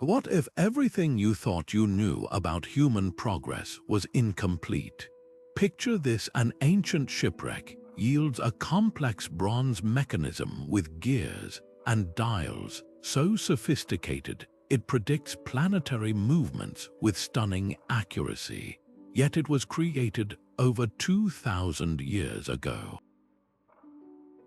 What if everything you thought you knew about human progress was incomplete? Picture this: an ancient shipwreck yields a complex bronze mechanism with gears and dials so sophisticated it predicts planetary movements with stunning accuracy. Yet it was created over 2,000 years ago.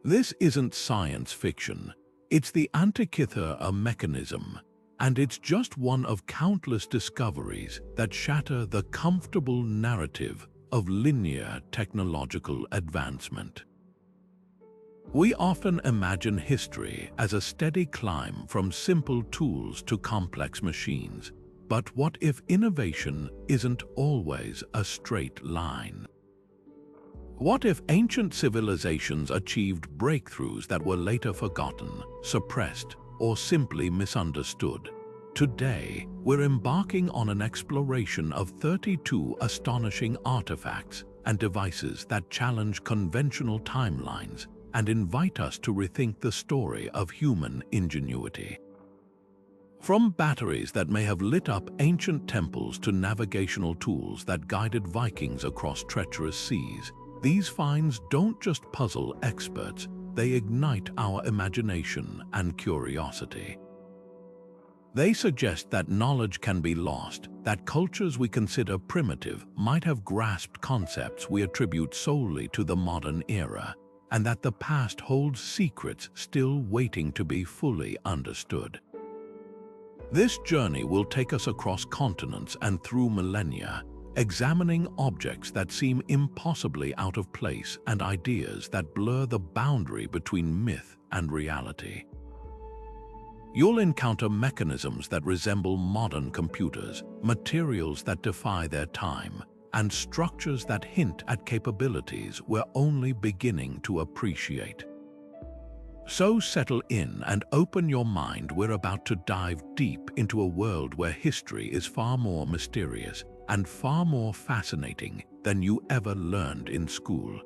This isn't science fiction. It's the Antikythera mechanism, and it's just one of countless discoveries that shatter the comfortable narrative of linear technological advancement. We often imagine history as a steady climb from simple tools to complex machines. But what if innovation isn't always a straight line? What if ancient civilizations achieved breakthroughs that were later forgotten, suppressed, or simply misunderstood? Today, we're embarking on an exploration of 32 astonishing artifacts and devices that challenge conventional timelines and invite us to rethink the story of human ingenuity. From batteries that may have lit up ancient temples to navigational tools that guided Vikings across treacherous seas, these finds don't just puzzle experts, they ignite our imagination and curiosity. They suggest that knowledge can be lost, that cultures we consider primitive might have grasped concepts we attribute solely to the modern era, and that the past holds secrets still waiting to be fully understood. This journey will take us across continents and through millennia, examining objects that seem impossibly out of place and ideas that blur the boundary between myth and reality. You'll encounter mechanisms that resemble modern computers, materials that defy their time, and structures that hint at capabilities we're only beginning to appreciate. So settle in and open your mind. We're about to dive deep into a world where history is far more mysterious and far more fascinating than you ever learned in school.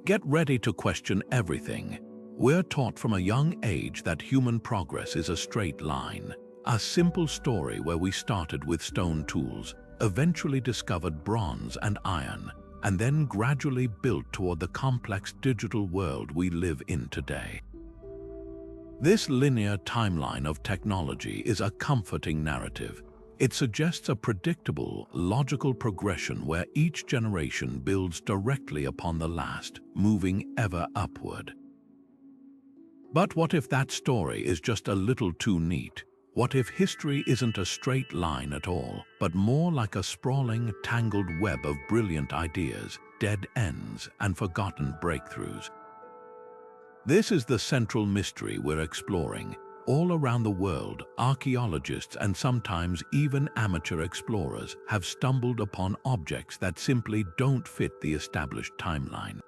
Get ready to question everything. We're taught from a young age that human progress is a straight line, a simple story where we started with stone tools, eventually discovered bronze and iron, and then gradually built toward the complex digital world we live in today. This linear timeline of technology is a comforting narrative. It suggests a predictable, logical progression where each generation builds directly upon the last, moving ever upward. But what if that story is just a little too neat? What if history isn't a straight line at all, but more like a sprawling, tangled web of brilliant ideas, dead ends, and forgotten breakthroughs? This is the central mystery we're exploring. All around the world, archaeologists and sometimes even amateur explorers have stumbled upon objects that simply don't fit the established timeline.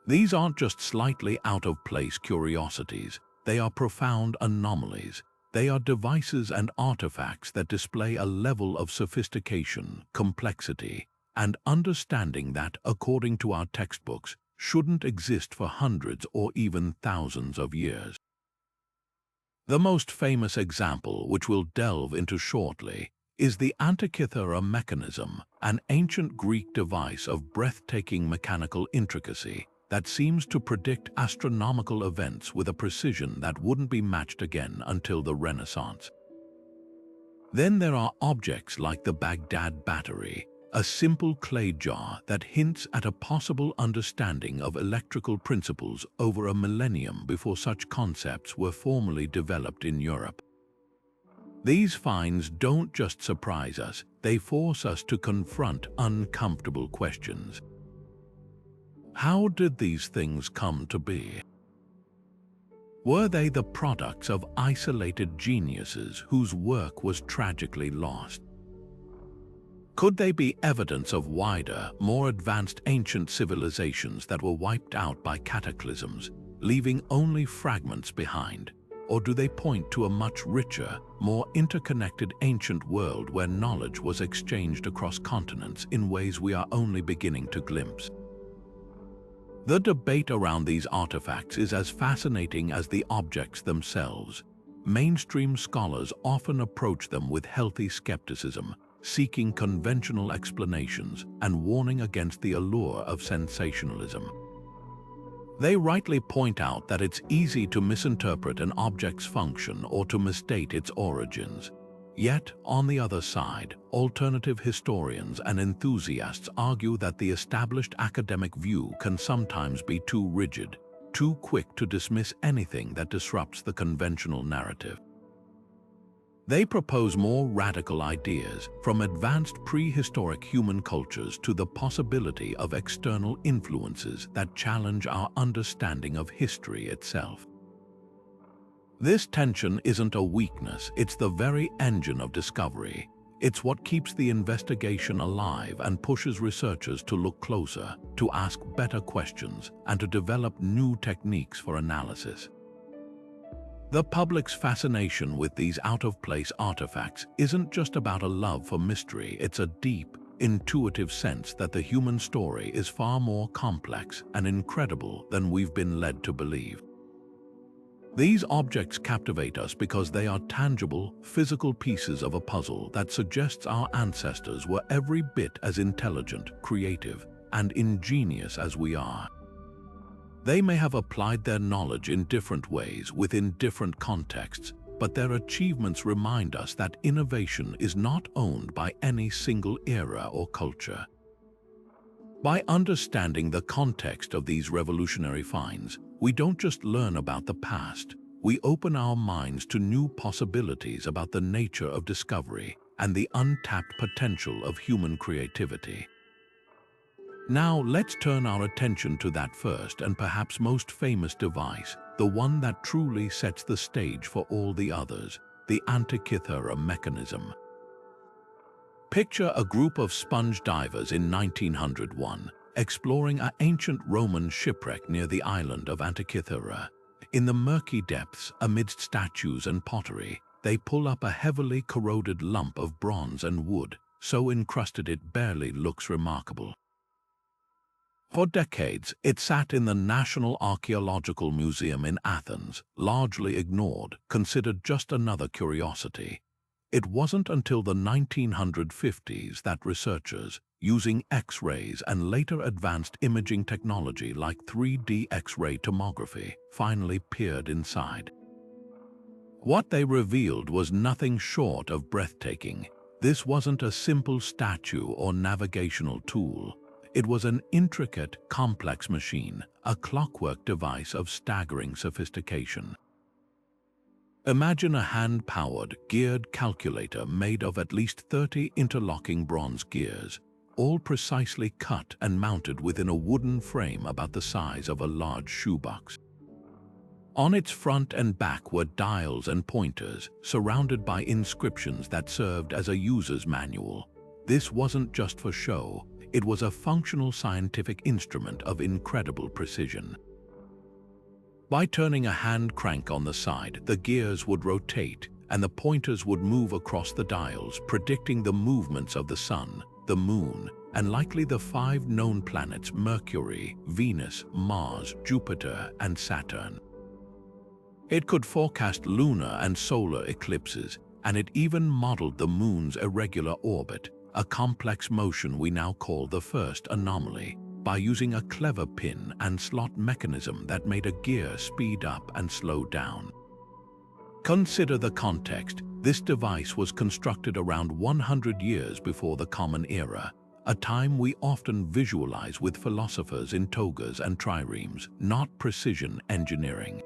These aren't just slightly out-of-place curiosities, they are profound anomalies. They are devices and artifacts that display a level of sophistication, complexity, and understanding that, according to our textbooks, shouldn't exist for hundreds or even thousands of years. The most famous example, which we'll delve into shortly, is the Antikythera mechanism, an ancient Greek device of breathtaking mechanical intricacy that seems to predict astronomical events with a precision that wouldn't be matched again until the Renaissance. Then there are objects like the Baghdad Battery, a simple clay jar that hints at a possible understanding of electrical principles over a millennium before such concepts were formally developed in Europe. These finds don't just surprise us, they force us to confront uncomfortable questions. How did these things come to be? Were they the products of isolated geniuses whose work was tragically lost? Could they be evidence of wider, more advanced ancient civilizations that were wiped out by cataclysms, leaving only fragments behind? Or do they point to a much richer, more interconnected ancient world where knowledge was exchanged across continents in ways we are only beginning to glimpse? The debate around these artifacts is as fascinating as the objects themselves. mainstream scholars often approach them with healthy skepticism, seeking conventional explanations and warning against the allure of sensationalism. They rightly point out that it's easy to misinterpret an object's function or to misstate its origins. Yet, on the other side, alternative historians and enthusiasts argue that the established academic view can sometimes be too rigid, too quick to dismiss anything that disrupts the conventional narrative. They propose more radical ideas, from advanced prehistoric human cultures to the possibility of external influences that challenge our understanding of history itself. This tension isn't a weakness, it's the very engine of discovery. It's what keeps the investigation alive and pushes researchers to look closer, to ask better questions, and to develop new techniques for analysis. The public's fascination with these out-of-place artifacts isn't just about a love for mystery, it's a deep, intuitive sense that the human story is far more complex and incredible than we've been led to believe. These objects captivate us because they are tangible, physical pieces of a puzzle that suggests our ancestors were every bit as intelligent, creative, and ingenious as we are. They may have applied their knowledge in different ways within different contexts, but their achievements remind us that innovation is not owned by any single era or culture. By understanding the context of these revolutionary finds, we don't just learn about the past, we open our minds to new possibilities about the nature of discovery and the untapped potential of human creativity. Now let's turn our attention to that first and perhaps most famous device, the one that truly sets the stage for all the others, the Antikythera mechanism. Picture a group of sponge divers in 1901, exploring an ancient Roman shipwreck near the island of Antikythera. In the murky depths, amidst statues and pottery, they pull up a heavily corroded lump of bronze and wood, so encrusted it barely looks remarkable. For decades, it sat in the National Archaeological Museum in Athens, largely ignored, considered just another curiosity. It wasn't until the 1950s that researchers, using X-rays and later advanced imaging technology like 3D X-ray tomography, finally peered inside. What they revealed was nothing short of breathtaking. This wasn't a simple statue or navigational tool. It was an intricate, complex machine, a clockwork device of staggering sophistication. Imagine a hand-powered, geared calculator made of at least 30 interlocking bronze gears, all precisely cut and mounted within a wooden frame about the size of a large shoebox. On its front and back were dials and pointers, surrounded by inscriptions that served as a user's manual. This wasn't just for show, it was a functional scientific instrument of incredible precision. By turning a hand crank on the side, the gears would rotate, and the pointers would move across the dials, predicting the movements of the Sun, the Moon, and likely the 5 known planets Mercury, Venus, Mars, Jupiter, and Saturn. It could forecast lunar and solar eclipses, and it even modeled the Moon's irregular orbit, a complex motion we now call the first anomaly, by using a clever pin and slot mechanism that made a gear speed up and slow down. Consider the context. This device was constructed around 100 years before the Common Era, a time we often visualize with philosophers in togas and triremes, not precision engineering.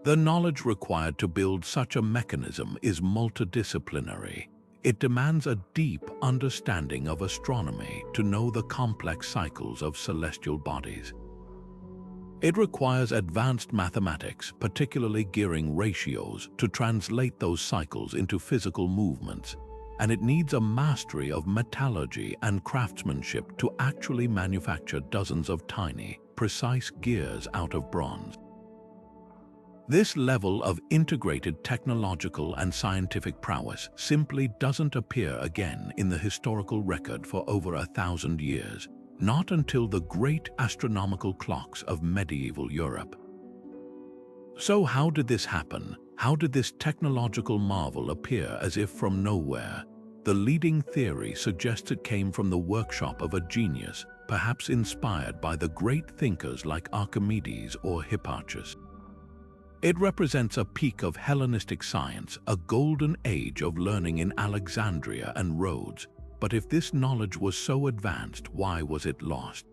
The knowledge required to build such a mechanism is multidisciplinary. It demands a deep understanding of astronomy to know the complex cycles of celestial bodies. It requires advanced mathematics, particularly gearing ratios, to translate those cycles into physical movements, and it needs a mastery of metallurgy and craftsmanship to actually manufacture dozens of tiny, precise gears out of bronze. This level of integrated technological and scientific prowess simply doesn't appear again in the historical record for over 1,000 years, not until the great astronomical clocks of medieval Europe. So how did this happen? How did this technological marvel appear as if from nowhere? The leading theory suggests it came from the workshop of a genius, perhaps inspired by the great thinkers like Archimedes or Hipparchus. It represents a peak of Hellenistic science, a golden age of learning in Alexandria and Rhodes. But if this knowledge was so advanced, why was it lost?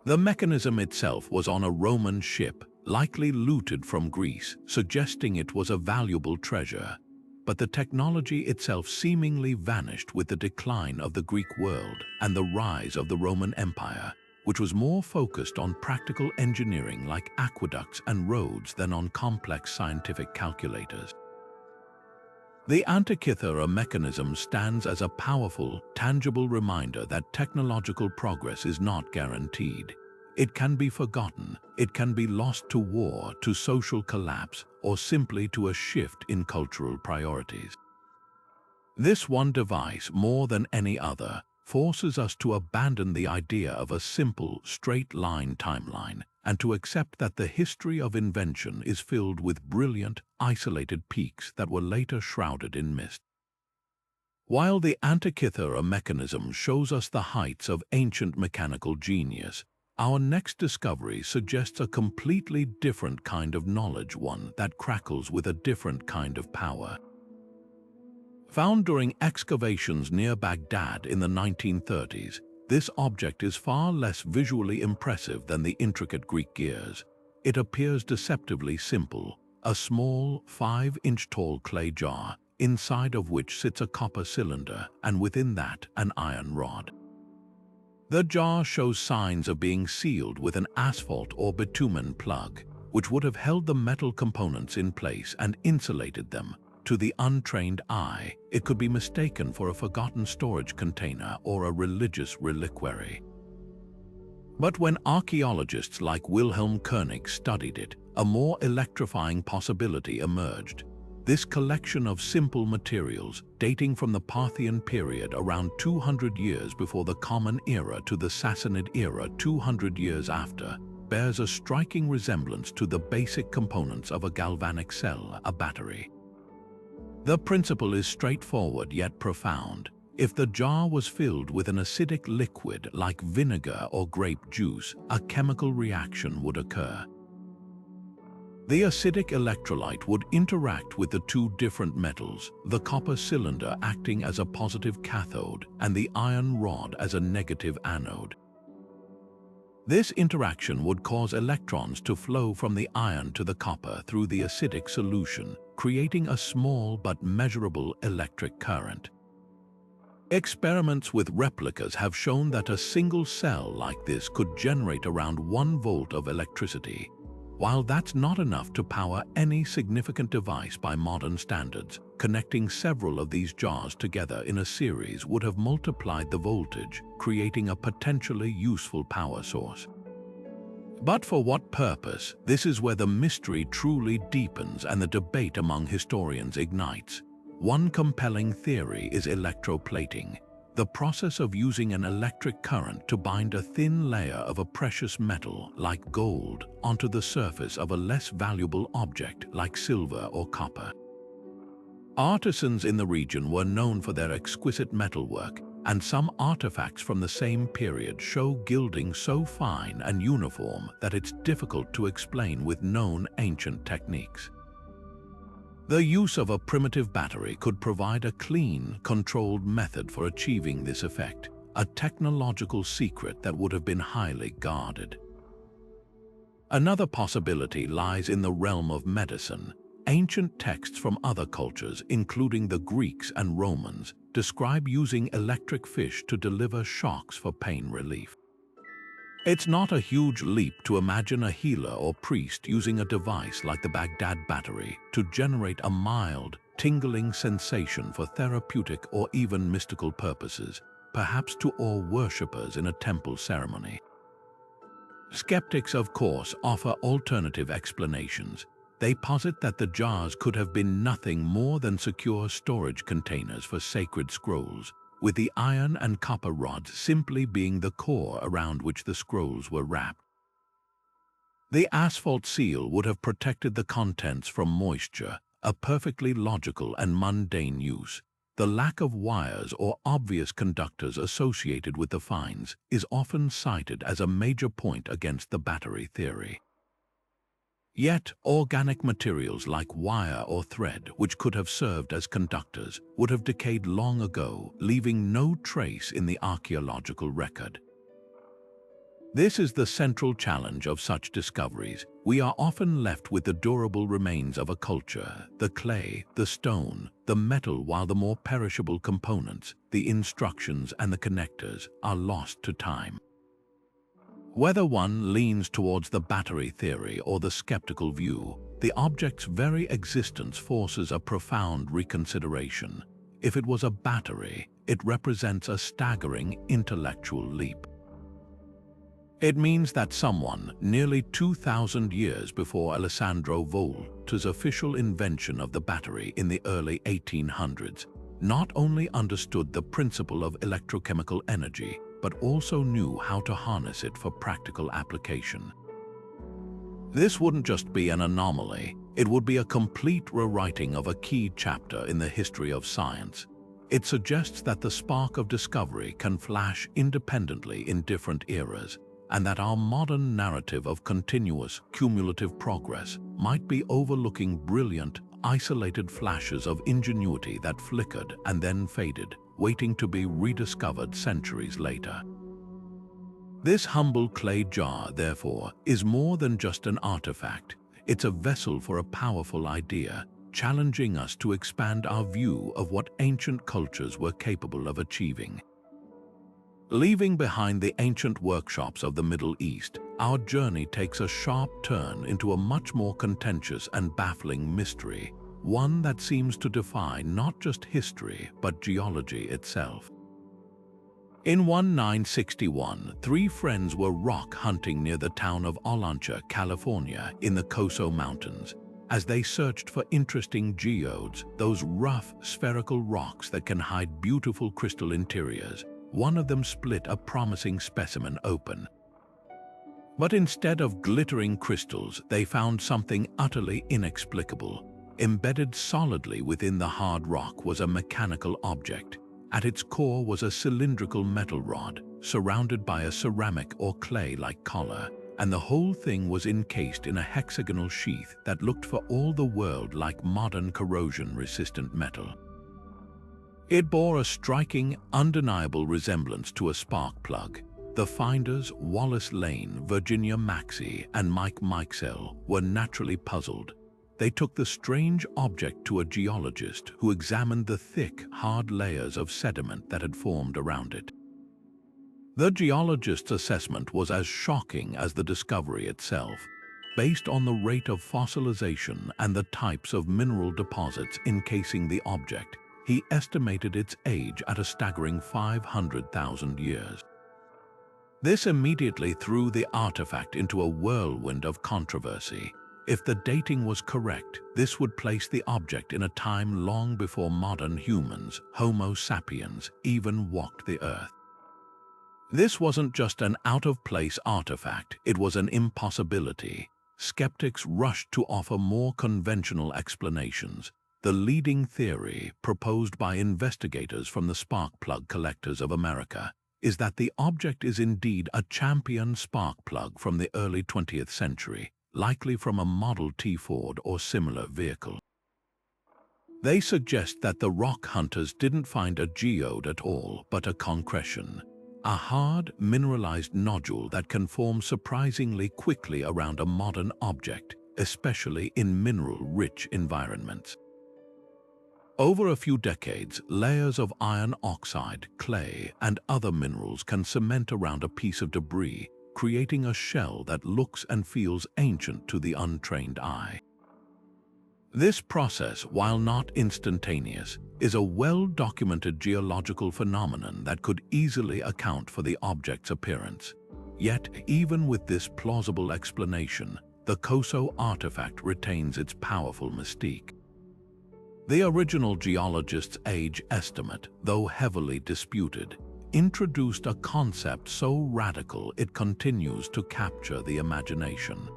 The mechanism itself was on a Roman ship, likely looted from Greece, suggesting it was a valuable treasure. But the technology itself seemingly vanished with the decline of the Greek world and the rise of the Roman Empire, which was more focused on practical engineering like aqueducts and roads than on complex scientific calculators. The Antikythera mechanism stands as a powerful, tangible reminder that technological progress is not guaranteed. It can be forgotten, it can be lost to war, to social collapse, or simply to a shift in cultural priorities. This one device, more than any other, forces us to abandon the idea of a simple, straight-line timeline and to accept that the history of invention is filled with brilliant, isolated peaks that were later shrouded in mist. While the Antikythera mechanism shows us the heights of ancient mechanical genius, our next discovery suggests a completely different kind of knowledge, one that crackles with a different kind of power. Found during excavations near Baghdad in the 1930s, this object is far less visually impressive than the intricate Greek gears. It appears deceptively simple, a small, 5-inch tall clay jar, inside of which sits a copper cylinder, and within that, an iron rod. The jar shows signs of being sealed with an asphalt or bitumen plug, which would have held the metal components in place and insulated them. To the untrained eye, it could be mistaken for a forgotten storage container or a religious reliquary. But when archaeologists like Wilhelm Koenig studied it, a more electrifying possibility emerged. This collection of simple materials, dating from the Parthian period around 200 years before the Common Era to the Sassanid era 200 years after, bears a striking resemblance to the basic components of a galvanic cell, a battery. The principle is straightforward yet profound. If the jar was filled with an acidic liquid like vinegar or grape juice, a chemical reaction would occur. The acidic electrolyte would interact with the two different metals, the copper cylinder acting as a positive cathode and the iron rod as a negative anode. This interaction would cause electrons to flow from the iron to the copper through the acidic solution, creating a small but measurable electric current. Experiments with replicas have shown that a single cell like this could generate around 1 volt of electricity. While that's not enough to power any significant device by modern standards, connecting several of these jars together in a series would have multiplied the voltage, creating a potentially useful power source. But for what purpose? This is where the mystery truly deepens and the debate among historians ignites. One compelling theory is electroplating, the process of using an electric current to bind a thin layer of a precious metal, like gold, onto the surface of a less valuable object, like silver or copper. Artisans in the region were known for their exquisite metalwork, and some artifacts from the same period show gilding so fine and uniform that it's difficult to explain with known ancient techniques. The use of a primitive battery could provide a clean, controlled method for achieving this effect, a technological secret that would have been highly guarded. Another possibility lies in the realm of medicine. Ancient texts from other cultures, including the Greeks and Romans, describe using electric fish to deliver shocks for pain relief. It's not a huge leap to imagine a healer or priest using a device like the Baghdad Battery to generate a mild, tingling sensation for therapeutic or even mystical purposes, perhaps to awe worshippers in a temple ceremony. Skeptics, of course, offer alternative explanations. They posit that the jars could have been nothing more than secure storage containers for sacred scrolls, with the iron and copper rods simply being the core around which the scrolls were wrapped. The asphalt seal would have protected the contents from moisture, a perfectly logical and mundane use. The lack of wires or obvious conductors associated with the finds is often cited as a major point against the battery theory. Yet, organic materials like wire or thread, which could have served as conductors, would have decayed long ago, leaving no trace in the archaeological record. This is the central challenge of such discoveries. We are often left with the durable remains of a culture, the clay, the stone, the metal, while the more perishable components, the instructions and the connectors, are lost to time. Whether one leans towards the battery theory or the skeptical view, the object's very existence forces a profound reconsideration. If it was a battery, it represents a staggering intellectual leap. It means that someone, nearly 2,000 years before Alessandro Volta's official invention of the battery in the early 1800s, not only understood the principle of electrochemical energy, but also knew how to harness it for practical application. This wouldn't just be an anomaly, it would be a complete rewriting of a key chapter in the history of science. It suggests that the spark of discovery can flash independently in different eras, and that our modern narrative of continuous, cumulative progress might be overlooking brilliant, isolated flashes of ingenuity that flickered and then faded, waiting to be rediscovered centuries later. This humble clay jar, therefore, is more than just an artifact. It's a vessel for a powerful idea, challenging us to expand our view of what ancient cultures were capable of achieving. Leaving behind the ancient workshops of the Middle East, our journey takes a sharp turn into a much more contentious and baffling mystery, one that seems to defy not just history but geology itself. In 1961, three friends were rock hunting near the town of Olancha, California, in the Coso Mountains. As they searched for interesting geodes, those rough, spherical rocks that can hide beautiful crystal interiors, one of them split a promising specimen open. But instead of glittering crystals, they found something utterly inexplicable. Embedded solidly within the hard rock was a mechanical object. At its core was a cylindrical metal rod, surrounded by a ceramic or clay-like collar, and the whole thing was encased in a hexagonal sheath that looked for all the world like modern corrosion-resistant metal. It bore a striking, undeniable resemblance to a spark plug. The finders, Wallace Lane, Virginia Maxey, and Mike Mikesell, were naturally puzzled. They took the strange object to a geologist who examined the thick, hard layers of sediment that had formed around it. The geologist's assessment was as shocking as the discovery itself. Based on the rate of fossilization and the types of mineral deposits encasing the object, he estimated its age at a staggering 500,000 years. This immediately threw the artifact into a whirlwind of controversy. If the dating was correct, this would place the object in a time long before modern humans, Homo sapiens, even walked the earth. This wasn't just an out-of-place artifact, it was an impossibility. Skeptics rushed to offer more conventional explanations. The leading theory, proposed by investigators from the spark plug collectors of America, is that the object is indeed a champion spark plug from the early 20th century, likely from a Model T Ford or similar vehicle. They suggest that the rock hunters didn't find a geode at all, but a concretion, a hard, mineralized nodule that can form surprisingly quickly around a modern object, especially in mineral-rich environments. Over a few decades, layers of iron oxide, clay, and other minerals can cement around a piece of debris, creating a shell that looks and feels ancient to the untrained eye. This process, while not instantaneous, is a well-documented geological phenomenon that could easily account for the object's appearance. Yet, even with this plausible explanation, the Coso artifact retains its powerful mystique. The original geologist's age estimate, though heavily disputed, introduced a concept so radical it continues to capture the imagination.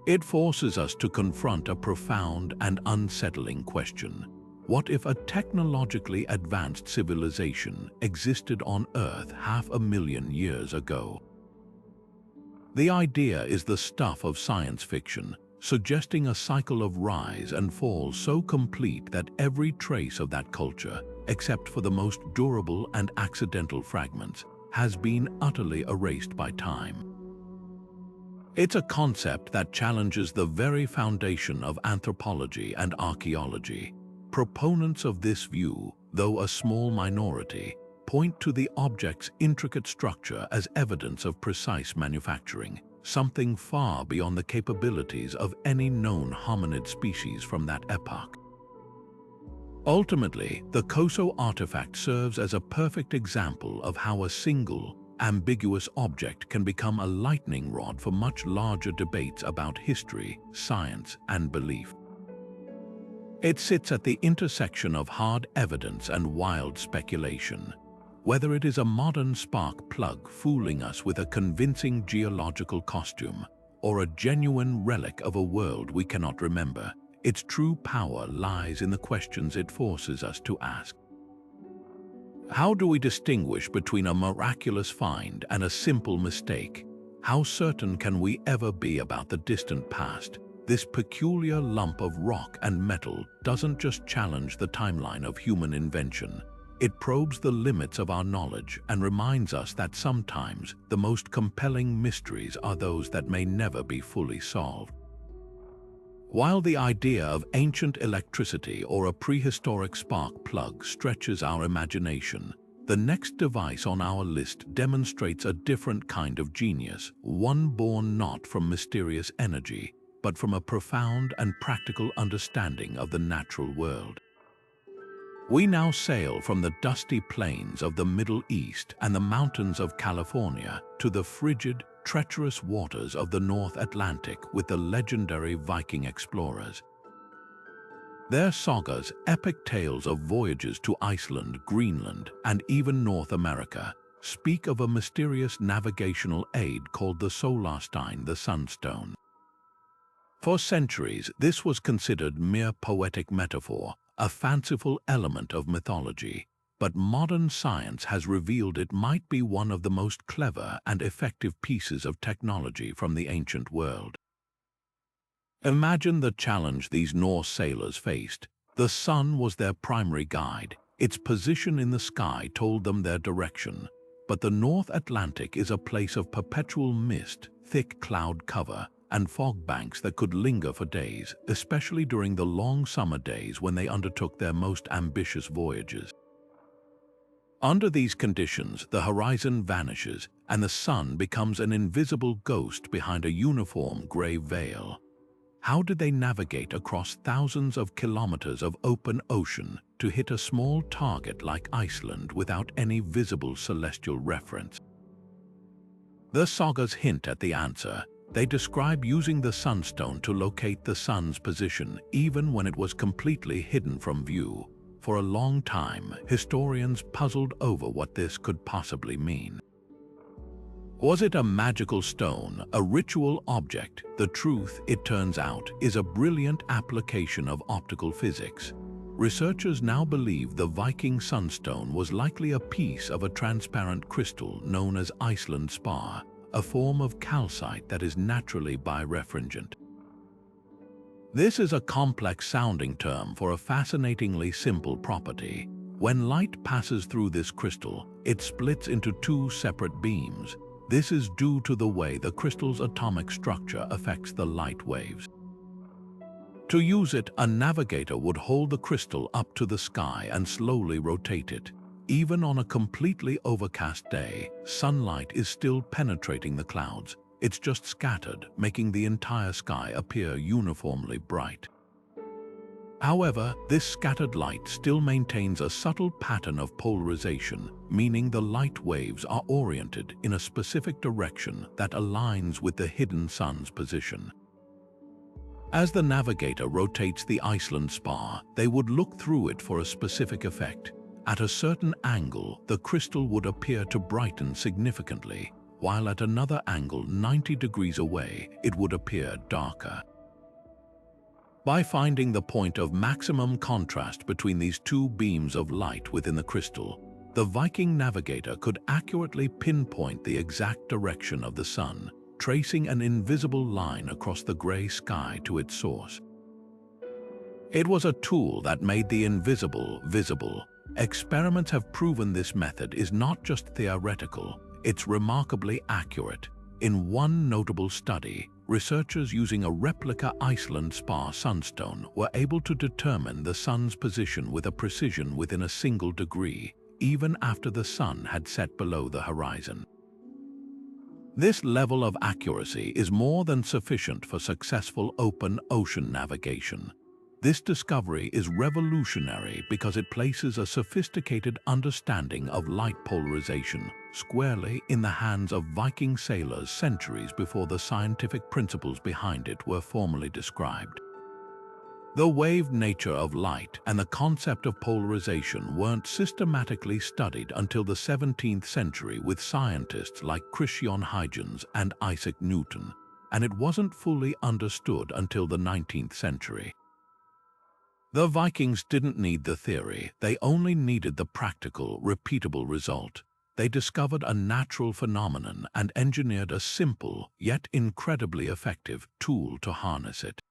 It forces us to confront a profound and unsettling question. What if a technologically advanced civilization existed on Earth 500,000 years ago? The idea is the stuff of science fiction, suggesting a cycle of rise and fall so complete that every trace of that culture, except for the most durable and accidental fragments, has been utterly erased by time. It's a concept that challenges the very foundation of anthropology and archaeology. Proponents of this view, though a small minority, point to the object's intricate structure as evidence of precise manufacturing, something far beyond the capabilities of any known hominid species from that epoch. Ultimately, the Coso artifact serves as a perfect example of how a single, ambiguous object can become a lightning rod for much larger debates about history, science, and belief. It sits at the intersection of hard evidence and wild speculation. Whether it is a modern spark plug fooling us with a convincing geological costume, or a genuine relic of a world we cannot remember, its true power lies in the questions it forces us to ask. How do we distinguish between a miraculous find and a simple mistake? How certain can we ever be about the distant past? This peculiar lump of rock and metal doesn't just challenge the timeline of human invention. It probes the limits of our knowledge and reminds us that sometimes the most compelling mysteries are those that may never be fully solved. While the idea of ancient electricity or a prehistoric spark plug stretches our imagination, the next device on our list demonstrates a different kind of genius, one born not from mysterious energy, but from a profound and practical understanding of the natural world. We now sail from the dusty plains of the Middle East and the mountains of California to the frigid, treacherous waters of the North Atlantic with the legendary Viking explorers. Their sagas, epic tales of voyages to Iceland, Greenland, and even North America, speak of a mysterious navigational aid called the Solarstein, the Sunstone. For centuries, this was considered mere poetic metaphor, a fanciful element of mythology, but modern science has revealed it might be one of the most clever and effective pieces of technology from the ancient world. Imagine the challenge these Norse sailors faced. The sun was their primary guide. Its position in the sky told them their direction. But the North Atlantic is a place of perpetual mist, thick cloud cover, and fog banks that could linger for days, especially during the long summer days when they undertook their most ambitious voyages. Under these conditions, the horizon vanishes and the sun becomes an invisible ghost behind a uniform gray veil. How did they navigate across thousands of kilometers of open ocean to hit a small target like Iceland without any visible celestial reference? The sagas hint at the answer. They describe using the sunstone to locate the sun's position even when it was completely hidden from view. For a long time, historians puzzled over what this could possibly mean. Was it a magical stone, a ritual object? The truth, it turns out, is a brilliant application of optical physics. Researchers now believe the Viking sunstone was likely a piece of a transparent crystal known as Iceland spar, a form of calcite that is naturally birefringent. This is a complex-sounding term for a fascinatingly simple property. When light passes through this crystal, it splits into two separate beams. This is due to the way the crystal's atomic structure affects the light waves. To use it, a navigator would hold the crystal up to the sky and slowly rotate it. Even on a completely overcast day, sunlight is still penetrating the clouds. It's just scattered, making the entire sky appear uniformly bright. However, this scattered light still maintains a subtle pattern of polarization, meaning the light waves are oriented in a specific direction that aligns with the hidden sun's position. As the navigator rotates the Iceland spar, they would look through it for a specific effect. At a certain angle, the crystal would appear to brighten significantly, while at another angle 90 degrees away it would appear darker. By finding the point of maximum contrast between these two beams of light within the crystal, the Viking navigator could accurately pinpoint the exact direction of the sun, tracing an invisible line across the gray sky to its source. It was a tool that made the invisible visible. Experiments have proven this method is not just theoretical, it's remarkably accurate. In one notable study, researchers using a replica Iceland spar sunstone were able to determine the sun's position with a precision within a single degree, even after the sun had set below the horizon. This level of accuracy is more than sufficient for successful open ocean navigation. This discovery is revolutionary because it places a sophisticated understanding of light polarization squarely in the hands of Viking sailors centuries before the scientific principles behind it were formally described. The waved nature of light and the concept of polarization weren't systematically studied until the 17th century with scientists like Christian Huygens and Isaac Newton, and it wasn't fully understood until the 19th century. The Vikings didn't need the theory, they only needed the practical, repeatable result. They discovered a natural phenomenon and engineered a simple, yet incredibly effective, tool to harness it.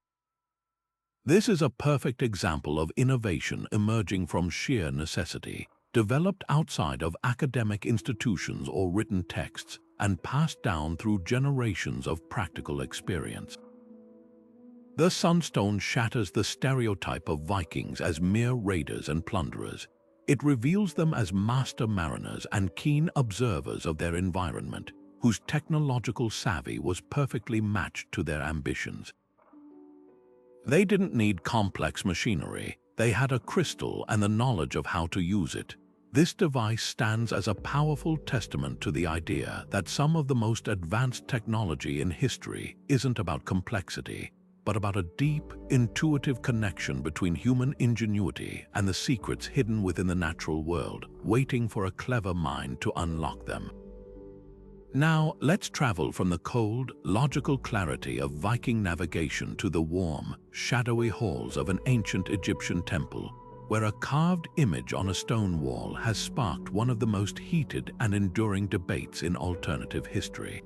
This is a perfect example of innovation emerging from sheer necessity, developed outside of academic institutions or written texts, and passed down through generations of practical experience. The Sunstone shatters the stereotype of Vikings as mere raiders and plunderers. It reveals them as master mariners and keen observers of their environment, whose technological savvy was perfectly matched to their ambitions. They didn't need complex machinery, they had a crystal and the knowledge of how to use it. This device stands as a powerful testament to the idea that some of the most advanced technology in history isn't about complexity, but about a deep, intuitive connection between human ingenuity and the secrets hidden within the natural world, waiting for a clever mind to unlock them. Now, let's travel from the cold, logical clarity of Viking navigation to the warm, shadowy halls of an ancient Egyptian temple, where a carved image on a stone wall has sparked one of the most heated and enduring debates in alternative history.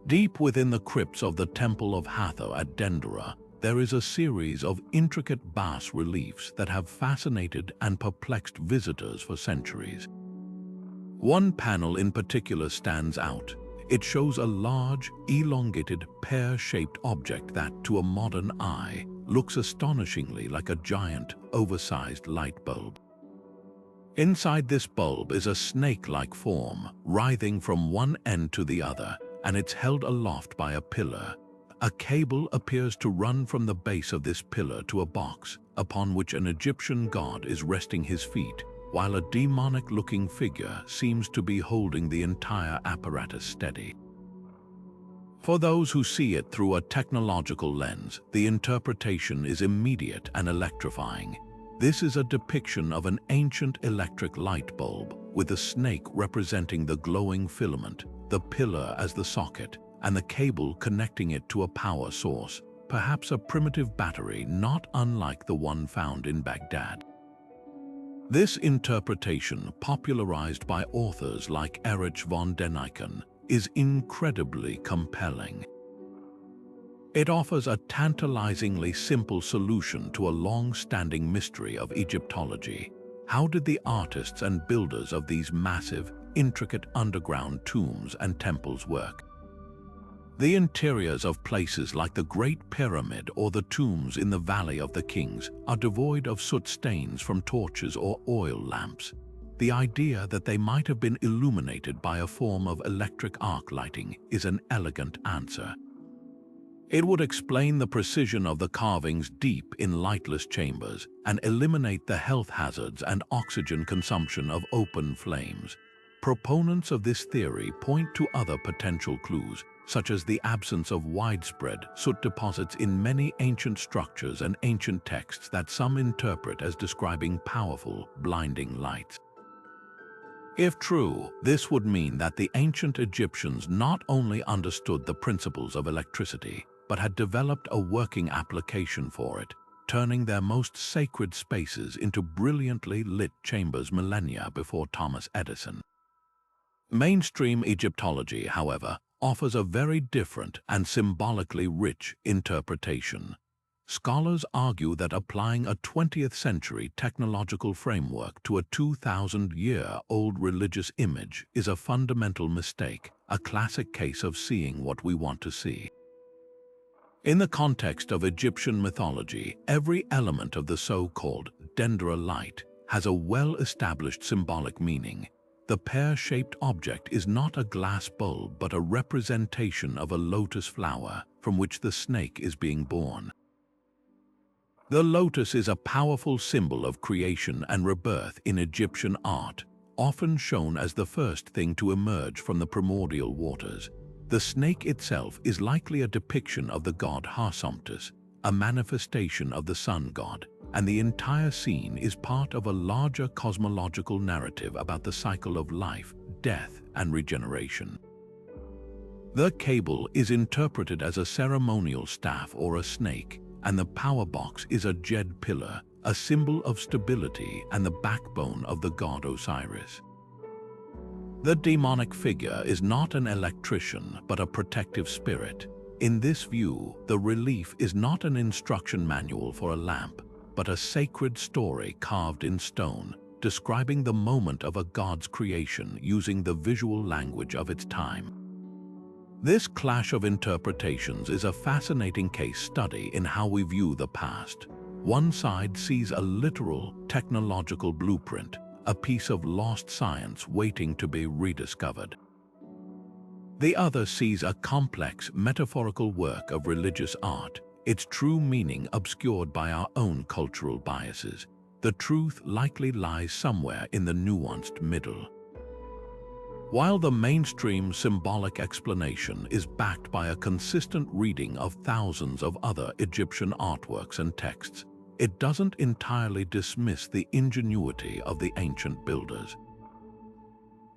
Deep within the crypts of the Temple of Hathor at Denderah, there is a series of intricate bas-reliefs that have fascinated and perplexed visitors for centuries. One panel in particular stands out. It shows a large, elongated, pear-shaped object that, to a modern eye, looks astonishingly like a giant, oversized light bulb. Inside this bulb is a snake-like form, writhing from one end to the other, and it's held aloft by a pillar. A cable appears to run from the base of this pillar to a box, upon which an Egyptian god is resting his feet, while a demonic-looking figure seems to be holding the entire apparatus steady. For those who see it through a technological lens, the interpretation is immediate and electrifying. This is a depiction of an ancient electric light bulb, with a snake representing the glowing filament, the pillar as the socket, and the cable connecting it to a power source, perhaps a primitive battery not unlike the one found in Baghdad. This interpretation, popularized by authors like Erich von Däniken, is incredibly compelling. It offers a tantalizingly simple solution to a long-standing mystery of Egyptology. How did the artists and builders of these massive, intricate underground tombs and temples work? The interiors of places like the Great Pyramid or the tombs in the Valley of the Kings are devoid of soot stains from torches or oil lamps. The idea that they might have been illuminated by a form of electric arc lighting is an elegant answer. It would explain the precision of the carvings deep in lightless chambers and eliminate the health hazards and oxygen consumption of open flames. Proponents of this theory point to other potential clues, such as the absence of widespread soot deposits in many ancient structures and ancient texts that some interpret as describing powerful, blinding lights. If true, this would mean that the ancient Egyptians not only understood the principles of electricity, but had developed a working application for it, turning their most sacred spaces into brilliantly lit chambers millennia before Thomas Edison. Mainstream Egyptology, however, offers a very different and symbolically rich interpretation. Scholars argue that applying a 20th century technological framework to a 2,000-year-old religious image is a fundamental mistake, a classic case of seeing what we want to see. In the context of Egyptian mythology, every element of the so-called Dendera Light has a well-established symbolic meaning. The pear-shaped object is not a glass bulb but a representation of a lotus flower from which the snake is being born. The lotus is a powerful symbol of creation and rebirth in Egyptian art, often shown as the first thing to emerge from the primordial waters. The snake itself is likely a depiction of the god Harsomptus, a manifestation of the sun god, and the entire scene is part of a larger cosmological narrative about the cycle of life, death, and regeneration. The cable is interpreted as a ceremonial staff or a snake, and the power box is a jed pillar, a symbol of stability and the backbone of the god Osiris. The demonic figure is not an electrician but a protective spirit. In this view, the relief is not an instruction manual for a lamp, but a sacred story carved in stone, describing the moment of a god's creation using the visual language of its time. This clash of interpretations is a fascinating case study in how we view the past. One side sees a literal, technological blueprint, a piece of lost science waiting to be rediscovered. The other sees a complex, metaphorical work of religious art, its true meaning obscured by our own cultural biases. The truth likely lies somewhere in the nuanced middle. While the mainstream symbolic explanation is backed by a consistent reading of thousands of other Egyptian artworks and texts, it doesn't entirely dismiss the ingenuity of the ancient builders.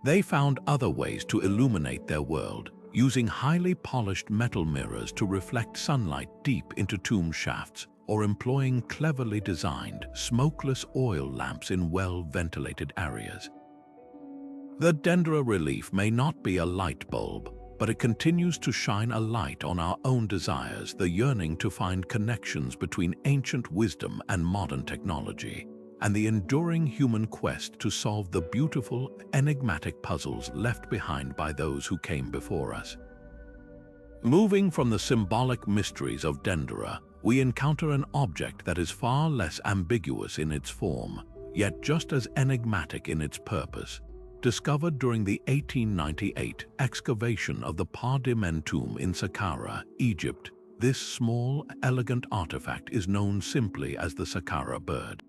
They found other ways to illuminate their world, using highly polished metal mirrors to reflect sunlight deep into tomb shafts, or employing cleverly designed, smokeless oil lamps in well-ventilated areas. The Denderah relief may not be a light bulb, but it continues to shine a light on our own desires, the yearning to find connections between ancient wisdom and modern technology, and the enduring human quest to solve the beautiful, enigmatic puzzles left behind by those who came before us. Moving from the symbolic mysteries of Denderah, we encounter an object that is far less ambiguous in its form, yet just as enigmatic in its purpose. Discovered during the 1898 excavation of the Pardimen tomb in Saqqara, Egypt, this small, elegant artifact is known simply as the Saqqara Bird.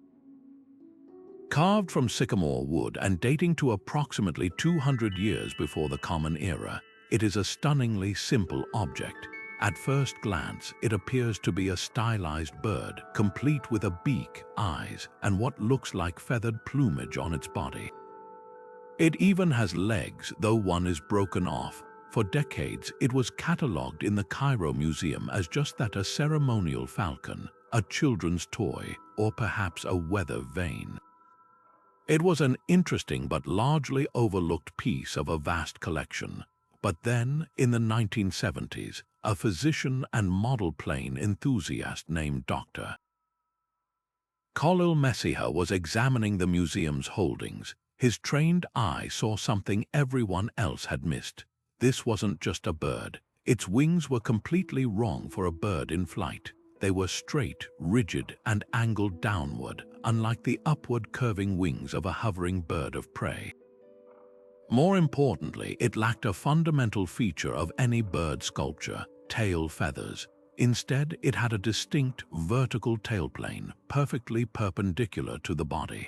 Carved from sycamore wood and dating to approximately 200 years before the Common Era, it is a stunningly simple object. At first glance, it appears to be a stylized bird, complete with a beak, eyes, and what looks like feathered plumage on its body. It even has legs, though one is broken off. For decades, it was catalogued in the Cairo Museum as just that, a ceremonial falcon, a children's toy, or perhaps a weather vane. It was an interesting but largely overlooked piece of a vast collection. But then, in the 1970s, a physician and model plane enthusiast named Dr. Khalil Messiha was examining the museum's holdings. His trained eye saw something everyone else had missed. This wasn't just a bird. Its wings were completely wrong for a bird in flight. They were straight, rigid, and angled downward, unlike the upward curving wings of a hovering bird of prey. More importantly, it lacked a fundamental feature of any bird sculpture: tail feathers. Instead, it had a distinct vertical tailplane, perfectly perpendicular to the body.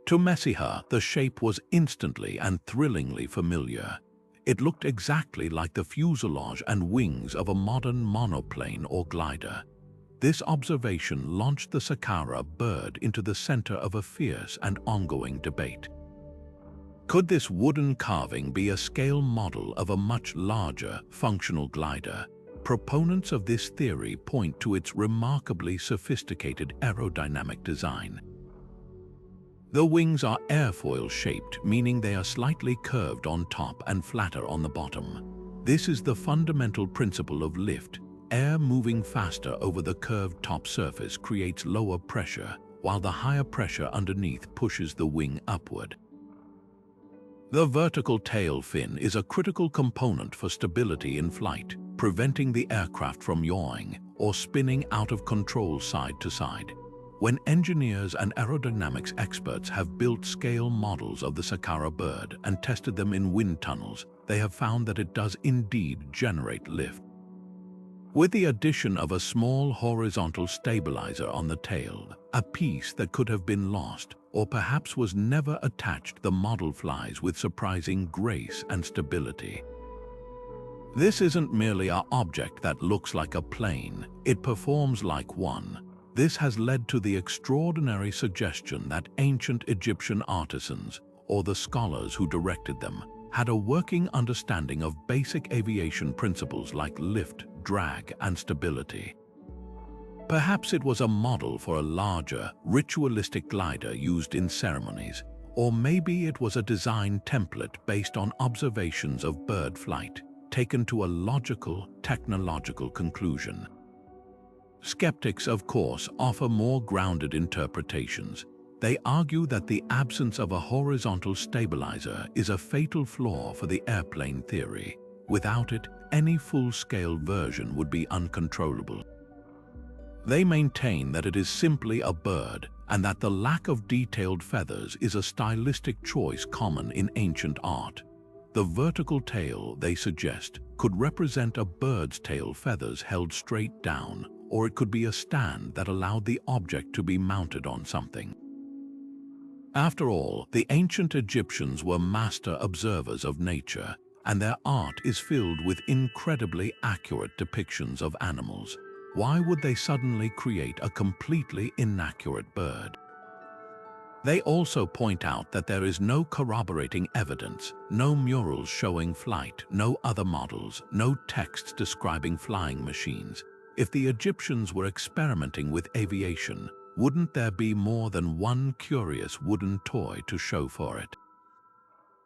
To Messiha, the shape was instantly and thrillingly familiar. It looked exactly like the fuselage and wings of a modern monoplane or glider. This observation launched the Saqqara Bird into the center of a fierce and ongoing debate. Could this wooden carving be a scale model of a much larger, functional glider? Proponents of this theory point to its remarkably sophisticated aerodynamic design. The wings are airfoil-shaped, meaning they are slightly curved on top and flatter on the bottom. This is the fundamental principle of lift. Air moving faster over the curved top surface creates lower pressure, while the higher pressure underneath pushes the wing upward. The vertical tail fin is a critical component for stability in flight, preventing the aircraft from yawing or spinning out of control side to side. When engineers and aerodynamics experts have built scale models of the Saqqara bird and tested them in wind tunnels, they have found that it does indeed generate lift. With the addition of a small horizontal stabilizer on the tail, a piece that could have been lost or perhaps was never attached, the model flies with surprising grace and stability. This isn't merely an object that looks like a plane, it performs like one. This has led to the extraordinary suggestion that ancient Egyptian artisans, or the scholars who directed them, had a working understanding of basic aviation principles like lift, drag, and stability. Perhaps it was a model for a larger, ritualistic glider used in ceremonies, or maybe it was a design template based on observations of bird flight, taken to a logical, technological conclusion. Skeptics, of course, offer more grounded interpretations. They argue that the absence of a horizontal stabilizer is a fatal flaw for the airplane theory. Without it, any full-scale version would be uncontrollable. They maintain that it is simply a bird and that the lack of detailed feathers is a stylistic choice common in ancient art. The vertical tail, they suggest, could represent a bird's tail feathers held straight down, or it could be a stand that allowed the object to be mounted on something. After all, the ancient Egyptians were master observers of nature, and their art is filled with incredibly accurate depictions of animals. Why would they suddenly create a completely inaccurate bird? They also point out that there is no corroborating evidence, no murals showing flight, no other models, no texts describing flying machines. If the Egyptians were experimenting with aviation, wouldn't there be more than one curious wooden toy to show for it?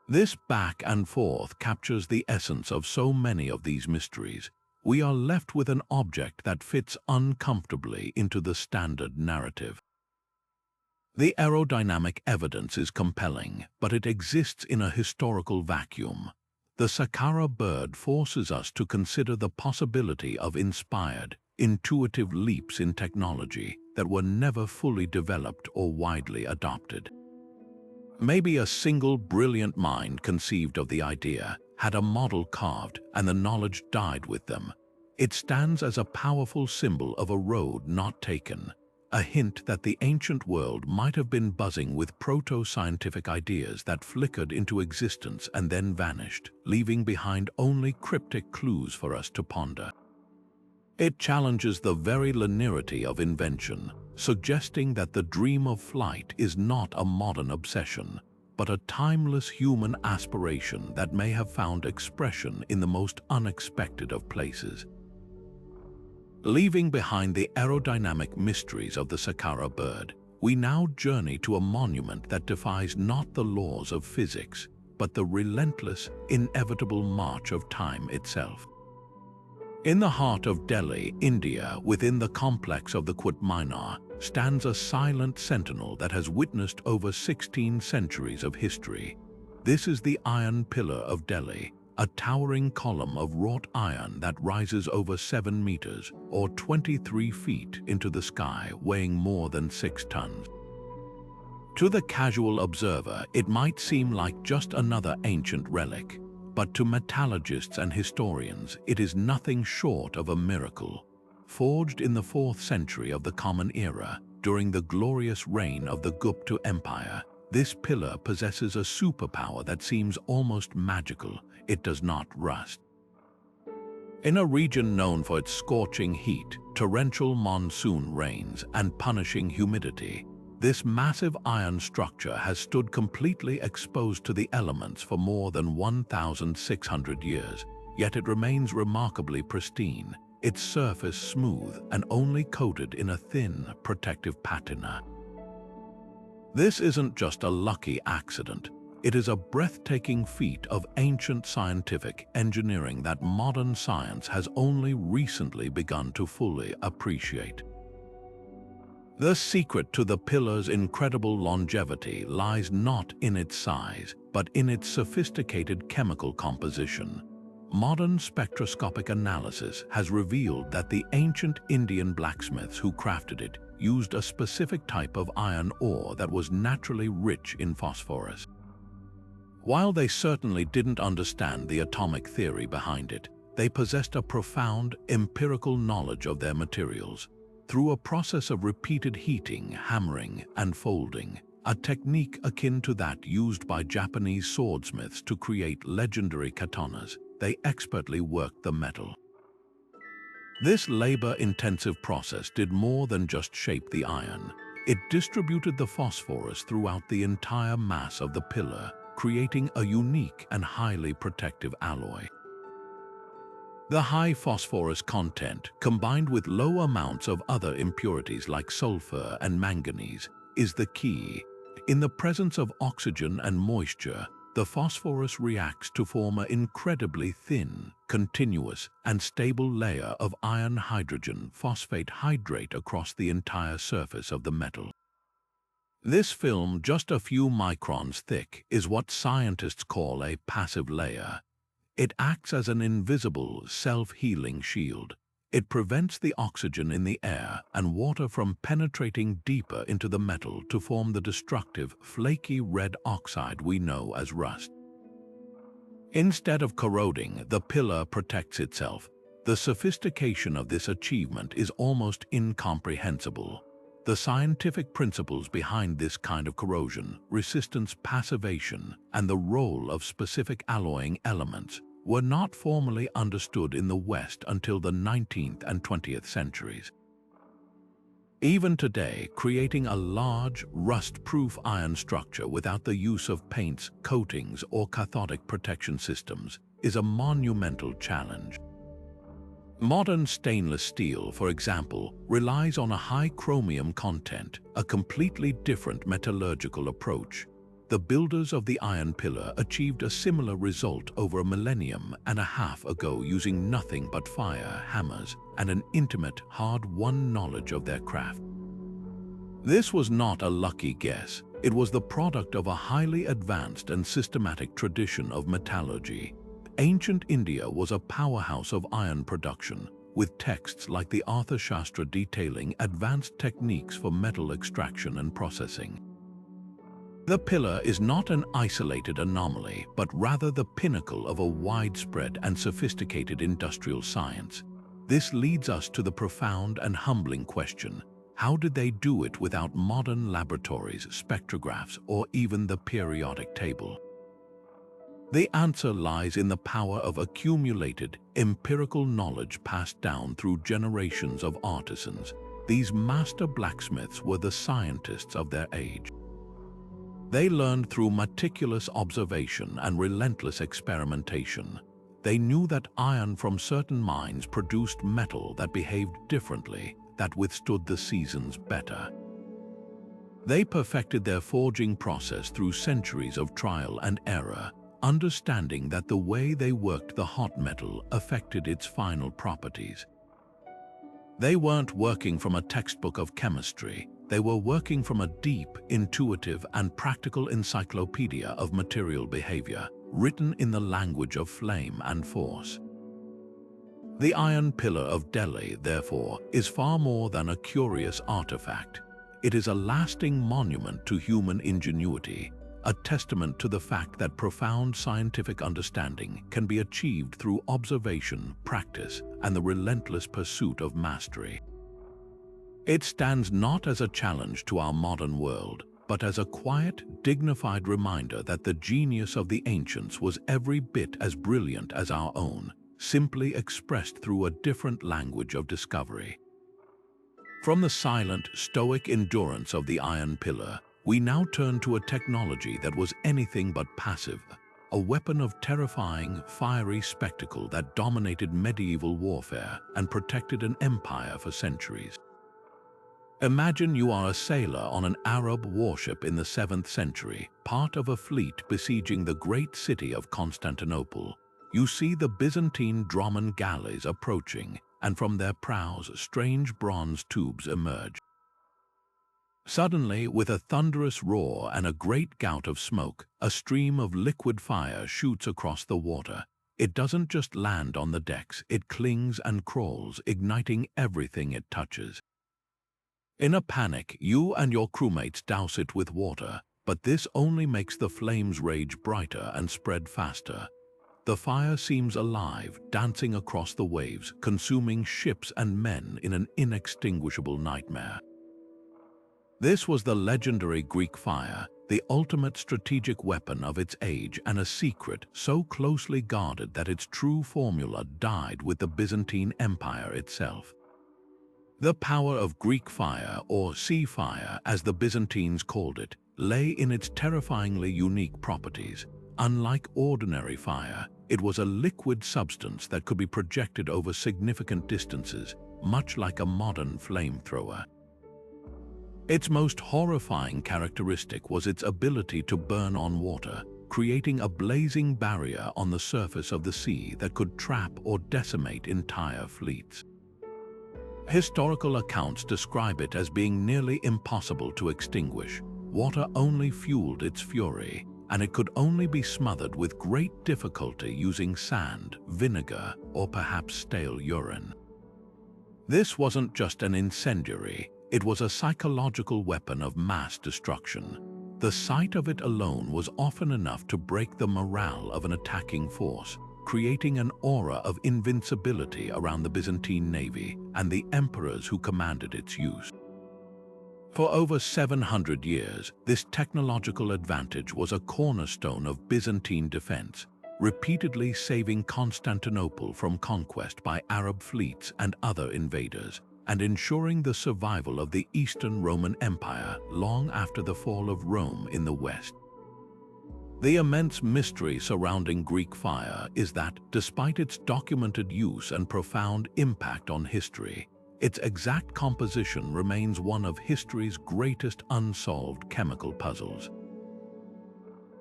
This back and forth captures the essence of so many of these mysteries. We are left with an object that fits uncomfortably into the standard narrative. The aerodynamic evidence is compelling, but it exists in a historical vacuum. The Saqqara bird forces us to consider the possibility of inspired, intuitive leaps in technology that were never fully developed or widely adopted. Maybe a single brilliant mind conceived of the idea, had a model carved, and the knowledge died with them. It stands as a powerful symbol of a road not taken, a hint that the ancient world might have been buzzing with proto-scientific ideas that flickered into existence and then vanished, leaving behind only cryptic clues for us to ponder. It challenges the very linearity of invention, suggesting that the dream of flight is not a modern obsession, but a timeless human aspiration that may have found expression in the most unexpected of places. Leaving behind the aerodynamic mysteries of the Saqqara bird, we now journey to a monument that defies not the laws of physics, but the relentless, inevitable march of time itself. In the heart of Delhi, India, within the complex of the Qutb Minar, stands a silent sentinel that has witnessed over 16 centuries of history. This is the Iron Pillar of Delhi, a towering column of wrought iron that rises over 7 meters, or 23 feet, into the sky, weighing more than 6 tons. To the casual observer, it might seem like just another ancient relic, but to metallurgists and historians, it is nothing short of a miracle. Forged in the 4th century of the Common Era, during the glorious reign of the Gupta Empire, this pillar possesses a superpower that seems almost magical. It does not rust. In a region known for its scorching heat, torrential monsoon rains, and punishing humidity, This massive iron structure has stood completely exposed to the elements for more than 1,600 years, yet it remains remarkably pristine, its surface smooth and only coated in a thin, protective patina. This isn't just a lucky accident. It is a breathtaking feat of ancient scientific engineering that modern science has only recently begun to fully appreciate. The secret to the pillar's incredible longevity lies not in its size, but in its sophisticated chemical composition. Modern spectroscopic analysis has revealed that the ancient Indian blacksmiths who crafted it used a specific type of iron ore that was naturally rich in phosphorus. While they certainly didn't understand the atomic theory behind it, they possessed a profound empirical knowledge of their materials. Through a process of repeated heating, hammering, and folding, a technique akin to that used by Japanese swordsmiths to create legendary katanas, they expertly worked the metal. This labor-intensive process did more than just shape the iron. It distributed the phosphorus throughout the entire mass of the pillar, creating a unique and highly protective alloy. The high phosphorus content, combined with low amounts of other impurities like sulfur and manganese, is the key. In the presence of oxygen and moisture, the phosphorus reacts to form an incredibly thin, continuous, and stable layer of iron-hydrogen phosphate hydrate across the entire surface of the metal. This film, just a few microns thick, is what scientists call a passive layer. It acts as an invisible, self-healing shield. It prevents the oxygen in the air and water from penetrating deeper into the metal to form the destructive, flaky red oxide we know as rust. Instead of corroding, the pillar protects itself. The sophistication of this achievement is almost incomprehensible. The scientific principles behind this kind of corrosion, resistance passivation, and the role of specific alloying elements were not formally understood in the West until the 19th and 20th centuries. Even today, creating a large, rust-proof iron structure without the use of paints, coatings, or cathodic protection systems is a monumental challenge. Modern stainless steel, for example, relies on a high chromium content, a completely different metallurgical approach. The builders of the iron pillar achieved a similar result over a millennium and a half ago using nothing but fire, hammers, and an intimate, hard-won knowledge of their craft. This was not a lucky guess. It was the product of a highly advanced and systematic tradition of metallurgy. Ancient India was a powerhouse of iron production, with texts like the Arthashastra detailing advanced techniques for metal extraction and processing. The pillar is not an isolated anomaly, but rather the pinnacle of a widespread and sophisticated industrial science. This leads us to the profound and humbling question: how did they do it without modern laboratories, spectrographs, or even the periodic table? The answer lies in the power of accumulated, empirical knowledge passed down through generations of artisans. These master blacksmiths were the scientists of their age. They learned through meticulous observation and relentless experimentation. They knew that iron from certain mines produced metal that behaved differently, that withstood the seasons better. They perfected their forging process through centuries of trial and error, understanding that the way they worked the hot metal affected its final properties. They weren't working from a textbook of chemistry. They were working from a deep, intuitive, and practical encyclopedia of material behavior, written in the language of flame and force. The Iron Pillar of Delhi, therefore, is far more than a curious artifact. It is a lasting monument to human ingenuity, a testament to the fact that profound scientific understanding can be achieved through observation, practice, and the relentless pursuit of mastery. It stands not as a challenge to our modern world, but as a quiet, dignified reminder that the genius of the ancients was every bit as brilliant as our own, simply expressed through a different language of discovery. From the silent, stoic endurance of the iron pillar, we now turn to a technology that was anything but passive, a weapon of terrifying, fiery spectacle that dominated medieval warfare and protected an empire for centuries. Imagine you are a sailor on an Arab warship in the 7th century, part of a fleet besieging the great city of Constantinople. You see the Byzantine Droman galleys approaching, and from their prows strange bronze tubes emerge. Suddenly, with a thunderous roar and a great gout of smoke, a stream of liquid fire shoots across the water. It doesn't just land on the decks, it clings and crawls, igniting everything it touches. In a panic, you and your crewmates douse it with water, but this only makes the flames rage brighter and spread faster. The fire seems alive, dancing across the waves, consuming ships and men in an inextinguishable nightmare. This was the legendary Greek fire, the ultimate strategic weapon of its age and a secret so closely guarded that its true formula died with the Byzantine Empire itself. The power of Greek fire, or sea fire as the Byzantines called it, lay in its terrifyingly unique properties. Unlike ordinary fire, it was a liquid substance that could be projected over significant distances, much like a modern flamethrower. Its most horrifying characteristic was its ability to burn on water, creating a blazing barrier on the surface of the sea that could trap or decimate entire fleets. Historical accounts describe it as being nearly impossible to extinguish. Water only fueled its fury, and it could only be smothered with great difficulty using sand, vinegar, or perhaps stale urine. This wasn't just an incendiary, it was a psychological weapon of mass destruction. The sight of it alone was often enough to break the morale of an attacking force, creating an aura of invincibility around the Byzantine navy and the emperors who commanded its use. For over 700 years, this technological advantage was a cornerstone of Byzantine defense, repeatedly saving Constantinople from conquest by Arab fleets and other invaders, and ensuring the survival of the Eastern Roman Empire long after the fall of Rome in the West. The immense mystery surrounding Greek fire is that, despite its documented use and profound impact on history, its exact composition remains one of history's greatest unsolved chemical puzzles.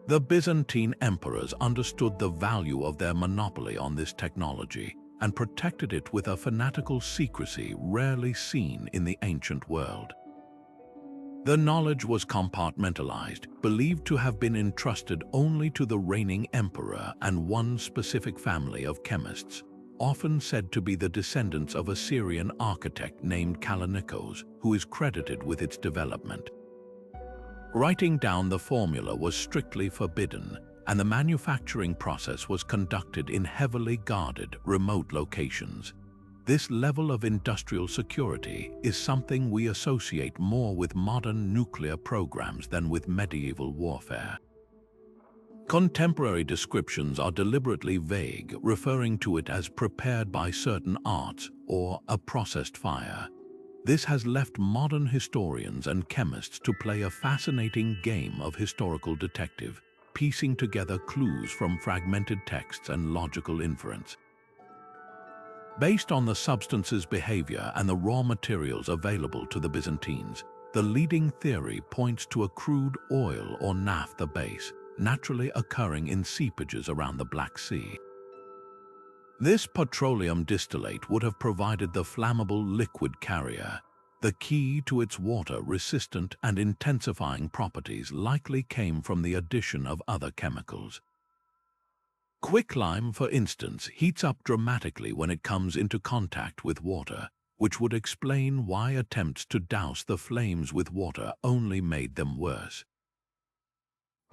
The Byzantine emperors understood the value of their monopoly on this technology and protected it with a fanatical secrecy rarely seen in the ancient world. The knowledge was compartmentalized, believed to have been entrusted only to the reigning emperor and one specific family of chemists, often said to be the descendants of a Syrian architect named Kallinikos, who is credited with its development. Writing down the formula was strictly forbidden, and the manufacturing process was conducted in heavily guarded, remote locations. This level of industrial security is something we associate more with modern nuclear programs than with medieval warfare. Contemporary descriptions are deliberately vague, referring to it as prepared by certain arts or a processed fire. This has left modern historians and chemists to play a fascinating game of historical detective, piecing together clues from fragmented texts and logical inference. Based on the substance's behavior and the raw materials available to the Byzantines, the leading theory points to a crude oil or naphtha base, naturally occurring in seepages around the Black Sea. This petroleum distillate would have provided the flammable liquid carrier. The key to its water-resistant and intensifying properties likely came from the addition of other chemicals. Quicklime, for instance, heats up dramatically when it comes into contact with water, which would explain why attempts to douse the flames with water only made them worse.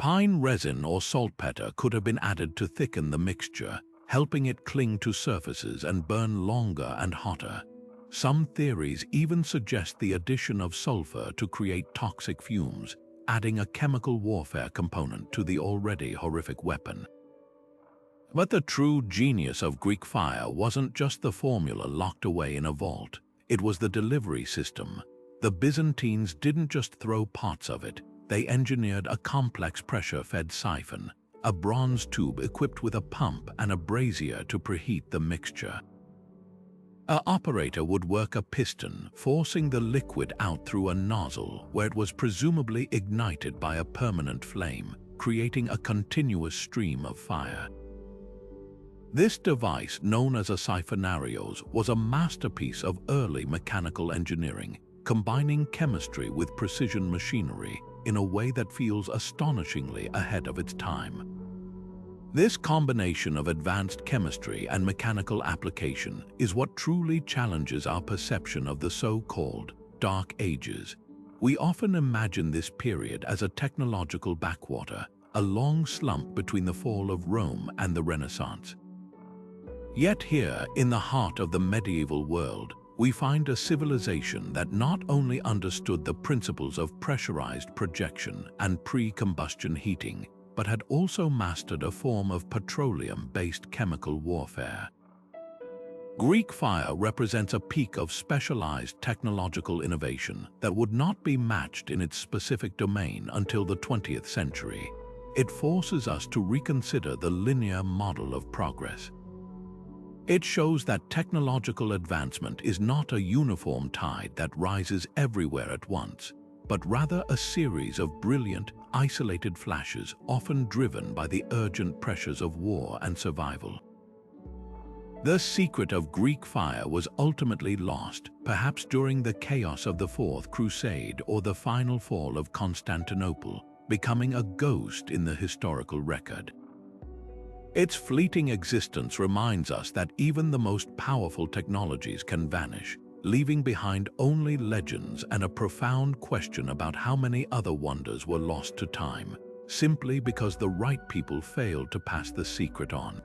Pine resin or saltpeter could have been added to thicken the mixture, helping it cling to surfaces and burn longer and hotter. Some theories even suggest the addition of sulfur to create toxic fumes, adding a chemical warfare component to the already horrific weapon. But the true genius of Greek fire wasn't just the formula locked away in a vault. it was the delivery system. The Byzantines didn't just throw pots of it, they engineered a complex pressure-fed siphon, a bronze tube equipped with a pump and a brazier to preheat the mixture. An operator would work a piston, forcing the liquid out through a nozzle where it was presumably ignited by a permanent flame, creating a continuous stream of fire. This device, known as a siphonarios, was a masterpiece of early mechanical engineering, combining chemistry with precision machinery in a way that feels astonishingly ahead of its time. This combination of advanced chemistry and mechanical application is what truly challenges our perception of the so-called Dark Ages. We often imagine this period as a technological backwater, a long slump between the fall of Rome and the Renaissance. Yet here, in the heart of the medieval world, we find a civilization that not only understood the principles of pressurized projection and pre-combustion heating, but had also mastered a form of petroleum-based chemical warfare. Greek fire represents a peak of specialized technological innovation that would not be matched in its specific domain until the 20th century. It forces us to reconsider the linear model of progress. It shows that technological advancement is not a uniform tide that rises everywhere at once, but rather a series of brilliant, isolated flashes often driven by the urgent pressures of war and survival. The secret of Greek fire was ultimately lost, perhaps during the chaos of the Fourth Crusade or the final fall of Constantinople, becoming a ghost in the historical record. Its fleeting existence reminds us that even the most powerful technologies can vanish, leaving behind only legends and a profound question about how many other wonders were lost to time, simply because the right people failed to pass the secret on.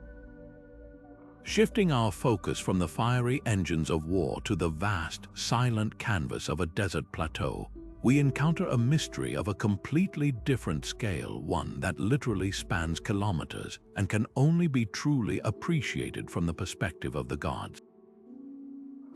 Shifting our focus from the fiery engines of war to the vast, silent canvas of a desert plateau, we encounter a mystery of a completely different scale, one that literally spans kilometers and can only be truly appreciated from the perspective of the gods.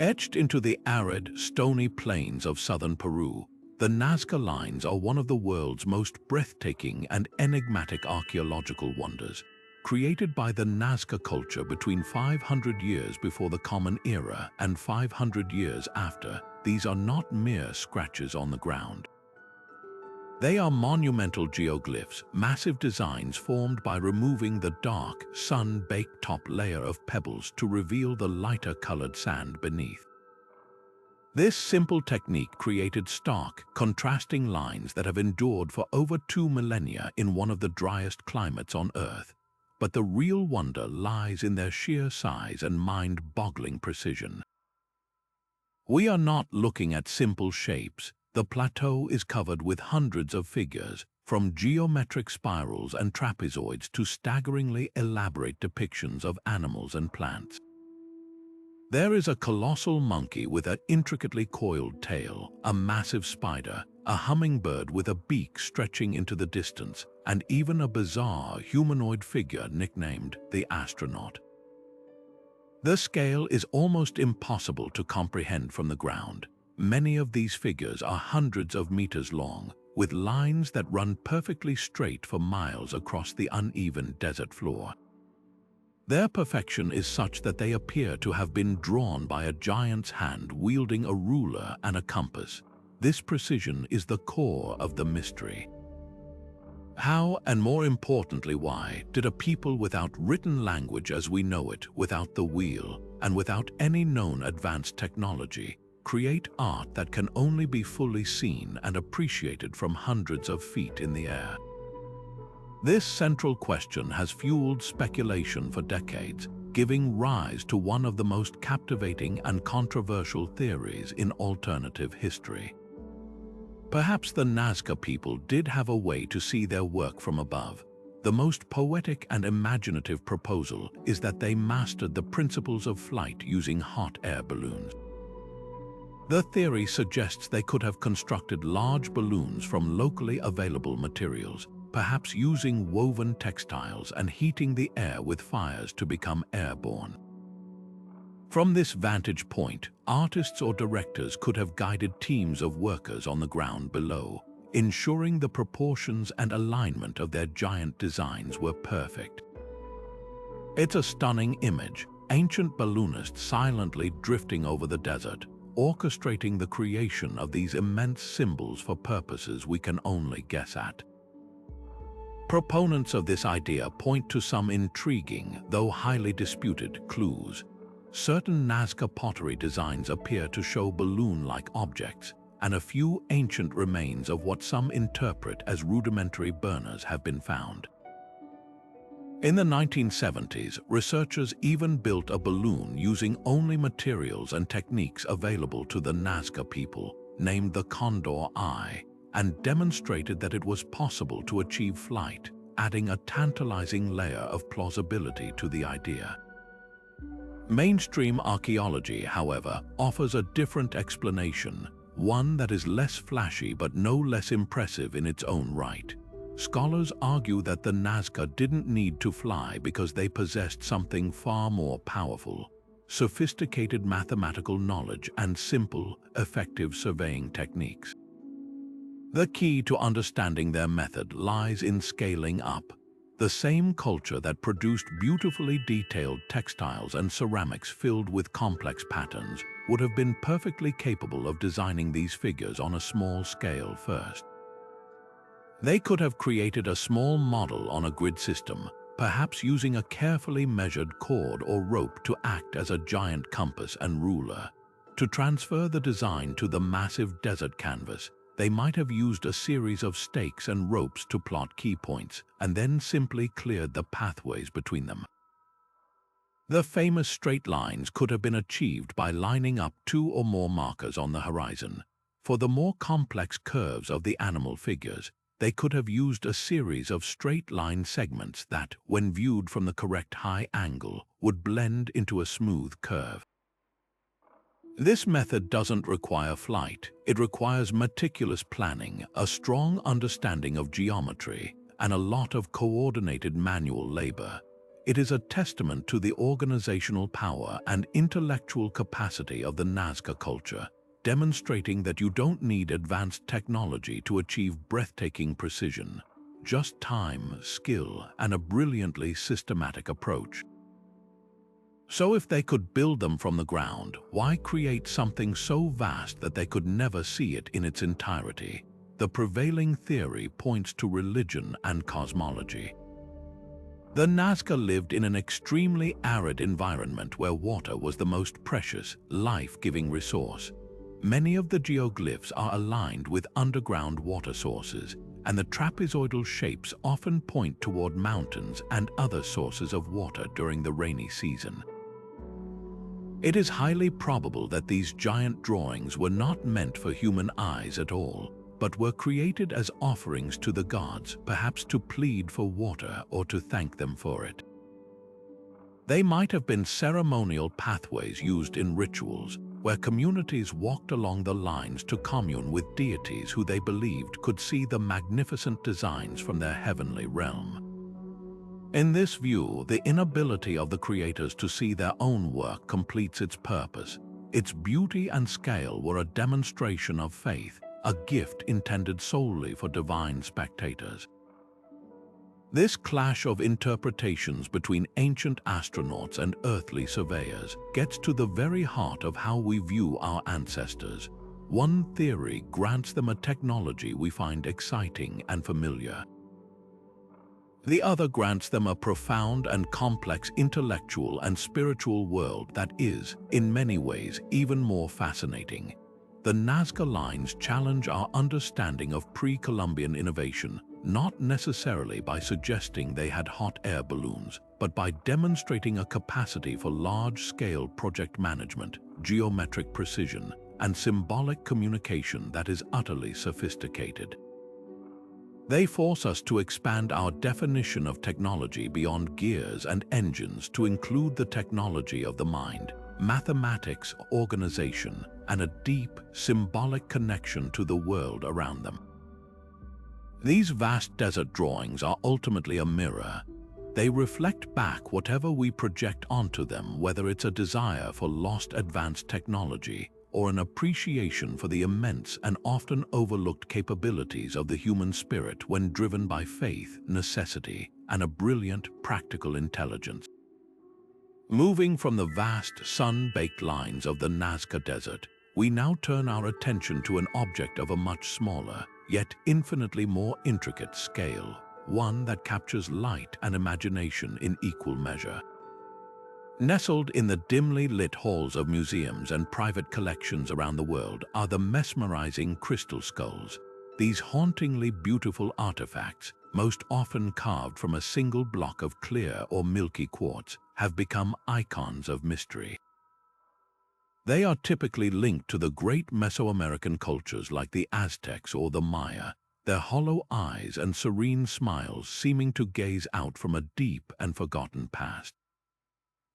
Etched into the arid, stony plains of southern Peru, the Nazca Lines are one of the world's most breathtaking and enigmatic archaeological wonders. Created by the Nazca culture between 500 years before the Common Era and 500 years after, these are not mere scratches on the ground. They are monumental geoglyphs, massive designs formed by removing the dark, sun-baked top layer of pebbles to reveal the lighter-colored sand beneath. This simple technique created stark, contrasting lines that have endured for over 2 millennia in one of the driest climates on Earth. But the real wonder lies in their sheer size and mind-boggling precision. We are not looking at simple shapes. The plateau is covered with hundreds of figures, from geometric spirals and trapezoids to staggeringly elaborate depictions of animals and plants. There is a colossal monkey with an intricately coiled tail, a massive spider, a hummingbird with a beak stretching into the distance, and even a bizarre humanoid figure nicknamed the astronaut. The scale is almost impossible to comprehend from the ground. Many of these figures are hundreds of meters long, with lines that run perfectly straight for miles across the uneven desert floor. Their perfection is such that they appear to have been drawn by a giant's hand wielding a ruler and a compass. This precision is the core of the mystery. How, and more importantly why, did a people without written language as we know it, without the wheel, and without any known advanced technology, create art that can only be fully seen and appreciated from hundreds of feet in the air? This central question has fueled speculation for decades, giving rise to one of the most captivating and controversial theories in alternative history. Perhaps the Nazca people did have a way to see their work from above. The most poetic and imaginative proposal is that they mastered the principles of flight using hot air balloons. The theory suggests they could have constructed large balloons from locally available materials, perhaps using woven textiles and heating the air with fires to become airborne. From this vantage point, artists or directors could have guided teams of workers on the ground below, ensuring the proportions and alignment of their giant designs were perfect. It's a stunning image, ancient balloonists silently drifting over the desert, orchestrating the creation of these immense symbols for purposes we can only guess at. Proponents of this idea point to some intriguing, though highly disputed, clues. Certain Nazca pottery designs appear to show balloon-like objects, and a few ancient remains of what some interpret as rudimentary burners have been found. In the 1970s, researchers even built a balloon using only materials and techniques available to the Nazca people, named the Condor Eye, and demonstrated that it was possible to achieve flight, adding a tantalizing layer of plausibility to the idea. Mainstream archaeology, however, offers a different explanation, one that is less flashy but no less impressive in its own right. Scholars argue that the Nazca didn't need to fly because they possessed something far more powerful: sophisticated mathematical knowledge and simple, effective surveying techniques. The key to understanding their method lies in scaling up. The same culture that produced beautifully detailed textiles and ceramics filled with complex patterns would have been perfectly capable of designing these figures on a small scale first. They could have created a small model on a grid system, perhaps using a carefully measured cord or rope to act as a giant compass and ruler. To transfer the design to the massive desert canvas, they might have used a series of stakes and ropes to plot key points, and then simply cleared the pathways between them. The famous straight lines could have been achieved by lining up two or more markers on the horizon. For the more complex curves of the animal figures, they could have used a series of straight line segments that, when viewed from the correct high angle, would blend into a smooth curve. This method doesn't require flight. It requires meticulous planning, a strong understanding of geometry, and a lot of coordinated manual labor. It is a testament to the organizational power and intellectual capacity of the Nazca culture, demonstrating that you don't need advanced technology to achieve breathtaking precision, just time, skill, and a brilliantly systematic approach. So if they could build them from the ground, why create something so vast that they could never see it in its entirety? The prevailing theory points to religion and cosmology. The Nazca lived in an extremely arid environment where water was the most precious, life-giving resource. Many of the geoglyphs are aligned with underground water sources, and the trapezoidal shapes often point toward mountains and other sources of water during the rainy season. It is highly probable that these giant drawings were not meant for human eyes at all, but were created as offerings to the gods, perhaps to plead for water or to thank them for it. They might have been ceremonial pathways used in rituals, where communities walked along the lines to commune with deities who they believed could see the magnificent designs from their heavenly realm. In this view, the inability of the creators to see their own work completes its purpose. Its beauty and scale were a demonstration of faith, a gift intended solely for divine spectators. This clash of interpretations between ancient astronauts and earthly surveyors gets to the very heart of how we view our ancestors. One theory grants them a technology we find exciting and familiar. The other grants them a profound and complex intellectual and spiritual world that is, in many ways, even more fascinating. The Nazca Lines challenge our understanding of pre-Columbian innovation, not necessarily by suggesting they had hot air balloons, but by demonstrating a capacity for large-scale project management, geometric precision, and symbolic communication that is utterly sophisticated. They force us to expand our definition of technology beyond gears and engines to include the technology of the mind, mathematics, organization, and a deep, symbolic connection to the world around them. These vast desert drawings are ultimately a mirror. They reflect back whatever we project onto them, whether it's a desire for lost advanced technology or an appreciation for the immense and often overlooked capabilities of the human spirit when driven by faith, necessity, and a brilliant practical intelligence. Moving from the vast sun-baked lines of the Nazca Desert, we now turn our attention to an object of a much smaller, yet infinitely more intricate scale, one that captures light and imagination in equal measure. Nestled in the dimly lit halls of museums and private collections around the world are the mesmerizing crystal skulls. These hauntingly beautiful artifacts, most often carved from a single block of clear or milky quartz, have become icons of mystery. They are typically linked to the great Mesoamerican cultures like the Aztecs or the Maya, their hollow eyes and serene smiles seeming to gaze out from a deep and forgotten past.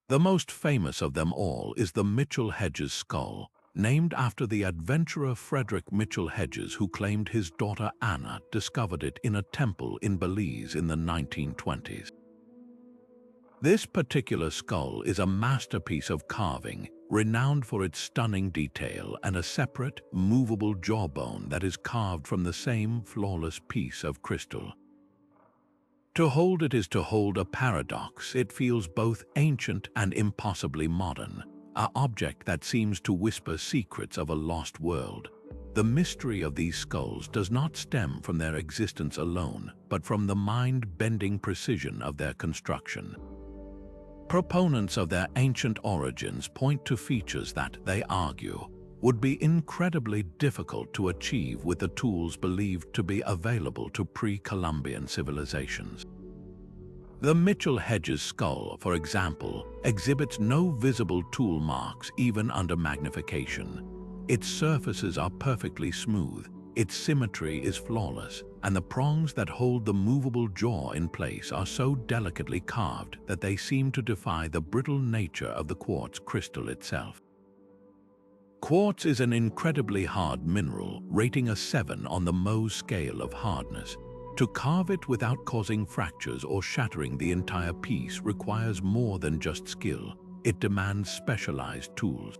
The most famous of them all is the Mitchell-Hedges skull, named after the adventurer Frederick Mitchell-Hedges, who claimed his daughter Anna discovered it in a temple in Belize in the 1920s. This particular skull is a masterpiece of carving, renowned for its stunning detail and a separate, movable jawbone that is carved from the same flawless piece of crystal. To hold it is to hold a paradox. It feels both ancient and impossibly modern, an object that seems to whisper secrets of a lost world. The mystery of these skulls does not stem from their existence alone, but from the mind-bending precision of their construction. Proponents of their ancient origins point to features that, they argue, would be incredibly difficult to achieve with the tools believed to be available to pre-Columbian civilizations. The Mitchell-Hedges skull, for example, exhibits no visible tool marks even under magnification. Its surfaces are perfectly smooth, its symmetry is flawless, and the prongs that hold the movable jaw in place are so delicately carved that they seem to defy the brittle nature of the quartz crystal itself. Quartz is an incredibly hard mineral, rating a 7 on the Mohs scale of hardness. To carve it without causing fractures or shattering the entire piece requires more than just skill. It demands specialized tools.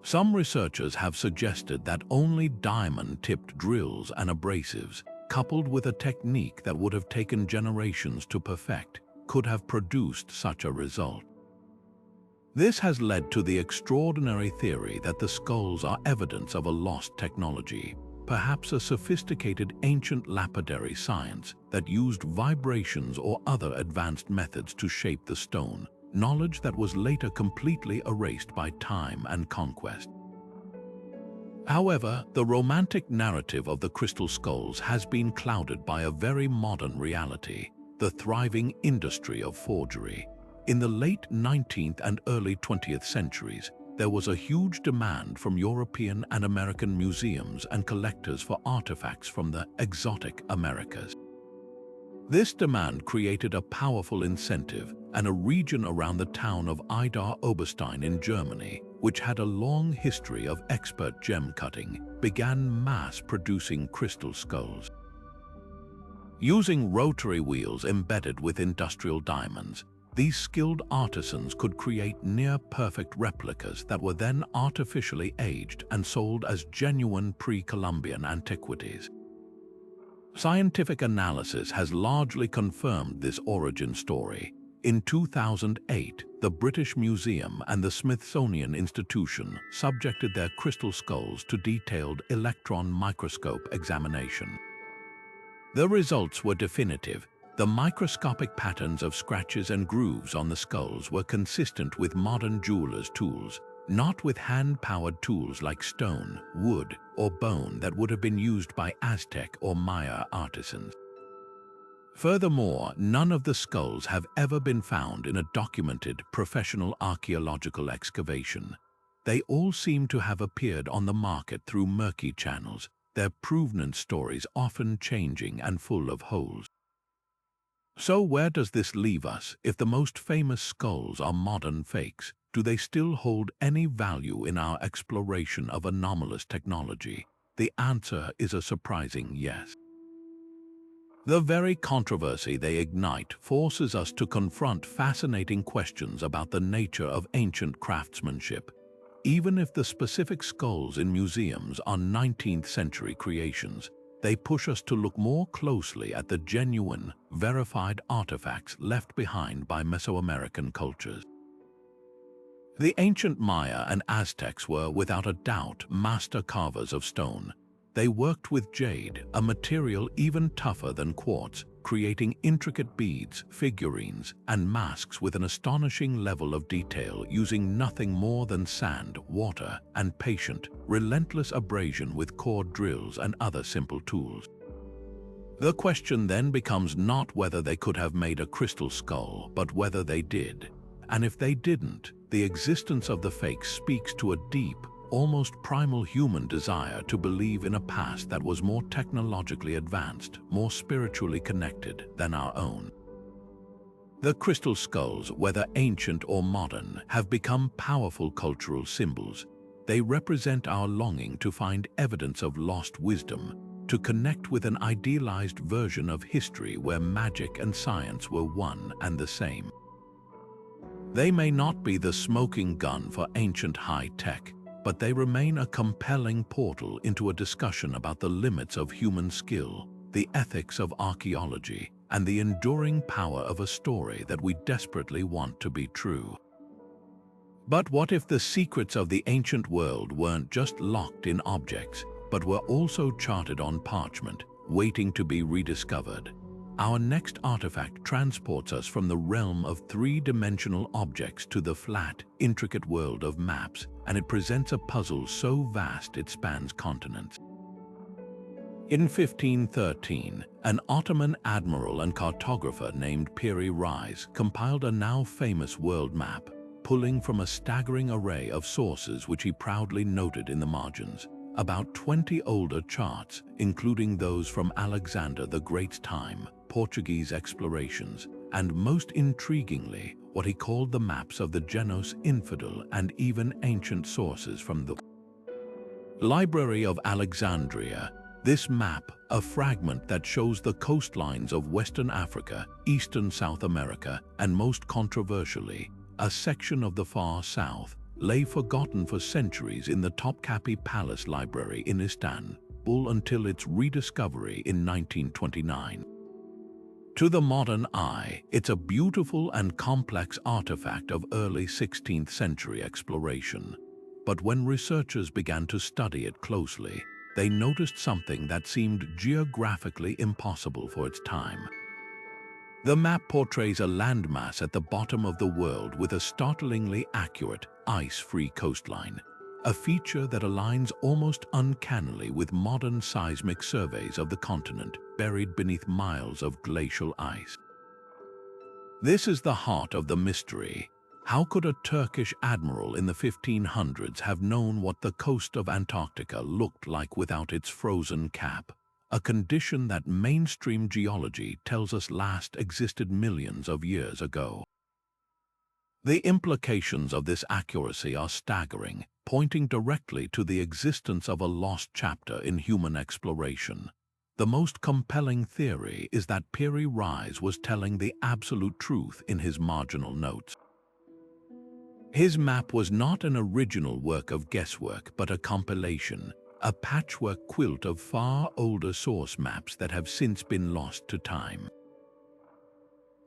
Some researchers have suggested that only diamond-tipped drills and abrasives, coupled with a technique that would have taken generations to perfect, could have produced such a result. This has led to the extraordinary theory that the skulls are evidence of a lost technology, perhaps a sophisticated ancient lapidary science that used vibrations or other advanced methods to shape the stone, knowledge that was later completely erased by time and conquest. However, the romantic narrative of the crystal skulls has been clouded by a very modern reality, the thriving industry of forgery. In the late 19th and early 20th centuries, there was a huge demand from European and American museums and collectors for artifacts from the exotic Americas. This demand created a powerful incentive, and a region around the town of Idar-Oberstein in Germany, which had a long history of expert gem cutting, began mass-producing crystal skulls. Using rotary wheels embedded with industrial diamonds, these skilled artisans could create near-perfect replicas that were then artificially aged and sold as genuine pre-Columbian antiquities. Scientific analysis has largely confirmed this origin story. In 2008, the British Museum and the Smithsonian Institution subjected their crystal skulls to detailed electron microscope examination. The results were definitive. The microscopic patterns of scratches and grooves on the skulls were consistent with modern jewelers' tools, not with hand-powered tools like stone, wood, or bone that would have been used by Aztec or Maya artisans. Furthermore, none of the skulls have ever been found in a documented professional archaeological excavation. They all seem to have appeared on the market through murky channels, their provenance stories often changing and full of holes. So where does this leave us? If the most famous skulls are modern fakes, do they still hold any value in our exploration of anomalous technology? The answer is a surprising yes. The very controversy they ignite forces us to confront fascinating questions about the nature of ancient craftsmanship. Even if the specific skulls in museums are 19th century creations, they push us to look more closely at the genuine, verified artifacts left behind by Mesoamerican cultures. The ancient Maya and Aztecs were, without a doubt, master carvers of stone. They worked with jade, a material even tougher than quartz, creating intricate beads, figurines, and masks with an astonishing level of detail using nothing more than sand, water, and patient, relentless abrasion with cord drills and other simple tools. The question then becomes not whether they could have made a crystal skull, but whether they did. And if they didn't, the existence of the fake speaks to a deep, almost primal human desire to believe in a past that was more technologically advanced, more spiritually connected than our own. The crystal skulls, whether ancient or modern, have become powerful cultural symbols. They represent our longing to find evidence of lost wisdom, to connect with an idealized version of history where magic and science were one and the same. They may not be the smoking gun for ancient high-tech, but they remain a compelling portal into a discussion about the limits of human skill, the ethics of archaeology, and the enduring power of a story that we desperately want to be true. But what if the secrets of the ancient world weren't just locked in objects, but were also charted on parchment, waiting to be rediscovered? Our next artifact transports us from the realm of three-dimensional objects to the flat, intricate world of maps, and it presents a puzzle so vast it spans continents. In 1513, an Ottoman admiral and cartographer named Piri Reis compiled a now famous world map, pulling from a staggering array of sources which he proudly noted in the margins. About 20 older charts, including those from Alexander the Great's time, Portuguese explorations, and most intriguingly, what he called the maps of the Genos infidel and even ancient sources from the Library of Alexandria. This map, a fragment that shows the coastlines of Western Africa, Eastern South America, and most controversially, a section of the far south, lay forgotten for centuries in the Topkapi Palace Library in Istanbul until its rediscovery in 1929. To the modern eye, it's a beautiful and complex artifact of early 16th century exploration. But when researchers began to study it closely, they noticed something that seemed geographically impossible for its time. The map portrays a landmass at the bottom of the world with a startlingly accurate, ice-free coastline, a feature that aligns almost uncannily with modern seismic surveys of the continent buried beneath miles of glacial ice. This is the heart of the mystery. How could a Turkish admiral in the 1500s have known what the coast of Antarctica looked like without its frozen cap, a condition that mainstream geology tells us last existed millions of years ago? The implications of this accuracy are staggering, pointing directly to the existence of a lost chapter in human exploration. The most compelling theory is that Piri Reis was telling the absolute truth in his marginal notes. His map was not an original work of guesswork, but a compilation, a patchwork quilt of far older source maps that have since been lost to time.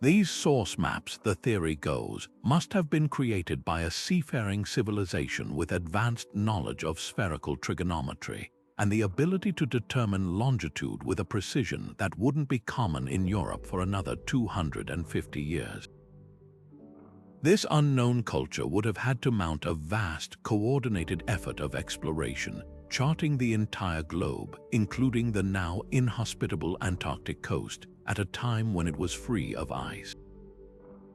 These source maps, the theory goes, must have been created by a seafaring civilization with advanced knowledge of spherical trigonometry and the ability to determine longitude with a precision that wouldn't be common in Europe for another 250 years. This unknown culture would have had to mount a vast, coordinated effort of exploration, charting the entire globe, including the now inhospitable Antarctic coast, at a time when it was free of ice.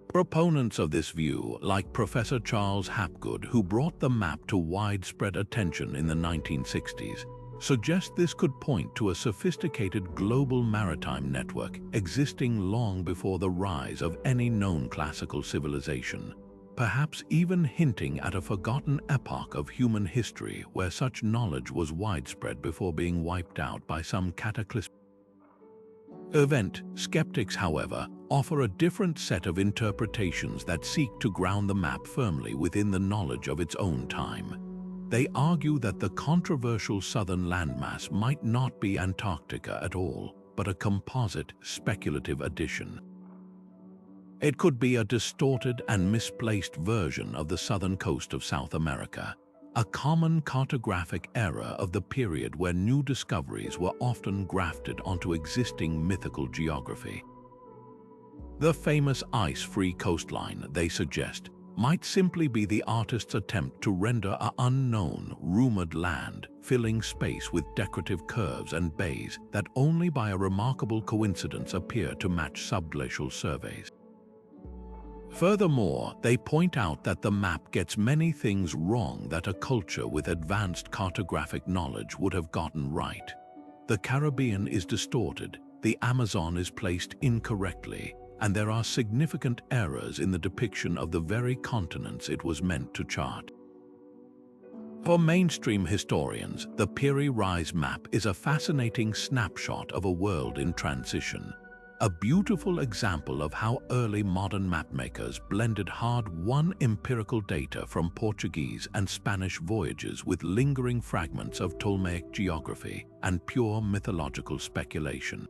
Proponents of this view, like Professor Charles Hapgood, who brought the map to widespread attention in the 1960s, suggest this could point to a sophisticated global maritime network existing long before the rise of any known classical civilization, perhaps even hinting at a forgotten epoch of human history where such knowledge was widespread before being wiped out by some cataclysm. Skeptics, however, offer a different set of interpretations that seek to ground the map firmly within the knowledge of its own time. They argue that the controversial southern landmass might not be Antarctica at all, but a composite, speculative addition. It could be a distorted and misplaced version of the southern coast of South America, a common cartographic error of the period where new discoveries were often grafted onto existing mythical geography. The famous ice-free coastline, they suggest, might simply be the artist's attempt to render an unknown, rumored land, filling space with decorative curves and bays that only by a remarkable coincidence appear to match subglacial surveys. Furthermore, they point out that the map gets many things wrong that a culture with advanced cartographic knowledge would have gotten right. The Caribbean is distorted, the Amazon is placed incorrectly, and there are significant errors in the depiction of the very continents it was meant to chart. For mainstream historians, the Piri Reis Map is a fascinating snapshot of a world in transition, a beautiful example of how early modern mapmakers blended hard-won empirical data from Portuguese and Spanish voyages with lingering fragments of Ptolemaic geography and pure mythological speculation.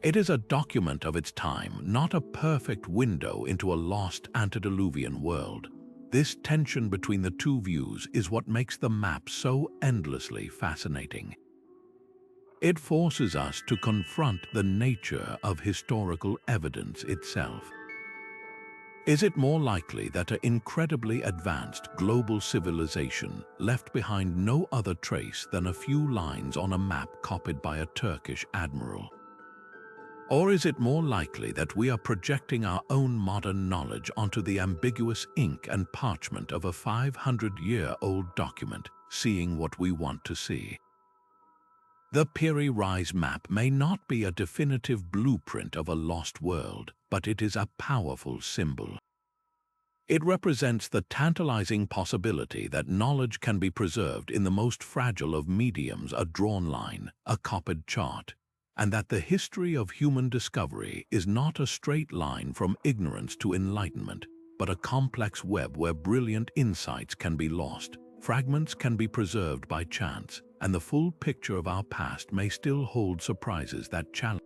It is a document of its time, not a perfect window into a lost antediluvian world. This tension between the two views is what makes the map so endlessly fascinating. It forces us to confront the nature of historical evidence itself. Is it more likely that an incredibly advanced global civilization left behind no other trace than a few lines on a map copied by a Turkish admiral? Or is it more likely that we are projecting our own modern knowledge onto the ambiguous ink and parchment of a 500-year-old document, seeing what we want to see? The Piri Reis Map may not be a definitive blueprint of a lost world, but it is a powerful symbol. It represents the tantalizing possibility that knowledge can be preserved in the most fragile of mediums, a drawn line, a copied chart, and that the history of human discovery is not a straight line from ignorance to enlightenment, but a complex web where brilliant insights can be lost, fragments can be preserved by chance, and the full picture of our past may still hold surprises that challenge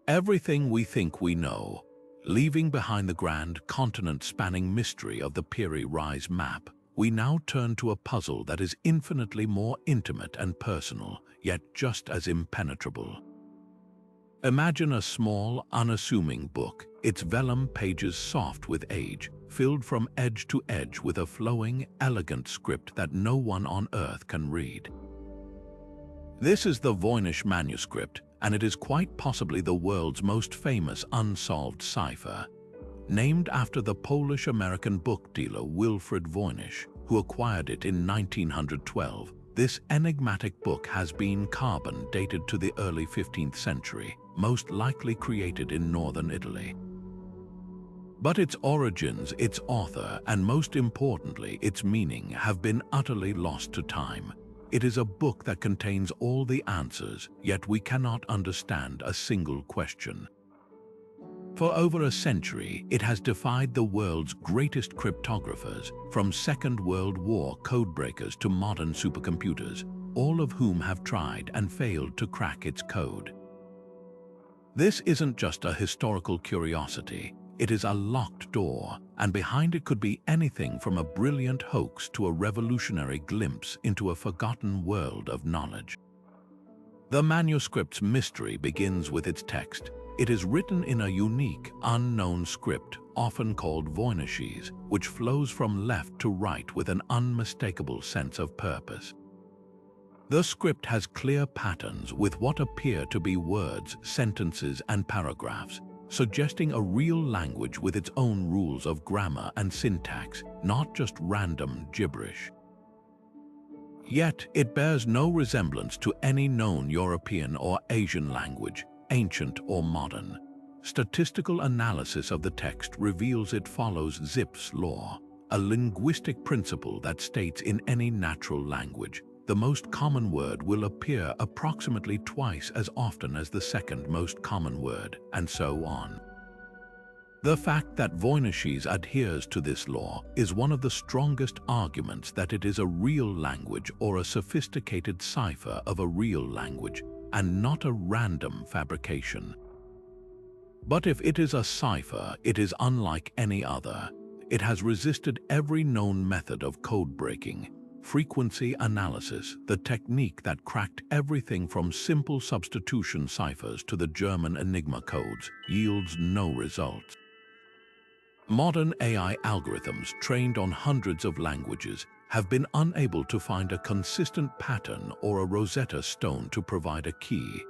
everything we think we know. Leaving behind the grand continent-spanning mystery of the Piri Reis Map, we now turn to a puzzle that is infinitely more intimate and personal, yet just as impenetrable. Imagine a small, unassuming book, its vellum pages soft with age, filled from edge to edge with a flowing, elegant script that no one on earth can read. This is the Voynich Manuscript, and it is quite possibly the world's most famous unsolved cipher. Named after the Polish-American book dealer Wilfred Voynich, who acquired it in 1912, this enigmatic book has been carbon dated to the early 15th century, most likely created in northern Italy. But its origins, its author, and most importantly, its meaning have been utterly lost to time. It is a book that contains all the answers, yet we cannot understand a single question. For over a century, it has defied the world's greatest cryptographers, from Second World War codebreakers to modern supercomputers, all of whom have tried and failed to crack its code. This isn't just a historical curiosity, it is a locked door, and behind it could be anything from a brilliant hoax to a revolutionary glimpse into a forgotten world of knowledge. The manuscript's mystery begins with its text. It is written in a unique, unknown script, often called Voynichese, which flows from left to right with an unmistakable sense of purpose. The script has clear patterns with what appear to be words, sentences, and paragraphs, suggesting a real language with its own rules of grammar and syntax, not just random gibberish. Yet, it bears no resemblance to any known European or Asian language, ancient or modern. Statistical analysis of the text reveals it follows Zipf's law, a linguistic principle that states in any natural language, the most common word will appear approximately twice as often as the second most common word, and so on. The fact that Voynich adheres to this law is one of the strongest arguments that it is a real language or a sophisticated cipher of a real language, and not a random fabrication. But if it is a cipher, it is unlike any other. It has resisted every known method of code breaking. Frequency analysis, the technique that cracked everything from simple substitution ciphers to the German enigma codes, yields no results. Modern AI algorithms trained on hundreds of languages have been unable to find a consistent pattern or a Rosetta Stone to provide a key.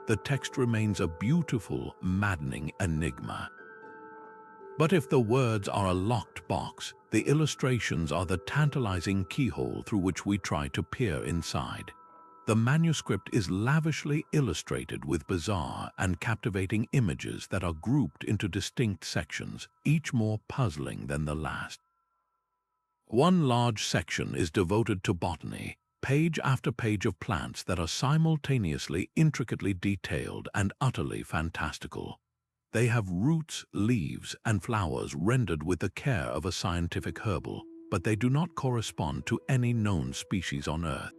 The text remains a beautiful, maddening enigma. But if the words are a locked box, the illustrations are the tantalizing keyhole through which we try to peer inside. The manuscript is lavishly illustrated with bizarre and captivating images that are grouped into distinct sections, each more puzzling than the last. One large section is devoted to botany, page after page of plants that are simultaneously intricately detailed and utterly fantastical. They have roots, leaves, and flowers rendered with the care of a scientific herbal, but they do not correspond to any known species on Earth.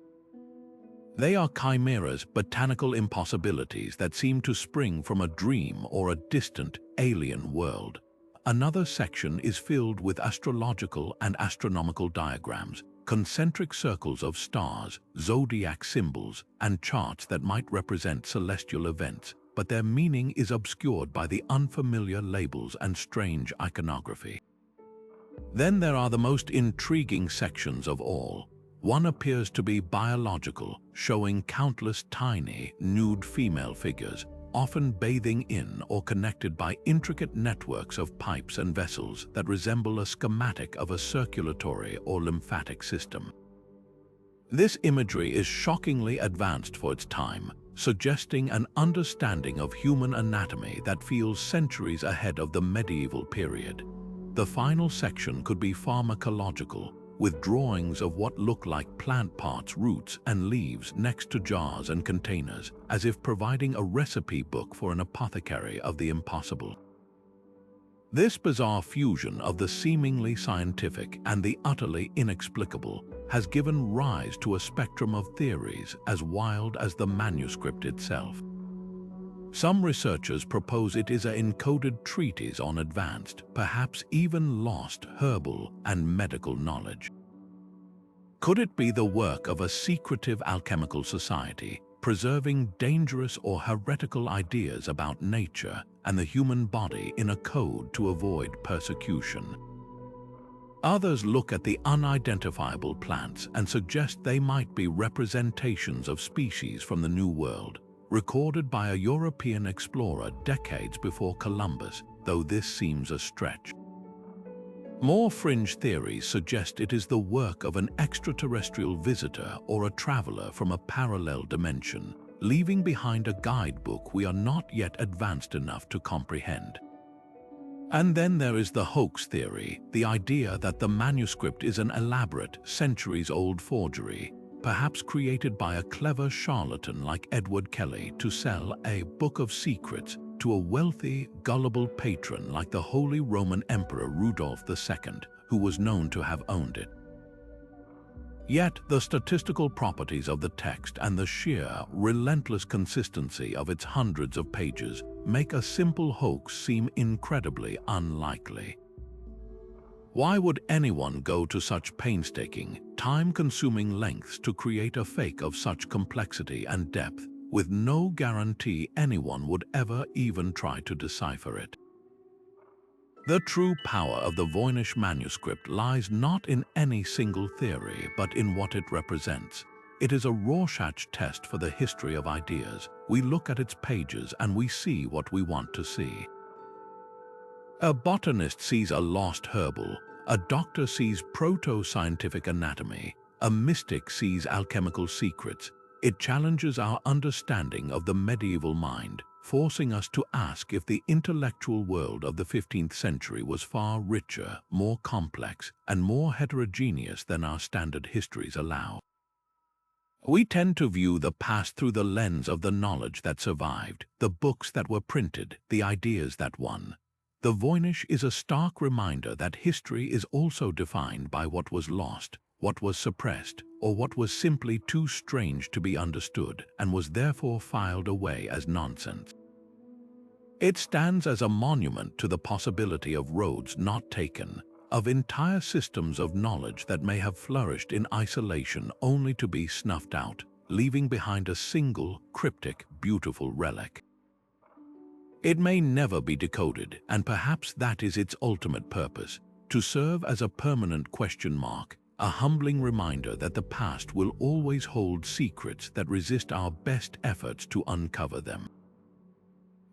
They are chimeras, botanical impossibilities that seem to spring from a dream or a distant, alien world. Another section is filled with astrological and astronomical diagrams, concentric circles of stars, zodiac symbols, and charts that might represent celestial events, but their meaning is obscured by the unfamiliar labels and strange iconography. Then there are the most intriguing sections of all. One appears to be biological, showing countless tiny, nude female figures, often bathing in or connected by intricate networks of pipes and vessels that resemble a schematic of a circulatory or lymphatic system. This imagery is shockingly advanced for its time, suggesting an understanding of human anatomy that feels centuries ahead of the medieval period. The final section could be pharmacological, with drawings of what look like plant parts, roots, and leaves next to jars and containers, as if providing a recipe book for an apothecary of the impossible. This bizarre fusion of the seemingly scientific and the utterly inexplicable has given rise to a spectrum of theories as wild as the manuscript itself. Some researchers propose it is an encoded treatise on advanced, perhaps even lost, herbal and medical knowledge. Could it be the work of a secretive alchemical society, preserving dangerous or heretical ideas about nature and the human body in a code to avoid persecution? Others look at the unidentifiable plants and suggest they might be representations of species from the New World, recorded by a European explorer decades before Columbus, though this seems a stretch. More fringe theories suggest it is the work of an extraterrestrial visitor or a traveler from a parallel dimension, leaving behind a guidebook we are not yet advanced enough to comprehend. And then there is the hoax theory, the idea that the manuscript is an elaborate, centuries-old forgery, perhaps created by a clever charlatan like Edward Kelly to sell a book of secrets to a wealthy, gullible patron like the Holy Roman Emperor Rudolph II, who was known to have owned it. Yet the statistical properties of the text and the sheer, relentless consistency of its hundreds of pages make a simple hoax seem incredibly unlikely. Why would anyone go to such painstaking, time-consuming lengths to create a fake of such complexity and depth, with no guarantee anyone would ever even try to decipher it? The true power of the Voynich manuscript lies not in any single theory, but in what it represents. It is a Rorschach test for the history of ideas. We look at its pages and we see what we want to see. A botanist sees a lost herbal, a doctor sees proto-scientific anatomy, a mystic sees alchemical secrets. It challenges our understanding of the medieval mind, forcing us to ask if the intellectual world of the 15th century was far richer, more complex, and more heterogeneous than our standard histories allow. We tend to view the past through the lens of the knowledge that survived, the books that were printed, the ideas that won. The Voynich is a stark reminder that history is also defined by what was lost, what was suppressed, or what was simply too strange to be understood and was therefore filed away as nonsense. It stands as a monument to the possibility of roads not taken, of entire systems of knowledge that may have flourished in isolation only to be snuffed out, leaving behind a single, cryptic, beautiful relic. It may never be decoded, and perhaps that is its ultimate purpose, to serve as a permanent question mark, a humbling reminder that the past will always hold secrets that resist our best efforts to uncover them.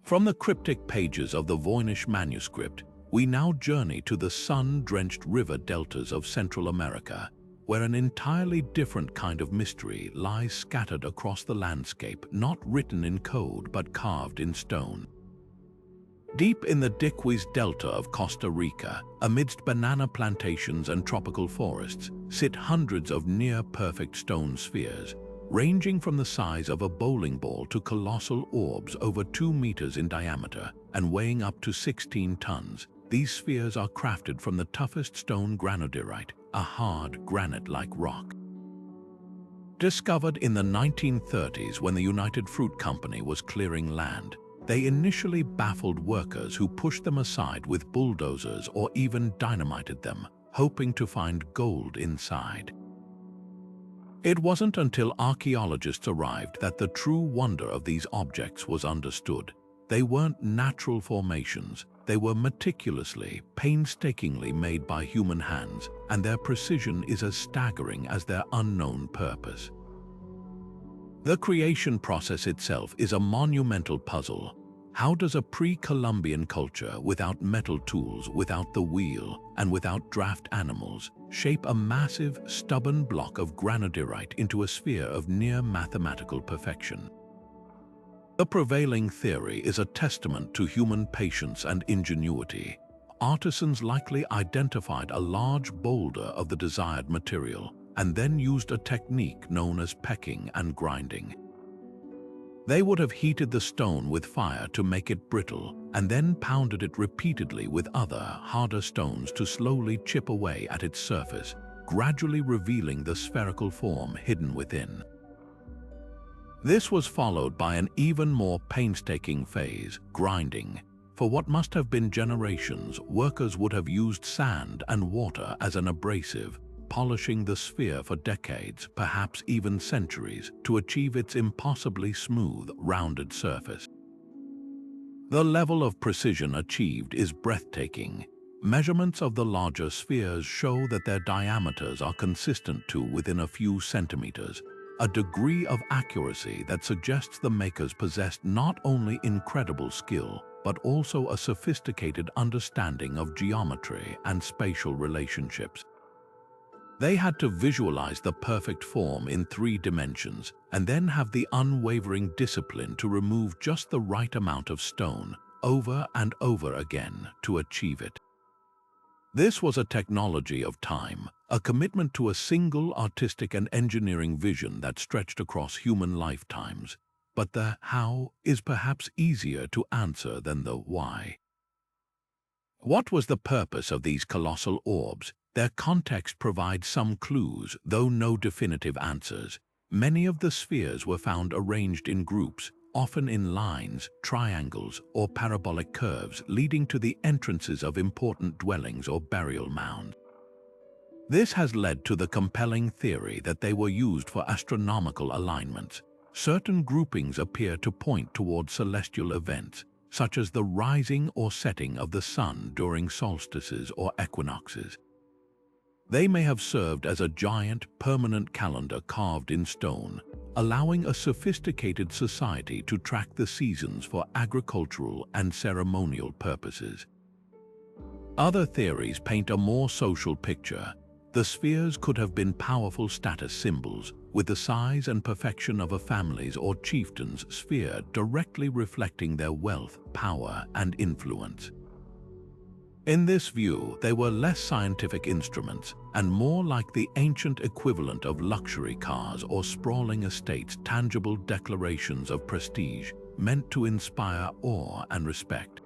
From the cryptic pages of the Voynich Manuscript, we now journey to the sun-drenched river deltas of Central America, where an entirely different kind of mystery lies scattered across the landscape, not written in code but carved in stone. Deep in the Diquis Delta of Costa Rica, amidst banana plantations and tropical forests, sit hundreds of near-perfect stone spheres, ranging from the size of a bowling ball to colossal orbs over 2 meters in diameter and weighing up to 16 tons. These spheres are crafted from the toughest stone granodiorite, a hard, granite-like rock. Discovered in the 1930s when the United Fruit Company was clearing land, they initially baffled workers who pushed them aside with bulldozers or even dynamited them, hoping to find gold inside. It wasn't until archaeologists arrived that the true wonder of these objects was understood. They weren't natural formations, they were meticulously, painstakingly made by human hands, and their precision is as staggering as their unknown purpose. The creation process itself is a monumental puzzle. How does a pre-Columbian culture without metal tools, without the wheel, and without draft animals, shape a massive, stubborn block of granodiorite into a sphere of near mathematical perfection? The prevailing theory is a testament to human patience and ingenuity. Artisans likely identified a large boulder of the desired material and then used a technique known as pecking and grinding. They would have heated the stone with fire to make it brittle and then pounded it repeatedly with other, harder stones to slowly chip away at its surface, gradually revealing the spherical form hidden within. This was followed by an even more painstaking phase, grinding. For what must have been generations, workers would have used sand and water as an abrasive, polishing the sphere for decades, perhaps even centuries, to achieve its impossibly smooth, rounded surface. The level of precision achieved is breathtaking. Measurements of the larger spheres show that their diameters are consistent to within a few centimeters, a degree of accuracy that suggests the makers possessed not only incredible skill, but also a sophisticated understanding of geometry and spatial relationships. They had to visualize the perfect form in 3 dimensions and then have the unwavering discipline to remove just the right amount of stone over and over again to achieve it. This was a technology of time, a commitment to a single artistic and engineering vision that stretched across human lifetimes. But the how is perhaps easier to answer than the why. What was the purpose of these colossal orbs? Their context provides some clues, though no definitive answers. Many of the spheres were found arranged in groups, often in lines, triangles, or parabolic curves, leading to the entrances of important dwellings or burial mounds. This has led to the compelling theory that they were used for astronomical alignments. Certain groupings appear to point toward celestial events, such as the rising or setting of the sun during solstices or equinoxes. They may have served as a giant, permanent calendar carved in stone, allowing a sophisticated society to track the seasons for agricultural and ceremonial purposes. Other theories paint a more social picture. The spheres could have been powerful status symbols, with the size and perfection of a family's or chieftain's sphere directly reflecting their wealth, power, and influence. In this view, they were less scientific instruments and more like the ancient equivalent of luxury cars or sprawling estates, tangible declarations of prestige meant to inspire awe and respect.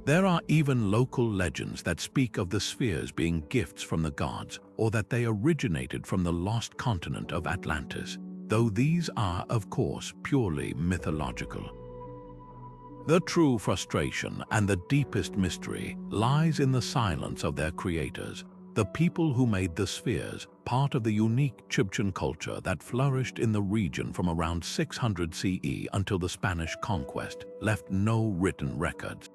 There are even local legends that speak of the spheres being gifts from the gods or that they originated from the lost continent of Atlantis, though these are, of course, purely mythological. The true frustration and the deepest mystery lies in the silence of their creators, the people who made the spheres, part of the unique Chibchan culture that flourished in the region from around 600 CE until the Spanish conquest, left no written records.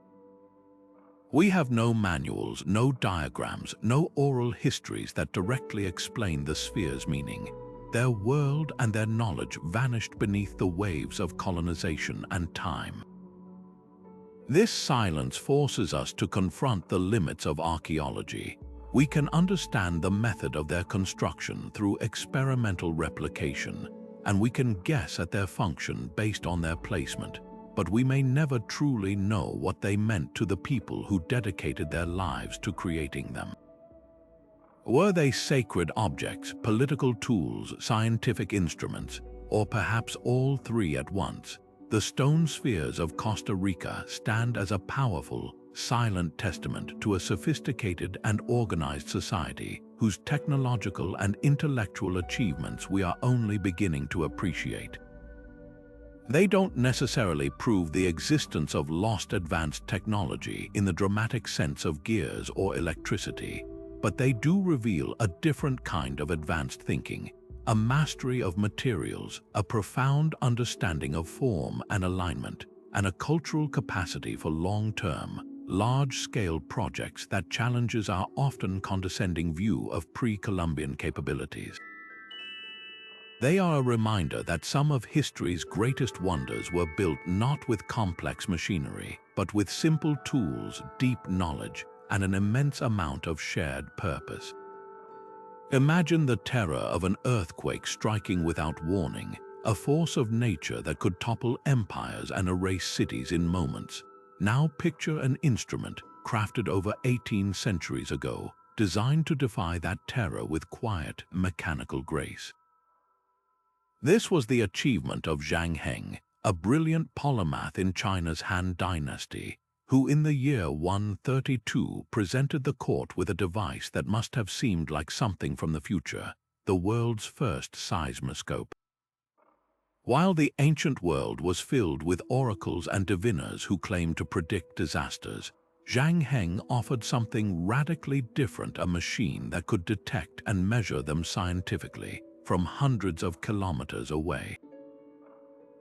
We have no manuals, no diagrams, no oral histories that directly explain the sphere's meaning. Their world and their knowledge vanished beneath the waves of colonization and time. This silence forces us to confront the limits of archaeology. We can understand the method of their construction through experimental replication, and we can guess at their function based on their placement, but we may never truly know what they meant to the people who dedicated their lives to creating them. Were they sacred objects, political tools, scientific instruments, or perhaps all three at once? The stone spheres of Costa Rica stand as a powerful, silent testament to a sophisticated and organized society whose technological and intellectual achievements we are only beginning to appreciate. They don't necessarily prove the existence of lost advanced technology in the dramatic sense of gears or electricity, but they do reveal a different kind of advanced thinking, a mastery of materials, a profound understanding of form and alignment, and a cultural capacity for long-term, large-scale projects that challenges our often condescending view of pre-Columbian capabilities. They are a reminder that some of history's greatest wonders were built not with complex machinery, but with simple tools, deep knowledge, and an immense amount of shared purpose. Imagine the terror of an earthquake striking without warning, a force of nature that could topple empires and erase cities in moments. Now picture an instrument crafted over 18 centuries ago, designed to defy that terror with quiet, mechanical grace. This was the achievement of Zhang Heng, a brilliant polymath in China's Han Dynasty, who in the year 132 presented the court with a device that must have seemed like something from the future, the world's first seismoscope. While the ancient world was filled with oracles and diviners who claimed to predict disasters, Zhang Heng offered something radically different, a machine that could detect and measure them scientifically from hundreds of kilometers away.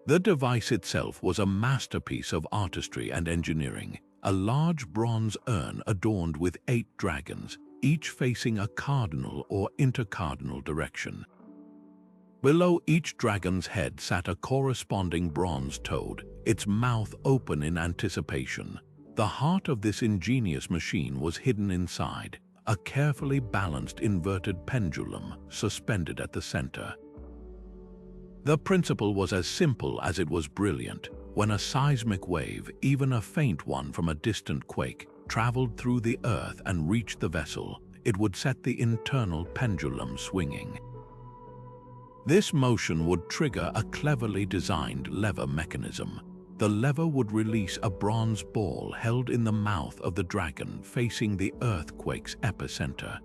The device itself was a masterpiece of artistry and engineering, a large bronze urn adorned with 8 dragons, each facing a cardinal or intercardinal direction. Below each dragon's head sat a corresponding bronze toad, its mouth open in anticipation. The heart of this ingenious machine was hidden inside, a carefully balanced inverted pendulum suspended at the center. The principle was as simple as it was brilliant. When a seismic wave, even a faint one from a distant quake, traveled through the earth and reached the vessel, it would set the internal pendulum swinging. This motion would trigger a cleverly designed lever mechanism. The lever would release a bronze ball held in the mouth of the dragon facing the earthquake's epicenter.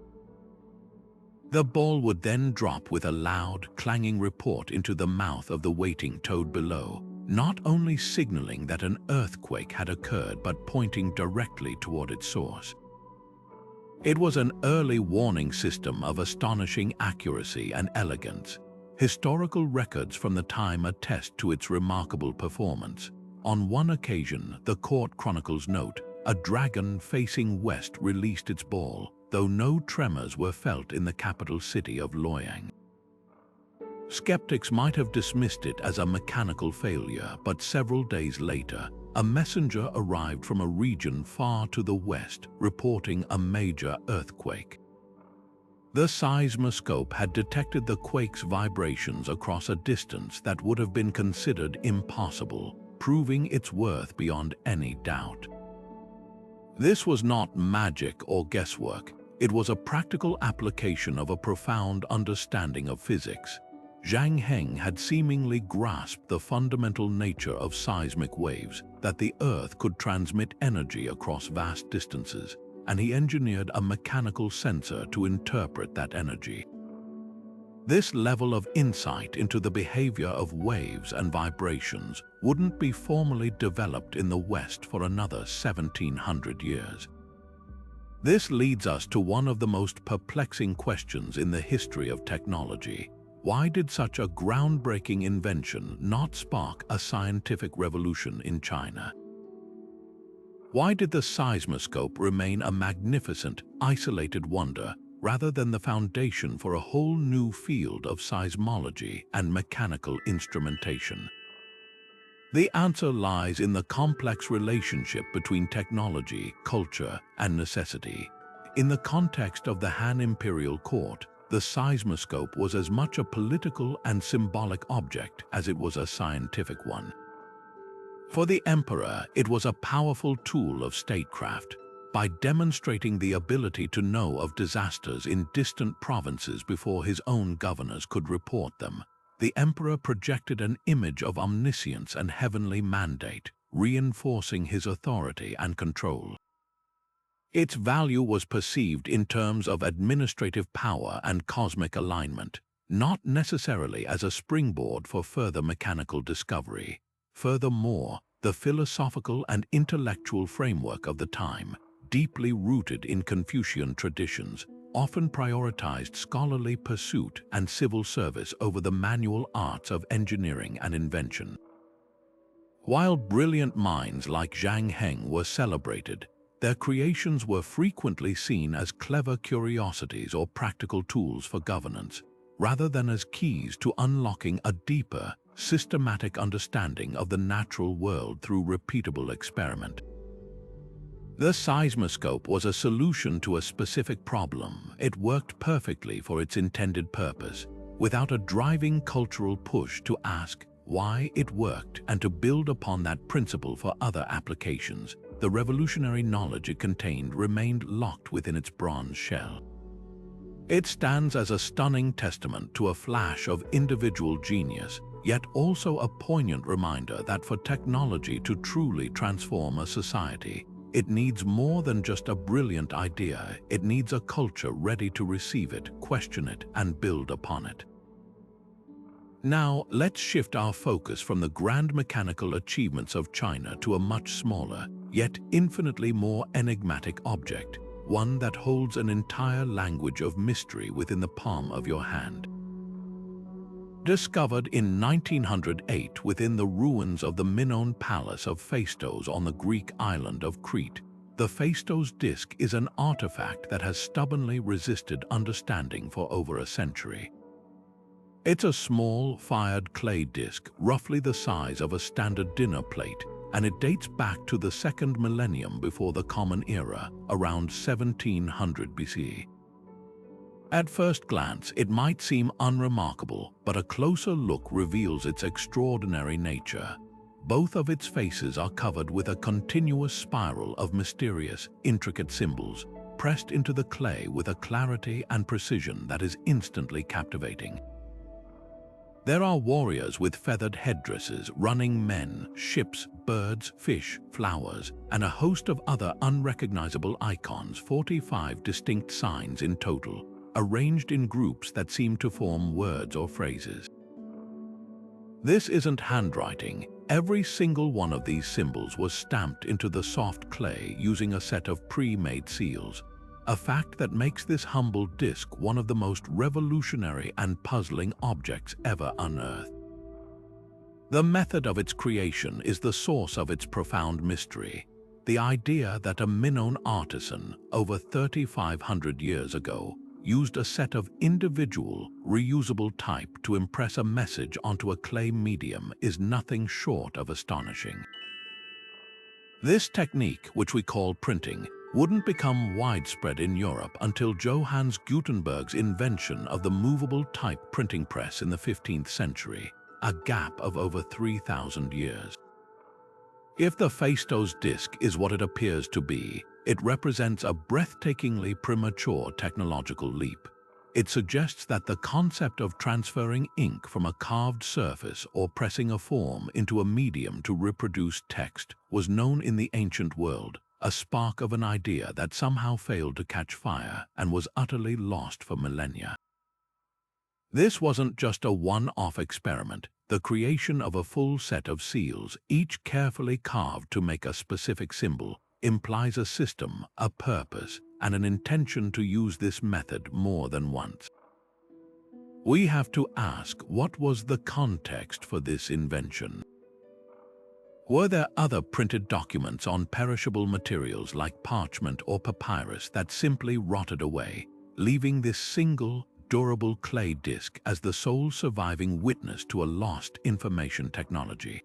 The ball would then drop with a loud, clanging report into the mouth of the waiting toad below, not only signaling that an earthquake had occurred but pointing directly toward its source. It was an early warning system of astonishing accuracy and elegance. Historical records from the time attest to its remarkable performance. On one occasion, the court chronicles note, a dragon facing west released its ball, though no tremors were felt in the capital city of Luoyang. Skeptics might have dismissed it as a mechanical failure, but several days later, a messenger arrived from a region far to the west, reporting a major earthquake. The seismoscope had detected the quake's vibrations across a distance that would have been considered impossible, proving its worth beyond any doubt. This was not magic or guesswork. It was a practical application of a profound understanding of physics. Zhang Heng had seemingly grasped the fundamental nature of seismic waves, that the Earth could transmit energy across vast distances, and he engineered a mechanical sensor to interpret that energy. This level of insight into the behavior of waves and vibrations wouldn't be formally developed in the West for another 1700 years. This leads us to one of the most perplexing questions in the history of technology. Why did such a groundbreaking invention not spark a scientific revolution in China? Why did the seismoscope remain a magnificent, isolated wonder rather than the foundation for a whole new field of seismology and mechanical instrumentation? The answer lies in the complex relationship between technology, culture, and necessity. In the context of the Han imperial court, the seismoscope was as much a political and symbolic object as it was a scientific one. For the emperor, it was a powerful tool of statecraft. By demonstrating the ability to know of disasters in distant provinces before his own governors could report them, the emperor projected an image of omniscience and heavenly mandate, reinforcing his authority and control. Its value was perceived in terms of administrative power and cosmic alignment, not necessarily as a springboard for further mechanical discovery. Furthermore, the philosophical and intellectual framework of the time, deeply rooted in Confucian traditions, often prioritized scholarly pursuit and civil service over the manual arts of engineering and invention. While brilliant minds like Zhang Heng were celebrated, their creations were frequently seen as clever curiosities or practical tools for governance, rather than as keys to unlocking a deeper, systematic understanding of the natural world through repeatable experiment. The seismoscope was a solution to a specific problem. It worked perfectly for its intended purpose, without a driving cultural push to ask why it worked and to build upon that principle for other applications. The revolutionary knowledge it contained remained locked within its bronze shell. It stands as a stunning testament to a flash of individual genius, yet also a poignant reminder that for technology to truly transform a society, it needs more than just a brilliant idea. It needs a culture ready to receive it, question it, and build upon it. Now, let's shift our focus from the grand mechanical achievements of China to a much smaller, yet infinitely more enigmatic object, one that holds an entire language of mystery within the palm of your hand. Discovered in 1908 within the ruins of the Minoan Palace of Phaistos on the Greek island of Crete, the Phaistos disc is an artifact that has stubbornly resisted understanding for over a century. It's a small, fired clay disc, roughly the size of a standard dinner plate, and it dates back to the second millennium before the Common Era, around 1700 BCE. At first glance, it might seem unremarkable, but a closer look reveals its extraordinary nature. Both of its faces are covered with a continuous spiral of mysterious, intricate symbols, pressed into the clay with a clarity and precision that is instantly captivating. There are warriors with feathered headdresses, running men, ships, birds, fish, flowers, and a host of other unrecognizable icons, 45 distinct signs in total, arranged in groups that seem to form words or phrases. This isn't handwriting. Every single one of these symbols was stamped into the soft clay using a set of pre-made seals, a fact that makes this humble disc one of the most revolutionary and puzzling objects ever unearthed. The method of its creation is the source of its profound mystery. The idea that a Minoan artisan, over 3,500 years ago, used a set of individual, reusable type to impress a message onto a clay medium is nothing short of astonishing. This technique, which we call printing, wouldn't become widespread in Europe until Johannes Gutenberg's invention of the movable type printing press in the 15th century, a gap of over 3,000 years. If the Phaistos disc is what it appears to be, It represents a breathtakingly premature technological leap. It suggests that the concept of transferring ink from a carved surface or pressing a form into a medium to reproduce text was known in the ancient world, a spark of an idea that somehow failed to catch fire and was utterly lost for millennia. This wasn't just a one-off experiment. The creation of a full set of seals, each carefully carved to make a specific symbol, implies a system, a purpose, and an intention to use this method more than once. We have to ask, what was the context for this invention? Were there other printed documents on perishable materials like parchment or papyrus that simply rotted away, leaving this single, durable clay disc as the sole surviving witness to a lost information technology?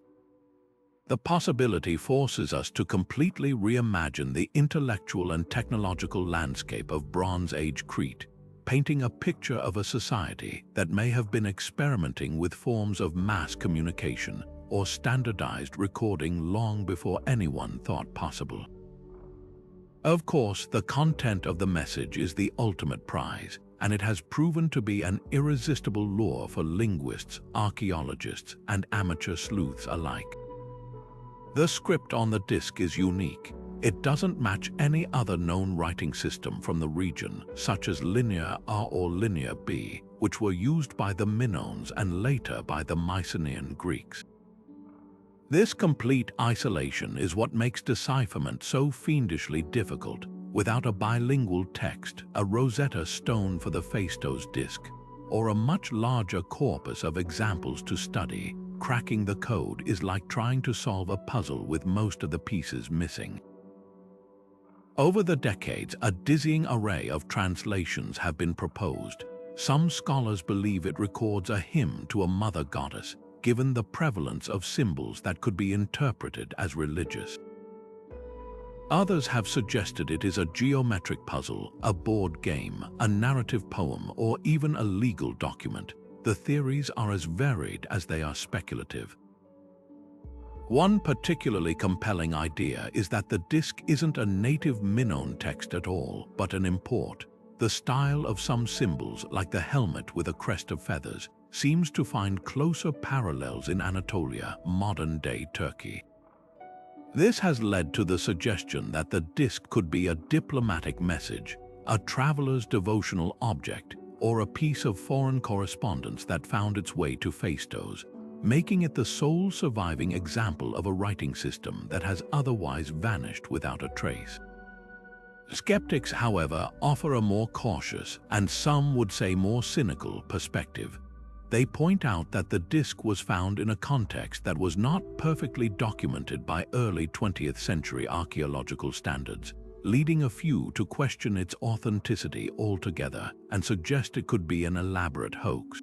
The possibility forces us to completely reimagine the intellectual and technological landscape of Bronze Age Crete, painting a picture of a society that may have been experimenting with forms of mass communication or standardized recording long before anyone thought possible. Of course, the content of the message is the ultimate prize, and it has proven to be an irresistible lure for linguists, archaeologists, and amateur sleuths alike. The script on the disc is unique. It doesn't match any other known writing system from the region, such as Linear R or Linear B, which were used by the Minoans and later by the Mycenaean Greeks. This complete isolation is what makes decipherment so fiendishly difficult. Without a bilingual text, a Rosetta Stone for the Phaistos disc, or a much larger corpus of examples to study, cracking the code is like trying to solve a puzzle with most of the pieces missing. Over the decades, a dizzying array of translations have been proposed. Some scholars believe it records a hymn to a mother goddess, given the prevalence of symbols that could be interpreted as religious. Others have suggested it is a geometric puzzle, a board game, a narrative poem, or even a legal document. The theories are as varied as they are speculative. One particularly compelling idea is that the disc isn't a native Minoan text at all, but an import. The style of some symbols, like the helmet with a crest of feathers, seems to find closer parallels in Anatolia, modern-day Turkey. This has led to the suggestion that the disc could be a diplomatic message, a traveler's devotional object, or a piece of foreign correspondence that found its way to Phaistos, making it the sole surviving example of a writing system that has otherwise vanished without a trace. Skeptics, however, offer a more cautious, and some would say more cynical, perspective. They point out that the disc was found in a context that was not perfectly documented by early 20th century archaeological standards, leading a few to question its authenticity altogether and suggest it could be an elaborate hoax.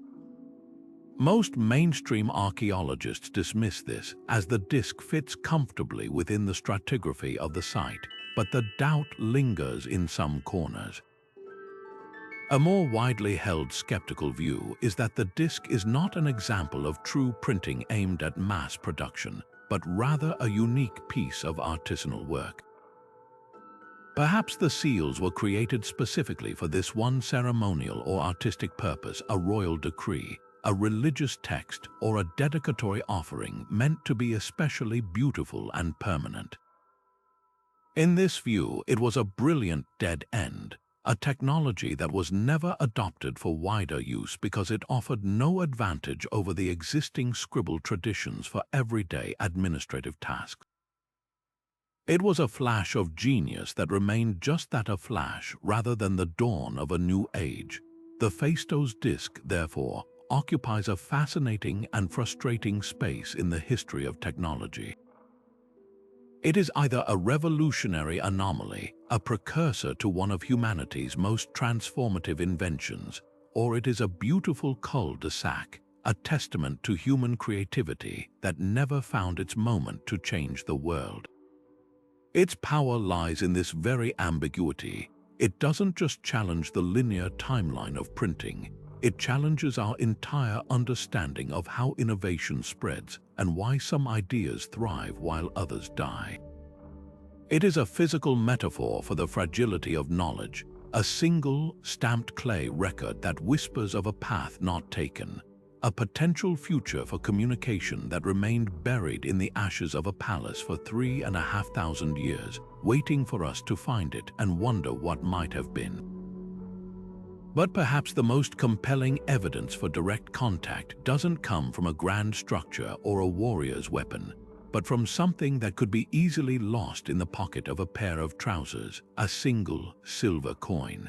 Most mainstream archaeologists dismiss this, as the disc fits comfortably within the stratigraphy of the site, but the doubt lingers in some corners. A more widely held skeptical view is that the disc is not an example of true printing aimed at mass production, but rather a unique piece of artisanal work. Perhaps the seals were created specifically for this one ceremonial or artistic purpose, a royal decree, a religious text, or a dedicatory offering meant to be especially beautiful and permanent. In this view, it was a brilliant dead end, a technology that was never adopted for wider use because it offered no advantage over the existing scribble traditions for everyday administrative tasks. It was a flash of genius that remained just that, a flash, rather than the dawn of a new age. The Phaistos disc, therefore, occupies a fascinating and frustrating space in the history of technology. It is either a revolutionary anomaly, a precursor to one of humanity's most transformative inventions, or it is a beautiful cul-de-sac, a testament to human creativity that never found its moment to change the world. Its power lies in this very ambiguity. It doesn't just challenge the linear timeline of printing, it challenges our entire understanding of how innovation spreads and why some ideas thrive while others die. It is a physical metaphor for the fragility of knowledge, a single, stamped clay record that whispers of a path not taken, a potential future for communication that remained buried in the ashes of a palace for 3,500 years, waiting for us to find it and wonder what might have been. But perhaps the most compelling evidence for direct contact doesn't come from a grand structure or a warrior's weapon, but from something that could be easily lost in the pocket of a pair of trousers, a single silver coin.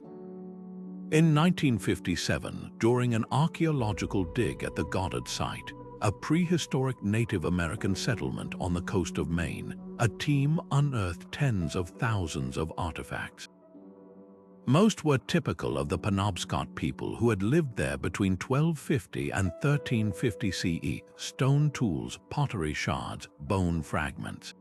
In 1957, during an archaeological dig at the Goddard site, a prehistoric Native American settlement on the coast of Maine, a team unearthed tens of thousands of artifacts. Most were typical of the Penobscot people who had lived there between 1250 and 1350 CE, stone tools, pottery shards, bone fragments.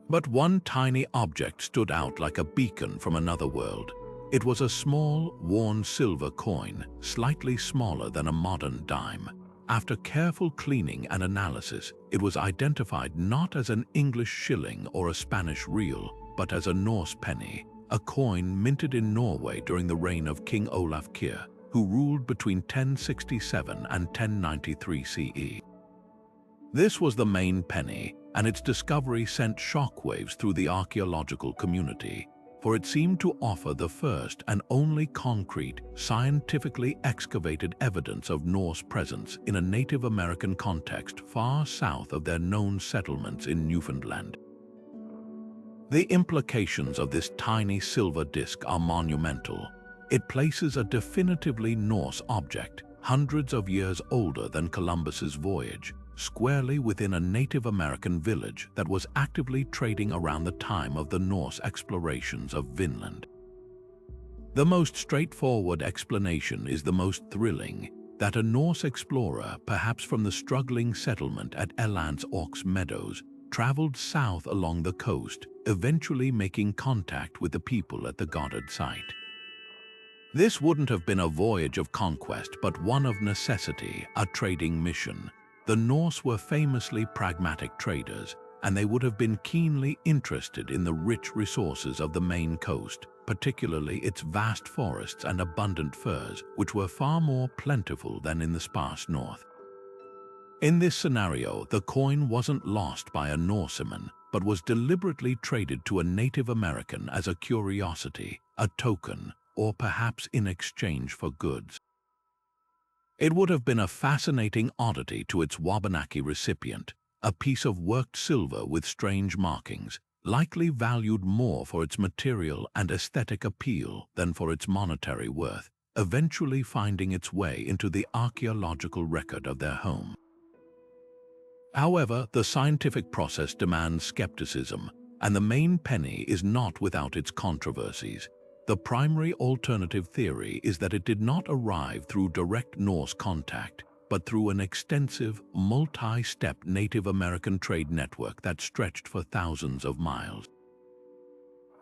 But one tiny object stood out like a beacon from another world. It was a small, worn silver coin, slightly smaller than a modern dime. After careful cleaning and analysis, it was identified not as an English shilling or a Spanish real, but as a Norse penny, a coin minted in Norway during the reign of King Ulfberht, who ruled between 1067 and 1093 CE. This was the Maine penny, and its discovery sent shockwaves through the archaeological community, for it seemed to offer the first and only concrete, scientifically excavated evidence of Norse presence in a Native American context far south of their known settlements in Newfoundland. The implications of this tiny silver disc are monumental. It places a definitively Norse object, hundreds of years older than Columbus's voyage, squarely within a Native American village that was actively trading around the time of the Norse explorations of Vinland. The most straightforward explanation is the most thrilling, that a Norse explorer, perhaps from the struggling settlement at Elands Oaks Meadows, traveled south along the coast, eventually making contact with the people at the Goddard site. This wouldn't have been a voyage of conquest, but one of necessity, a trading mission. The Norse were famously pragmatic traders, and they would have been keenly interested in the rich resources of the Maine coast, particularly its vast forests and abundant furs, which were far more plentiful than in the sparse north. In this scenario, the coin wasn't lost by a Norseman, but was deliberately traded to a Native American as a curiosity, a token, or perhaps in exchange for goods. It would have been a fascinating oddity to its Wabanaki recipient, a piece of worked silver with strange markings, likely valued more for its material and aesthetic appeal than for its monetary worth, eventually finding its way into the archaeological record of their home. However, the scientific process demands skepticism, and the Maine penny is not without its controversies. The primary alternative theory is that it did not arrive through direct Norse contact, but through an extensive, multi-step Native American trade network that stretched for thousands of miles.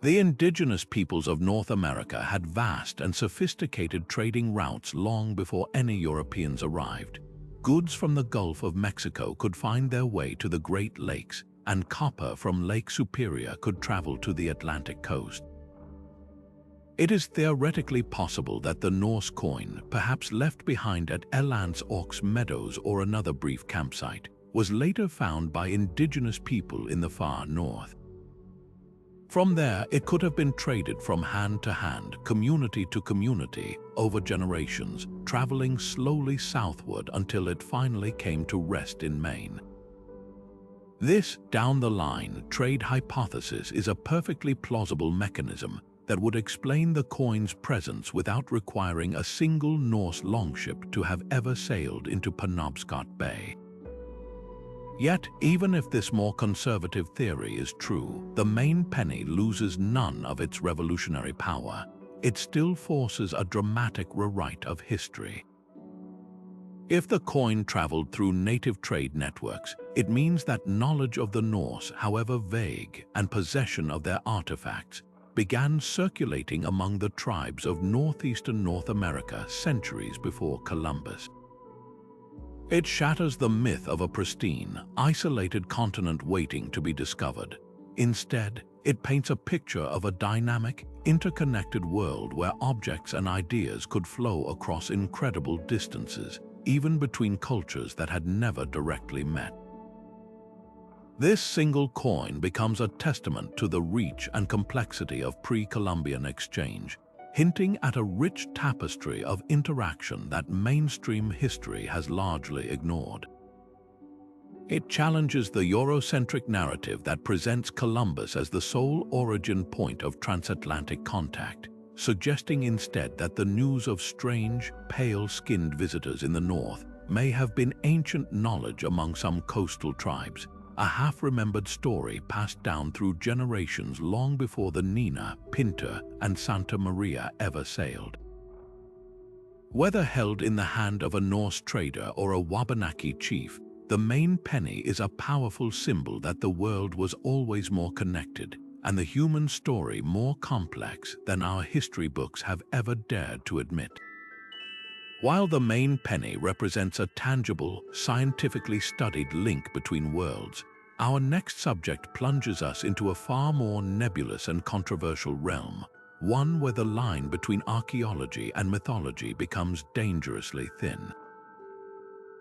The indigenous peoples of North America had vast and sophisticated trading routes long before any Europeans arrived. Goods from the Gulf of Mexico could find their way to the Great Lakes, and copper from Lake Superior could travel to the Atlantic coast. It is theoretically possible that the Norse coin, perhaps left behind at Elands Oaks Meadows or another brief campsite, was later found by indigenous people in the far north. From there, it could have been traded from hand to hand, community to community, over generations, traveling slowly southward until it finally came to rest in Maine. This down-the-line trade hypothesis is a perfectly plausible mechanism that would explain the coin's presence without requiring a single Norse longship to have ever sailed into Penobscot Bay. Yet, even if this more conservative theory is true, the Maine penny loses none of its revolutionary power. It still forces a dramatic rewrite of history. If the coin traveled through native trade networks, it means that knowledge of the Norse, however vague, and possession of their artifacts began circulating among the tribes of northeastern North America centuries before Columbus. It shatters the myth of a pristine, isolated continent waiting to be discovered. Instead, It paints a picture of a dynamic, interconnected world where objects and ideas could flow across incredible distances, even between cultures that had never directly met. This single coin becomes a testament to the reach and complexity of pre-Columbian exchange, hinting at a rich tapestry of interaction that mainstream history has largely ignored. It challenges the Eurocentric narrative that presents Columbus as the sole origin point of transatlantic contact, suggesting instead that the news of strange, pale-skinned visitors in the north may have been ancient knowledge among some coastal tribes, a half-remembered story passed down through generations long before the Nina, Pinta, and Santa Maria ever sailed. Whether held in the hand of a Norse trader or a Wabanaki chief, the Maine penny is a powerful symbol that the world was always more connected and the human story more complex than our history books have ever dared to admit. While the Maine penny represents a tangible, scientifically studied link between worlds, our next subject plunges us into a far more nebulous and controversial realm, one where the line between archaeology and mythology becomes dangerously thin.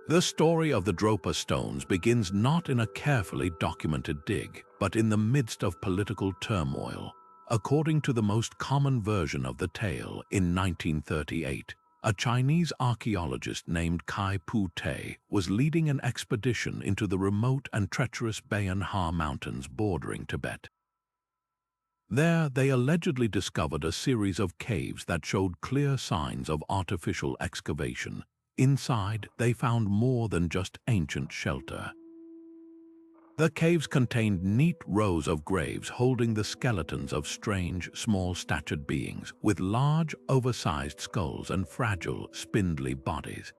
The story of the Dropa stones begins not in a carefully documented dig, but in the midst of political turmoil. According to the most common version of the tale, in 1938, a Chinese archaeologist named Kai Pu Te was leading an expedition into the remote and treacherous Bayan Ha Mountains bordering Tibet. There, they allegedly discovered a series of caves that showed clear signs of artificial excavation. Inside, they found more than just ancient shelter. The caves contained neat rows of graves holding the skeletons of strange, small-statured beings with large, oversized skulls and fragile, spindly bodies.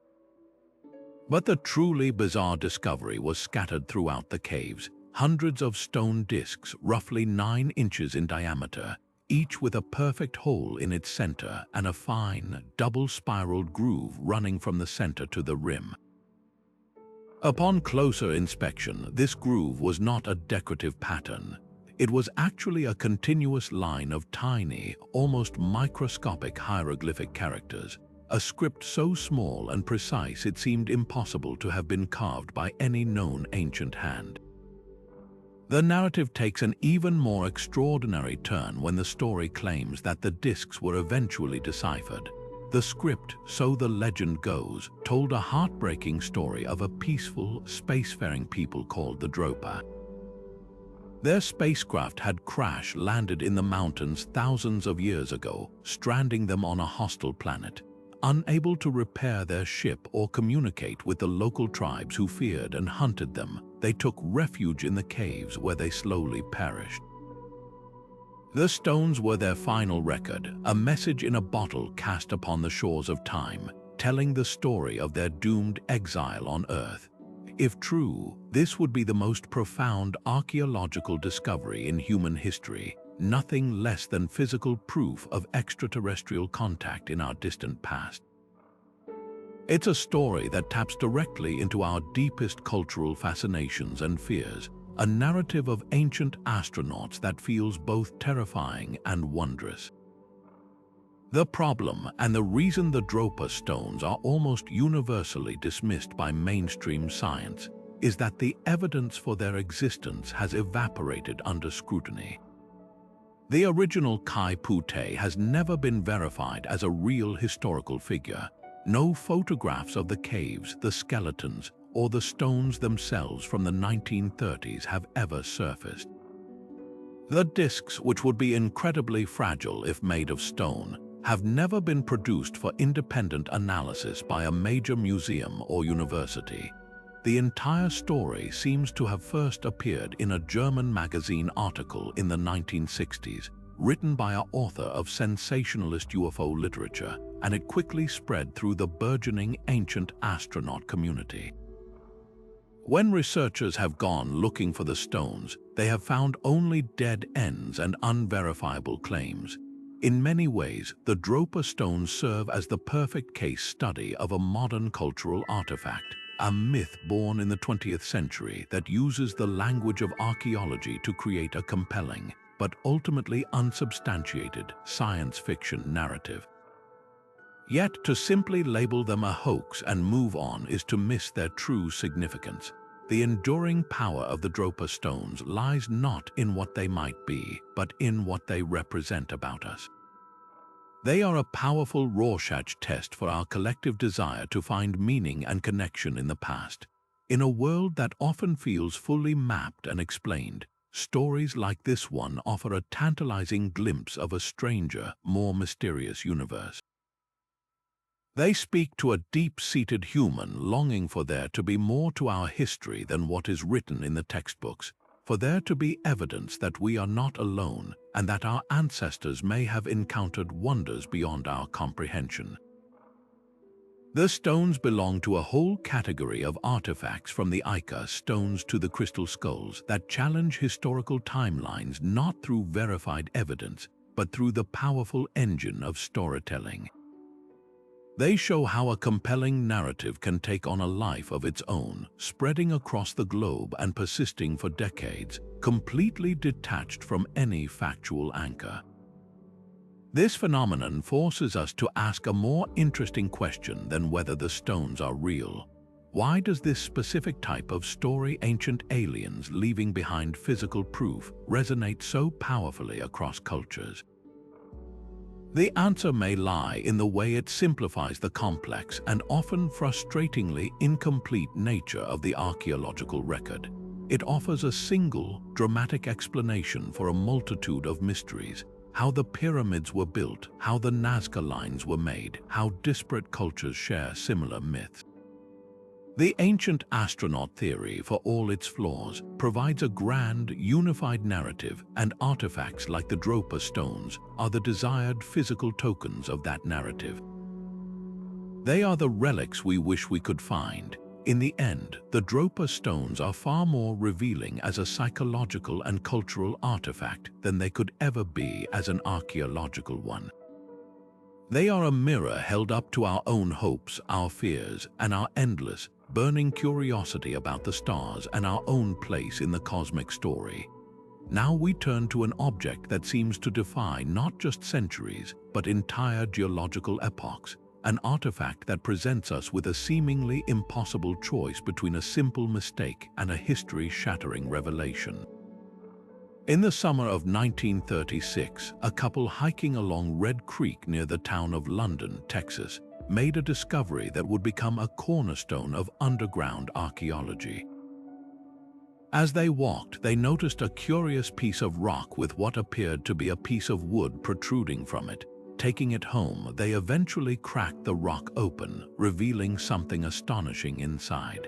But the truly bizarre discovery was scattered throughout the caves, hundreds of stone discs roughly 9 inches in diameter, each with a perfect hole in its center and a fine, double-spiraled groove running from the center to the rim. Upon closer inspection, this groove was not a decorative pattern. It was actually a continuous line of tiny, almost microscopic hieroglyphic characters, a script so small and precise it seemed impossible to have been carved by any known ancient hand. The narrative takes an even more extraordinary turn when the story claims that the discs were eventually deciphered. The script, so the legend goes, told a heartbreaking story of a peaceful, spacefaring people called the Dropa. Their spacecraft had crash-landed in the mountains thousands of years ago, stranding them on a hostile planet. Unable to repair their ship or communicate with the local tribes who feared and hunted them, they took refuge in the caves where they slowly perished. The stones were their final record, a message in a bottle cast upon the shores of time, telling the story of their doomed exile on Earth. If true, this would be the most profound archaeological discovery in human history, nothing less than physical proof of extraterrestrial contact in our distant past. It's a story that taps directly into our deepest cultural fascinations and fears, a narrative of ancient astronauts that feels both terrifying and wondrous. The problem, and the reason the Dropa stones are almost universally dismissed by mainstream science, is that the evidence for their existence has evaporated under scrutiny. The original Kai Pu Te has never been verified as a real historical figure. No photographs of the caves, the skeletons, or the stones themselves from the 1930s have ever surfaced. The discs, which would be incredibly fragile if made of stone, have never been produced for independent analysis by a major museum or university. The entire story seems to have first appeared in a German magazine article in the 1960s, written by an author of sensationalist UFO literature, and it quickly spread through the burgeoning ancient astronaut community. When researchers have gone looking for the stones, they have found only dead ends and unverifiable claims. In many ways, the Dropa stones serve as the perfect case study of a modern cultural artifact, a myth born in the 20th century that uses the language of archaeology to create a compelling, but ultimately unsubstantiated science fiction narrative. Yet to simply label them a hoax and move on is to miss their true significance. The enduring power of the Dropa stones lies not in what they might be, but in what they represent about us. They are a powerful Rorschach test for our collective desire to find meaning and connection in the past. In a world that often feels fully mapped and explained, stories like this one offer a tantalizing glimpse of a stranger, more mysterious universe. They speak to a deep-seated human longing for there to be more to our history than what is written in the textbooks, for there to be evidence that we are not alone and that our ancestors may have encountered wonders beyond our comprehension. The stones belong to a whole category of artifacts, from the Ica stones to the crystal skulls, that challenge historical timelines not through verified evidence, but through the powerful engine of storytelling. They show how a compelling narrative can take on a life of its own, spreading across the globe and persisting for decades, completely detached from any factual anchor. This phenomenon forces us to ask a more interesting question than whether the stones are real. Why does this specific type of story, ancient aliens leaving behind physical proof, resonate so powerfully across cultures? The answer may lie in the way it simplifies the complex and often frustratingly incomplete nature of the archaeological record. It offers a single, dramatic explanation for a multitude of mysteries: how the pyramids were built, how the Nazca Lines were made, how disparate cultures share similar myths. The ancient astronaut theory, for all its flaws, provides a grand, unified narrative, and artifacts like the Dropa stones are the desired physical tokens of that narrative. They are the relics we wish we could find. In the end, the Dropa stones are far more revealing as a psychological and cultural artifact than they could ever be as an archaeological one. They are a mirror held up to our own hopes, our fears, and our endless, burning curiosity about the stars and our own place in the cosmic story. Now we turn to an object that seems to defy not just centuries, but entire geological epochs, an artifact that presents us with a seemingly impossible choice between a simple mistake and a history-shattering revelation. In the summer of 1936, a couple hiking along Red Creek near the town of London, Texas, made a discovery that would become a cornerstone of underground archaeology. As they walked, they noticed a curious piece of rock with what appeared to be a piece of wood protruding from it. Taking it home, they eventually cracked the rock open, revealing something astonishing inside.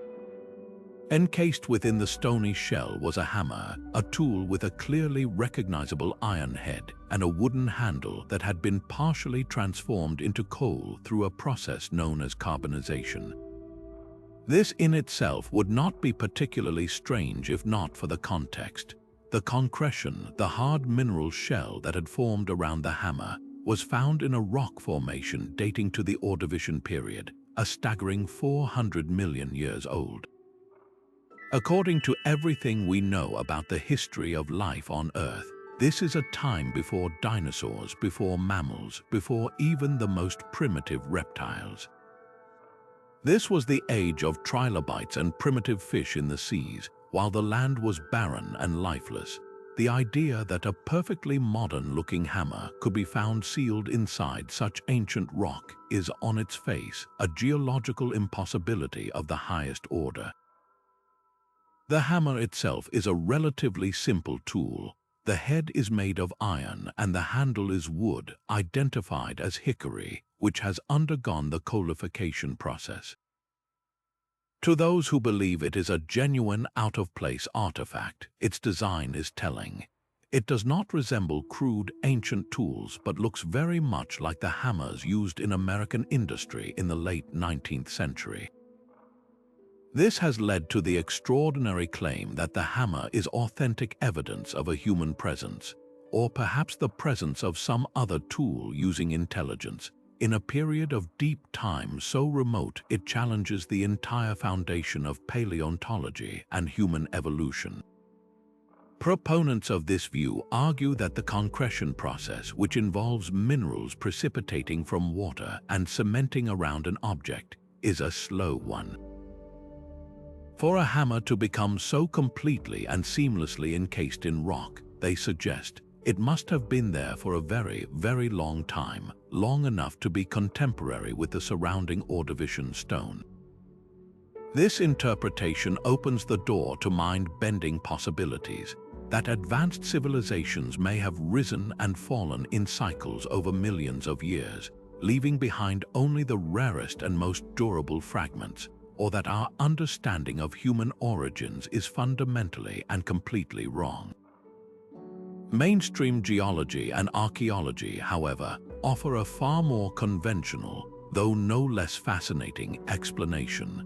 Encased within the stony shell was a hammer, a tool with a clearly recognizable iron head and a wooden handle that had been partially transformed into coal through a process known as carbonization. This in itself would not be particularly strange if not for the context. The concretion, the hard mineral shell that had formed around the hammer, was found in a rock formation dating to the Ordovician period, a staggering 400 million years old. According to everything we know about the history of life on Earth, this is a time before dinosaurs, before mammals, before even the most primitive reptiles. This was the age of trilobites and primitive fish in the seas, while the land was barren and lifeless. The idea that a perfectly modern-looking hammer could be found sealed inside such ancient rock is, on its face, a geological impossibility of the highest order. The hammer itself is a relatively simple tool. The head is made of iron and the handle is wood, identified as hickory, which has undergone the coalification process. To those who believe it is a genuine out-of-place artifact, its design is telling. It does not resemble crude, ancient tools, but looks very much like the hammers used in American industry in the late 19th century. This has led to the extraordinary claim that the hammer is authentic evidence of a human presence, or perhaps the presence of some other tool using intelligence, in a period of deep time so remote it challenges the entire foundation of paleontology and human evolution. Proponents of this view argue that the concretion process, which involves minerals precipitating from water and cementing around an object, is a slow one. For a hammer to become so completely and seamlessly encased in rock, they suggest, it must have been there for a very, very long time, long enough to be contemporary with the surrounding Ordovician stone. This interpretation opens the door to mind-bending possibilities, that advanced civilizations may have risen and fallen in cycles over millions of years, leaving behind only the rarest and most durable fragments, or that our understanding of human origins is fundamentally and completely wrong. Mainstream geology and archaeology, however, offer a far more conventional, though no less fascinating, explanation.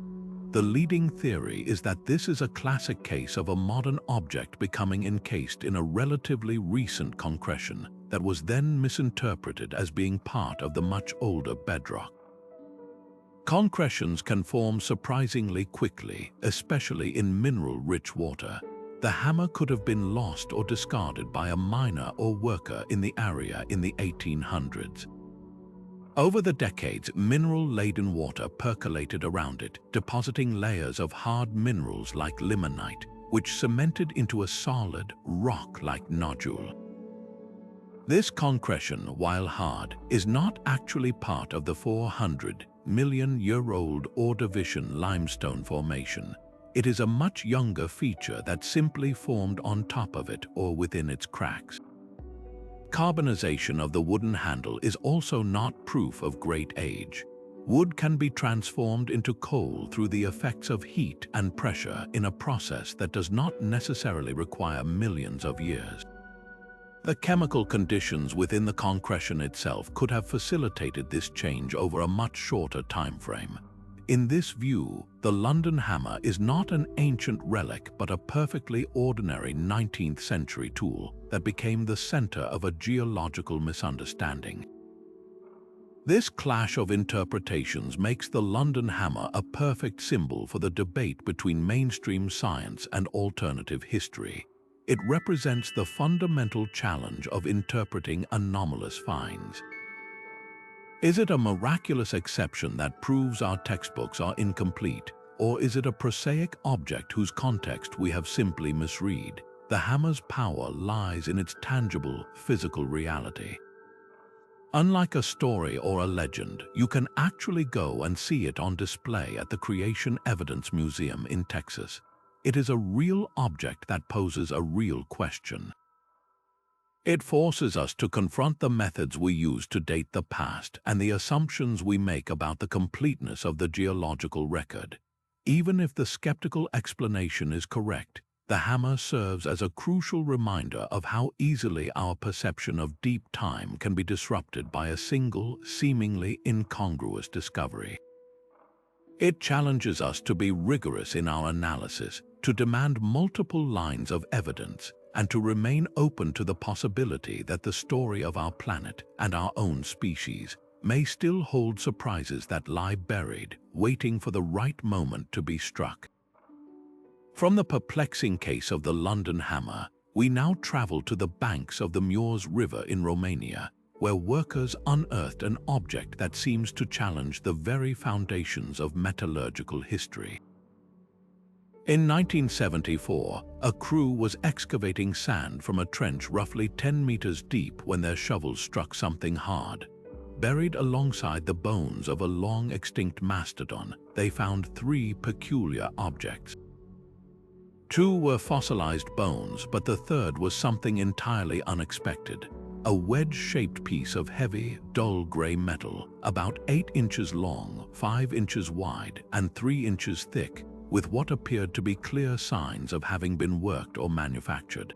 The leading theory is that this is a classic case of a modern object becoming encased in a relatively recent concretion that was then misinterpreted as being part of the much older bedrock. Concretions can form surprisingly quickly, especially in mineral-rich water. The hammer could have been lost or discarded by a miner or worker in the area in the 1800s. Over the decades, mineral-laden water percolated around it, depositing layers of hard minerals like limonite, which cemented into a solid, rock-like nodule. This concretion, while hard, is not actually part of the 400-million-year-old Ordovician limestone formation. It is a much younger feature that simply formed on top of it or within its cracks. Carbonization of the wooden handle is also not proof of great age. Wood can be transformed into coal through the effects of heat and pressure in a process that does not necessarily require millions of years. The chemical conditions within the concretion itself could have facilitated this change over a much shorter time frame. In this view, the London hammer is not an ancient relic but a perfectly ordinary 19th century tool that became the center of a geological misunderstanding. This clash of interpretations makes the London hammer a perfect symbol for the debate between mainstream science and alternative history. It represents the fundamental challenge of interpreting anomalous finds. Is it a miraculous exception that proves our textbooks are incomplete, or is it a prosaic object whose context we have simply misread? The hammer's power lies in its tangible, physical reality. Unlike a story or a legend, you can actually go and see it on display at the Creation Evidence Museum in Texas. It is a real object that poses a real question. It forces us to confront the methods we use to date the past and the assumptions we make about the completeness of the geological record. Even if the skeptical explanation is correct, the hammer serves as a crucial reminder of how easily our perception of deep time can be disrupted by a single, seemingly incongruous discovery. It challenges us to be rigorous in our analysis, to demand multiple lines of evidence, and to remain open to the possibility that the story of our planet and our own species may still hold surprises that lie buried, waiting for the right moment to be struck. From the perplexing case of the London hammer, we now travel to the banks of the Mureș River in Romania, where workers unearthed an object that seems to challenge the very foundations of metallurgical history. In 1974, a crew was excavating sand from a trench roughly 10 meters deep when their shovels struck something hard. Buried alongside the bones of a long-extinct mastodon, they found three peculiar objects. Two were fossilized bones, but the third was something entirely unexpected. A wedge-shaped piece of heavy, dull gray metal, about 8 inches long, 5 inches wide, and 3 inches thick, with what appeared to be clear signs of having been worked or manufactured.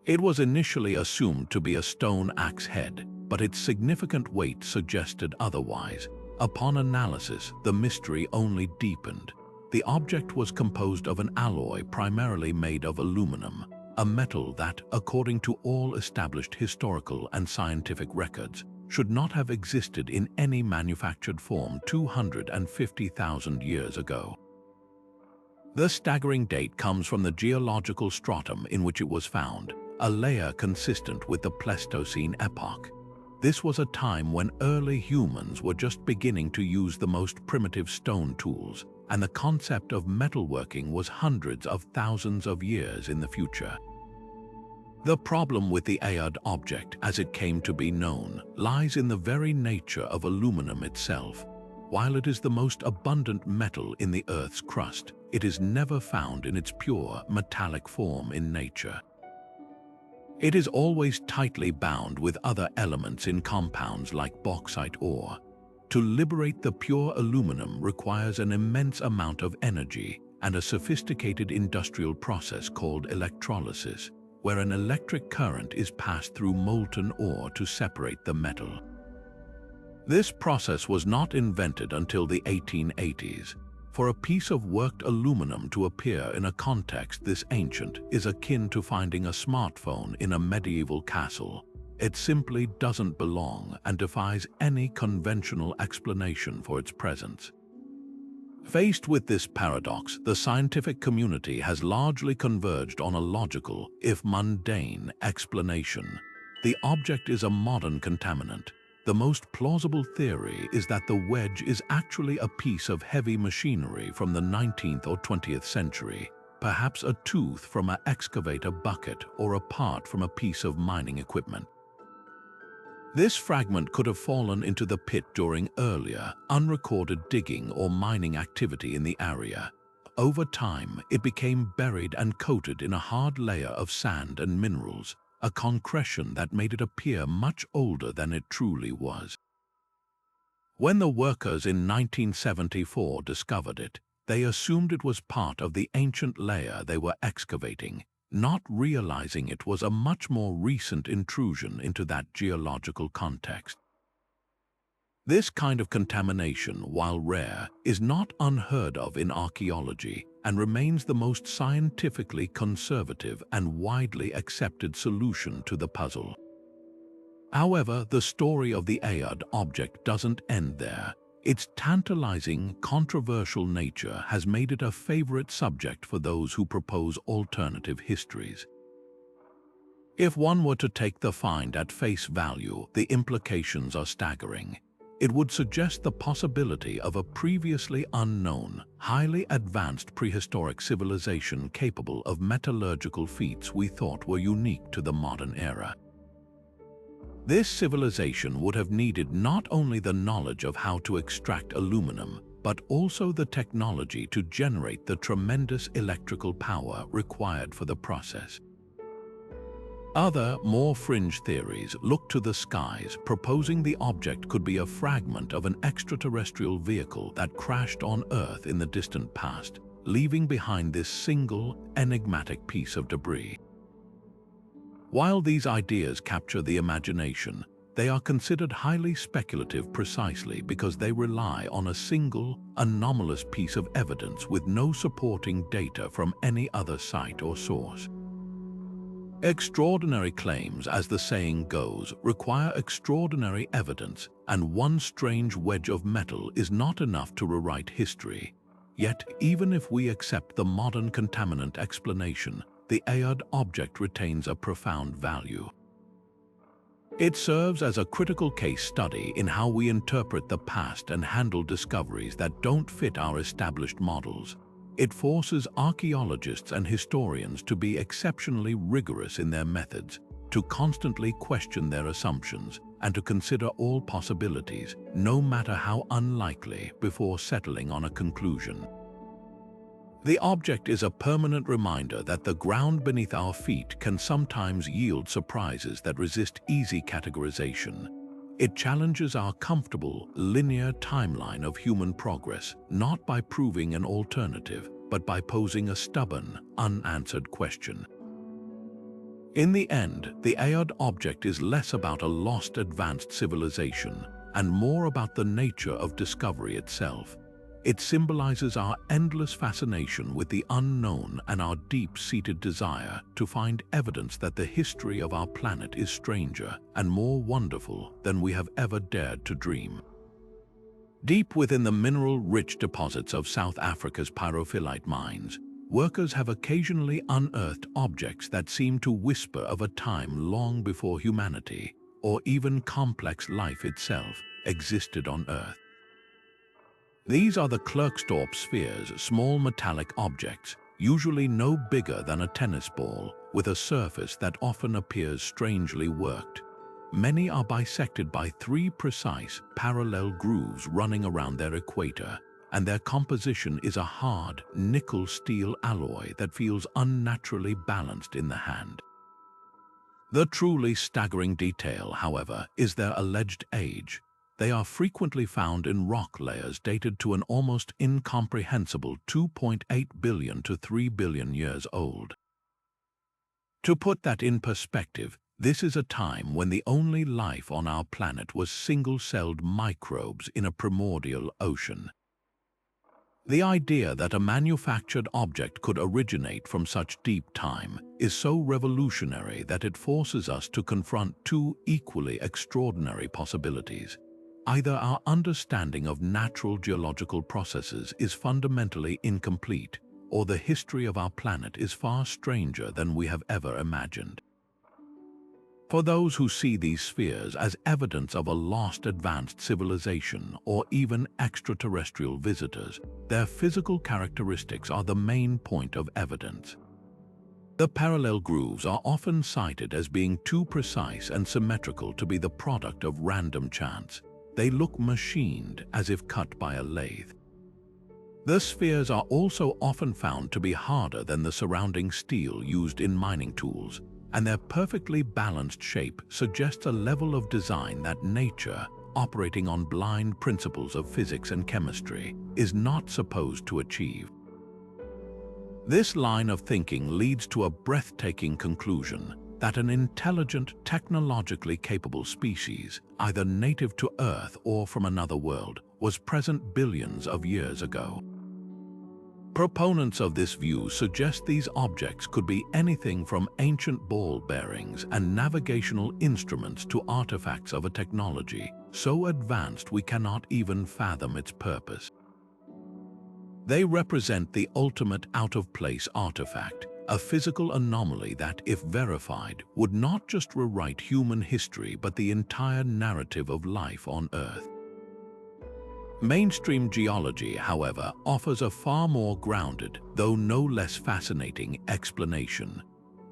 It was initially assumed to be a stone axe head, but its significant weight suggested otherwise. Upon analysis, the mystery only deepened. The object was composed of an alloy primarily made of aluminum, a metal that, according to all established historical and scientific records, should not have existed in any manufactured form 250,000 years ago. The staggering date comes from the geological stratum in which it was found, a layer consistent with the Pleistocene epoch. This was a time when early humans were just beginning to use the most primitive stone tools, and the concept of metalworking was hundreds of thousands of years in the future. The problem with the Ayod object, as it came to be known, lies in the very nature of aluminum itself. While it is the most abundant metal in the Earth's crust, it is never found in its pure metallic form in nature. It is always tightly bound with other elements in compounds like bauxite ore. To liberate the pure aluminum requires an immense amount of energy and a sophisticated industrial process called electrolysis, where an electric current is passed through molten ore to separate the metal. This process was not invented until the 1880s. For a piece of worked aluminum to appear in a context this ancient is akin to finding a smartphone in a medieval castle. It simply doesn't belong and defies any conventional explanation for its presence. Faced with this paradox, the scientific community has largely converged on a logical, if mundane, explanation. The object is a modern contaminant. The most plausible theory is that the wedge is actually a piece of heavy machinery from the 19th or 20th century, perhaps a tooth from an excavator bucket or a part from a piece of mining equipment. This fragment could have fallen into the pit during earlier, unrecorded digging or mining activity in the area. Over time, it became buried and coated in a hard layer of sand and minerals, a concretion that made it appear much older than it truly was. When the workers in 1974 discovered it, they assumed it was part of the ancient layer they were excavating, not realizing it was a much more recent intrusion into that geological context. This kind of contamination, while rare, is not unheard of in archaeology and remains the most scientifically conservative and widely accepted solution to the puzzle. However, the story of the Ayod object doesn't end there. Its tantalizing, controversial nature has made it a favorite subject for those who propose alternative histories. If one were to take the find at face value, the implications are staggering. It would suggest the possibility of a previously unknown, highly advanced prehistoric civilization capable of metallurgical feats we thought were unique to the modern era. This civilization would have needed not only the knowledge of how to extract aluminum, but also the technology to generate the tremendous electrical power required for the process. Other, more fringe theories look to the skies, proposing the object could be a fragment of an extraterrestrial vehicle that crashed on Earth in the distant past, leaving behind this single, enigmatic piece of debris. While these ideas capture the imagination, they are considered highly speculative precisely because they rely on a single, anomalous piece of evidence with no supporting data from any other site or source. Extraordinary claims, as the saying goes, require extraordinary evidence, and one strange wedge of metal is not enough to rewrite history. Yet, even if we accept the modern contaminant explanation, the Ayod object retains a profound value. It serves as a critical case study in how we interpret the past and handle discoveries that don't fit our established models. It forces archaeologists and historians to be exceptionally rigorous in their methods, to constantly question their assumptions, and to consider all possibilities, no matter how unlikely, before settling on a conclusion. The object is a permanent reminder that the ground beneath our feet can sometimes yield surprises that resist easy categorization. It challenges our comfortable, linear timeline of human progress, not by proving an alternative, but by posing a stubborn, unanswered question. In the end, the Ayod object is less about a lost advanced civilization and more about the nature of discovery itself. It symbolizes our endless fascination with the unknown and our deep-seated desire to find evidence that the history of our planet is stranger and more wonderful than we have ever dared to dream. Deep within the mineral-rich deposits of South Africa's pyrophyllite mines, workers have occasionally unearthed objects that seem to whisper of a time long before humanity, or even complex life itself, existed on Earth. These are the Klerksdorp spheres, small metallic objects, usually no bigger than a tennis ball, with a surface that often appears strangely worked. Many are bisected by 3 precise, parallel grooves running around their equator, and their composition is a hard, nickel-steel alloy that feels unnaturally balanced in the hand. The truly staggering detail, however, is their alleged age. They are frequently found in rock layers dated to an almost incomprehensible 2.8 billion to 3 billion years old. To put that in perspective, this is a time when the only life on our planet was single-celled microbes in a primordial ocean. The idea that a manufactured object could originate from such deep time is so revolutionary that it forces us to confront 2 equally extraordinary possibilities. Either our understanding of natural geological processes is fundamentally incomplete, or the history of our planet is far stranger than we have ever imagined. For those who see these spheres as evidence of a lost advanced civilization or even extraterrestrial visitors, their physical characteristics are the main point of evidence. The parallel grooves are often cited as being too precise and symmetrical to be the product of random chance. They look machined, as if cut by a lathe. The spheres are also often found to be harder than the surrounding steel used in mining tools, and their perfectly balanced shape suggests a level of design that nature, operating on blind principles of physics and chemistry, is not supposed to achieve. This line of thinking leads to a breathtaking conclusion that an intelligent, technologically capable species, either native to Earth or from another world, was present billions of years ago. Proponents of this view suggest these objects could be anything from ancient ball bearings and navigational instruments to artifacts of a technology so advanced we cannot even fathom its purpose. They represent the ultimate out-of-place artifact, a physical anomaly that, if verified, would not just rewrite human history but the entire narrative of life on Earth. Mainstream geology, however, offers a far more grounded, though no less fascinating, explanation.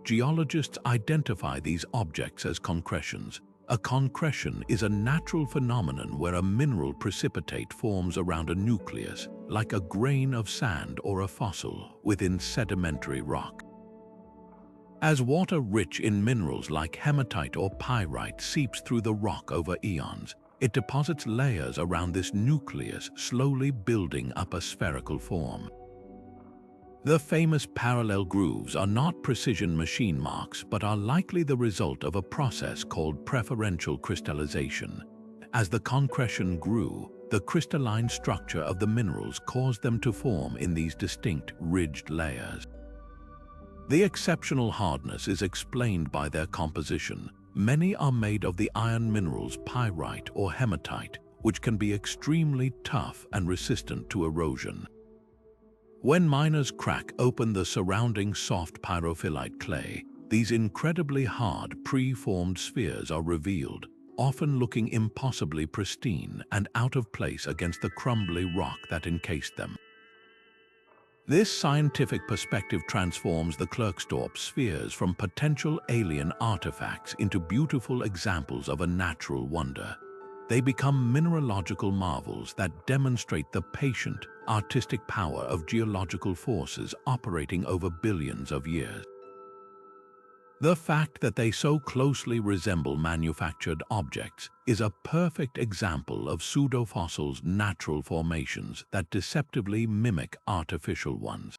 Geologists identify these objects as concretions. A concretion is a natural phenomenon where a mineral precipitate forms around a nucleus, like a grain of sand or a fossil within sedimentary rock. As water rich in minerals like hematite or pyrite seeps through the rock over eons, it deposits layers around this nucleus, slowly building up a spherical form. The famous parallel grooves are not precision machine marks but are likely the result of a process called preferential crystallization. As the concretion grew, the crystalline structure of the minerals caused them to form in these distinct ridged layers. The exceptional hardness is explained by their composition. Many are made of the iron minerals pyrite or hematite, which can be extremely tough and resistant to erosion. When miners crack open the surrounding soft pyrophyllite clay, these incredibly hard, pre-formed spheres are revealed, often looking impossibly pristine and out of place against the crumbly rock that encased them. This scientific perspective transforms the Klerksdorp spheres from potential alien artifacts into beautiful examples of a natural wonder. They become mineralogical marvels that demonstrate the patient, artistic power of geological forces operating over billions of years. The fact that they so closely resemble manufactured objects is a perfect example of pseudofossils' natural formations that deceptively mimic artificial ones.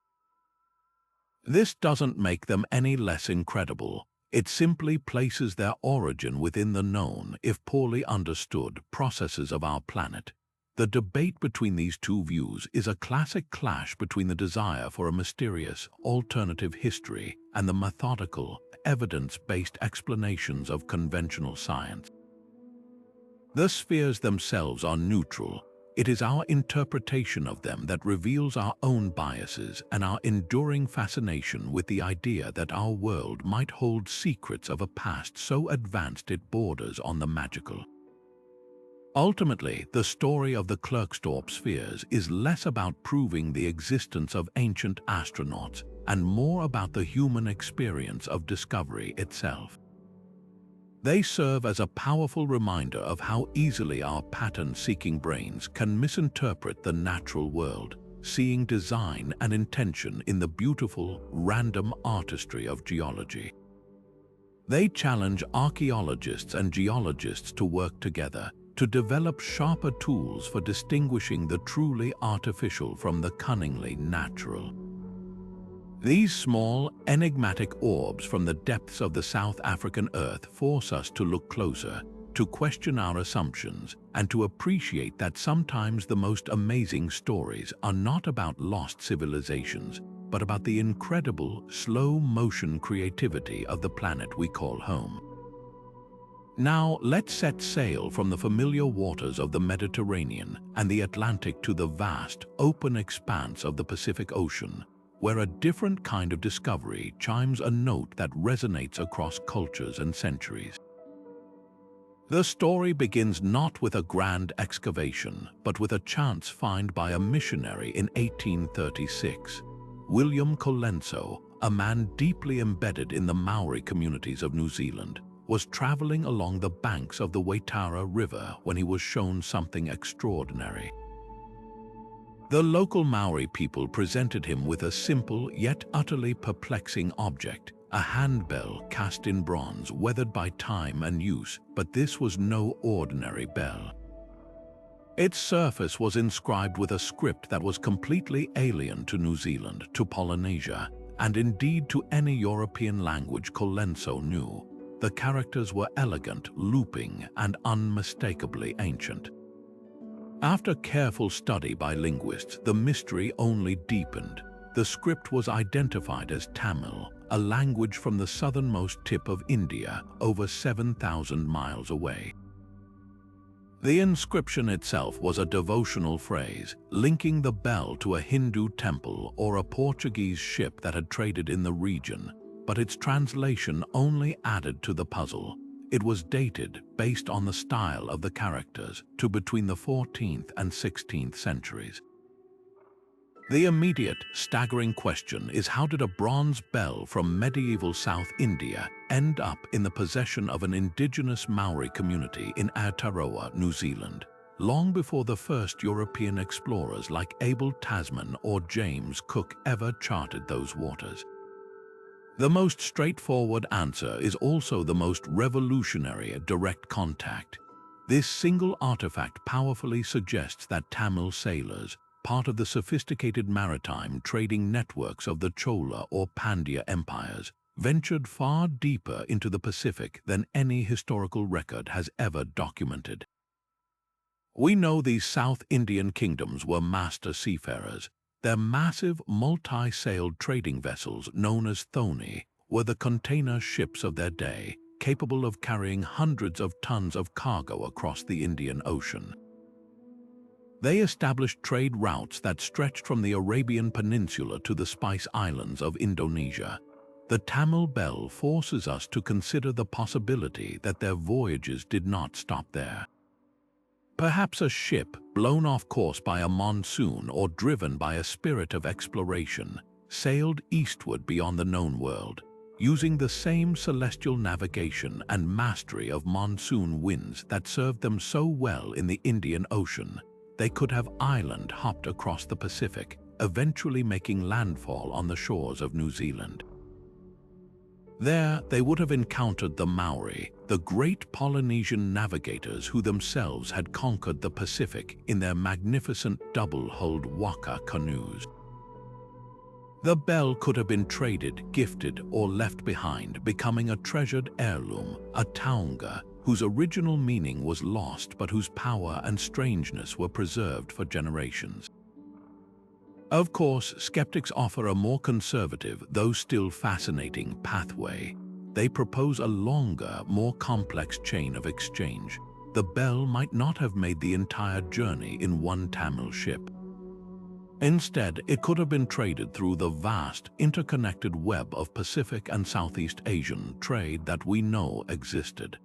This doesn't make them any less incredible. It simply places their origin within the known, if poorly understood, processes of our planet. The debate between these two views is a classic clash between the desire for a mysterious, alternative history and the methodical, evidence-based explanations of conventional science. The spheres themselves are neutral. It is our interpretation of them that reveals our own biases and our enduring fascination with the idea that our world might hold secrets of a past so advanced it borders on the magical. Ultimately, the story of the Klerksdorp spheres is less about proving the existence of ancient astronauts and more about the human experience of discovery itself. They serve as a powerful reminder of how easily our pattern-seeking brains can misinterpret the natural world, seeing design and intention in the beautiful, random artistry of geology. They challenge archaeologists and geologists to work together, to develop sharper tools for distinguishing the truly artificial from the cunningly natural. These small, enigmatic orbs from the depths of the South African earth force us to look closer, to question our assumptions, and to appreciate that sometimes the most amazing stories are not about lost civilizations, but about the incredible, slow-motion creativity of the planet we call home. Now, let's set sail from the familiar waters of the Mediterranean and the Atlantic to the vast, open expanse of the Pacific Ocean, where a different kind of discovery chimes a note that resonates across cultures and centuries. The story begins not with a grand excavation, but with a chance find by a missionary in 1836. William Colenso, a man deeply embedded in the Maori communities of New Zealand, was traveling along the banks of the Waitara River when he was shown something extraordinary. The local Maori people presented him with a simple yet utterly perplexing object, a handbell cast in bronze, weathered by time and use, but this was no ordinary bell. Its surface was inscribed with a script that was completely alien to New Zealand, to Polynesia, and indeed to any European language Colenso knew. The characters were elegant, looping, and unmistakably ancient. After careful study by linguists, the mystery only deepened. The script was identified as Tamil, a language from the southernmost tip of India, over 7,000 miles away. The inscription itself was a devotional phrase, linking the bell to a Hindu temple or a Portuguese ship that had traded in the region, but its translation only added to the puzzle. It was dated, based on the style of the characters, to between the 14th and 16th centuries. The immediate, staggering question is, how did a bronze bell from medieval South India end up in the possession of an indigenous Maori community in Aotearoa, New Zealand, long before the first European explorers like Abel Tasman or James Cook ever charted those waters? The most straightforward answer is also the most revolutionary: direct contact. This single artifact powerfully suggests that Tamil sailors, part of the sophisticated maritime trading networks of the Chola or Pandya empires, ventured far deeper into the Pacific than any historical record has ever documented. We know these South Indian kingdoms were master seafarers. Their massive, multi-sailed trading vessels, known as thoni, were the container ships of their day, capable of carrying hundreds of tons of cargo across the Indian Ocean. They established trade routes that stretched from the Arabian Peninsula to the Spice Islands of Indonesia. The Tamil bell forces us to consider the possibility that their voyages did not stop there. Perhaps a ship, blown off course by a monsoon or driven by a spirit of exploration, sailed eastward beyond the known world, using the same celestial navigation and mastery of monsoon winds that served them so well in the Indian Ocean. They could have island-hopped across the Pacific, eventually making landfall on the shores of New Zealand. There, they would have encountered the Maori, the great Polynesian navigators who themselves had conquered the Pacific in their magnificent double-hulled waka canoes. The bell could have been traded, gifted, or left behind, becoming a treasured heirloom, a taonga, whose original meaning was lost but whose power and strangeness were preserved for generations. Of course, skeptics offer a more conservative, though still fascinating, pathway. They propose a longer, more complex chain of exchange. the bell might not have made the entire journey in one Tamil ship. Instead, it could have been traded through the vast, interconnected web of Pacific and Southeast Asian trade that we know existed.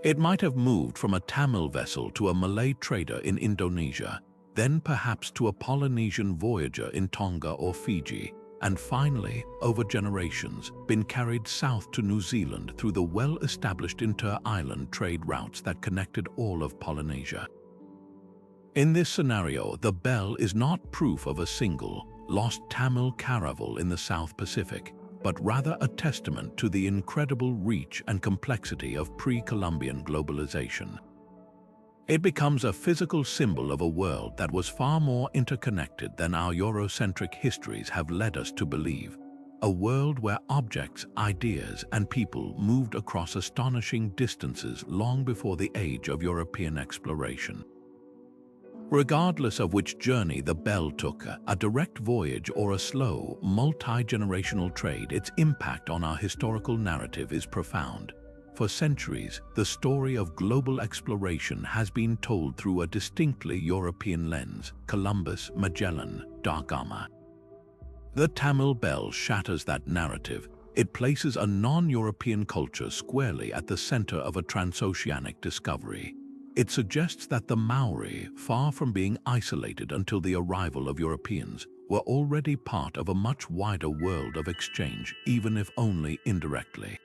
It might have moved from a Tamil vessel to a Malay trader in Indonesia, then perhaps to a Polynesian voyager in Tonga or Fiji, and finally, over generations, been carried south to New Zealand through the well-established inter-island trade routes that connected all of Polynesia. In this scenario, the bell is not proof of a single, lost Tamil caravel in the South Pacific, but rather a testament to the incredible reach and complexity of pre-Columbian globalization. It becomes a physical symbol of a world that was far more interconnected than our Eurocentric histories have led us to believe, a world where objects, ideas, and people moved across astonishing distances long before the age of European exploration. Regardless of which journey the bell took, a direct voyage or a slow, multi-generational trade, its impact on our historical narrative is profound. For centuries, the story of global exploration has been told through a distinctly European lens: Columbus, Magellan, Da Gama. The Tamil bell shatters that narrative. It places a non-European culture squarely at the center of a transoceanic discovery. It suggests that the Maori, far from being isolated until the arrival of Europeans, were already part of a much wider world of exchange, even if only indirectly.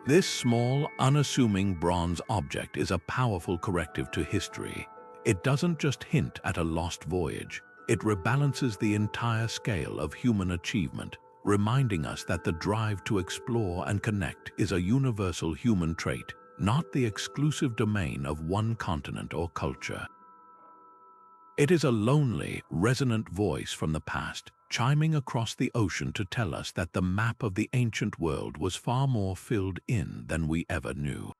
This small, unassuming bronze object is a powerful corrective to history. It doesn't just hint at a lost voyage, it rebalances the entire scale of human achievement, reminding us that the drive to explore and connect is a universal human trait, not the exclusive domain of one continent or culture. It is a lonely, resonant voice from the past, chiming across the ocean to tell us that the map of the ancient world was far more filled in than we ever knew.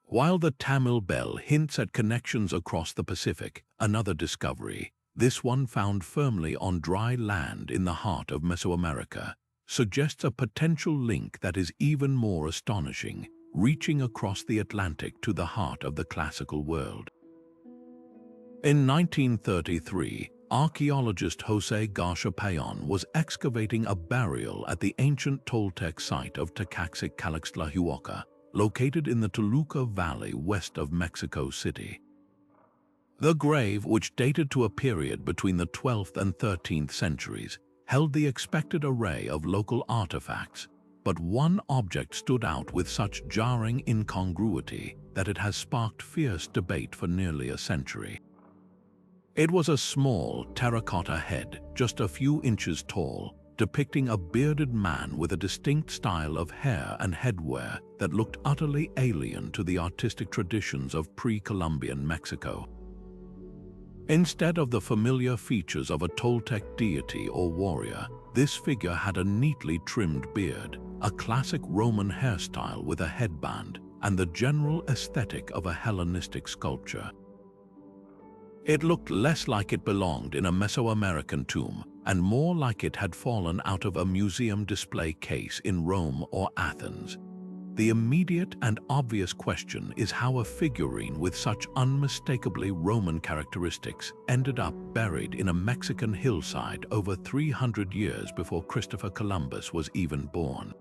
While the Tamil bell hints at connections across the Pacific, another discovery, this one found firmly on dry land in the heart of Mesoamerica, suggests a potential link that is even more astonishing, reaching across the Atlantic to the heart of the classical world. In 1933, archaeologist José Garcia Payon was excavating a burial at the ancient Toltec site of Tecaxic-Calixtlahuaca, located in the Toluca Valley west of Mexico City. The grave, which dated to a period between the 12th and 13th centuries, held the expected array of local artifacts, but one object stood out with such jarring incongruity that it has sparked fierce debate for nearly a century. It was a small terracotta head, just a few inches tall, depicting a bearded man with a distinct style of hair and headwear that looked utterly alien to the artistic traditions of pre-Columbian Mexico. Instead of the familiar features of a Toltec deity or warrior, this figure had a neatly trimmed beard, a classic Roman hairstyle with a headband, and the general aesthetic of a Hellenistic sculpture. It looked less like it belonged in a Mesoamerican tomb, and more like it had fallen out of a museum display case in Rome or Athens. The immediate and obvious question is how a figurine with such unmistakably Roman characteristics ended up buried in a Mexican hillside over 300 years before Christopher Columbus was even born.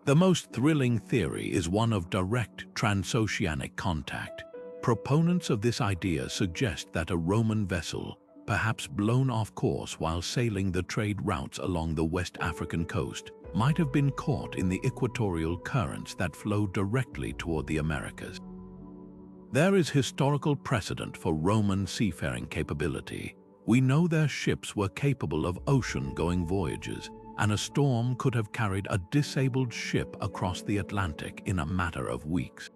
The most thrilling theory is one of direct transoceanic contact. Proponents of this idea suggest that a Roman vessel, perhaps blown off course while sailing the trade routes along the West African coast, might have been caught in the equatorial currents that flow directly toward the Americas. There is historical precedent for Roman seafaring capability. We know their ships were capable of ocean-going voyages, and a storm could have carried a disabled ship across the Atlantic in a matter of weeks.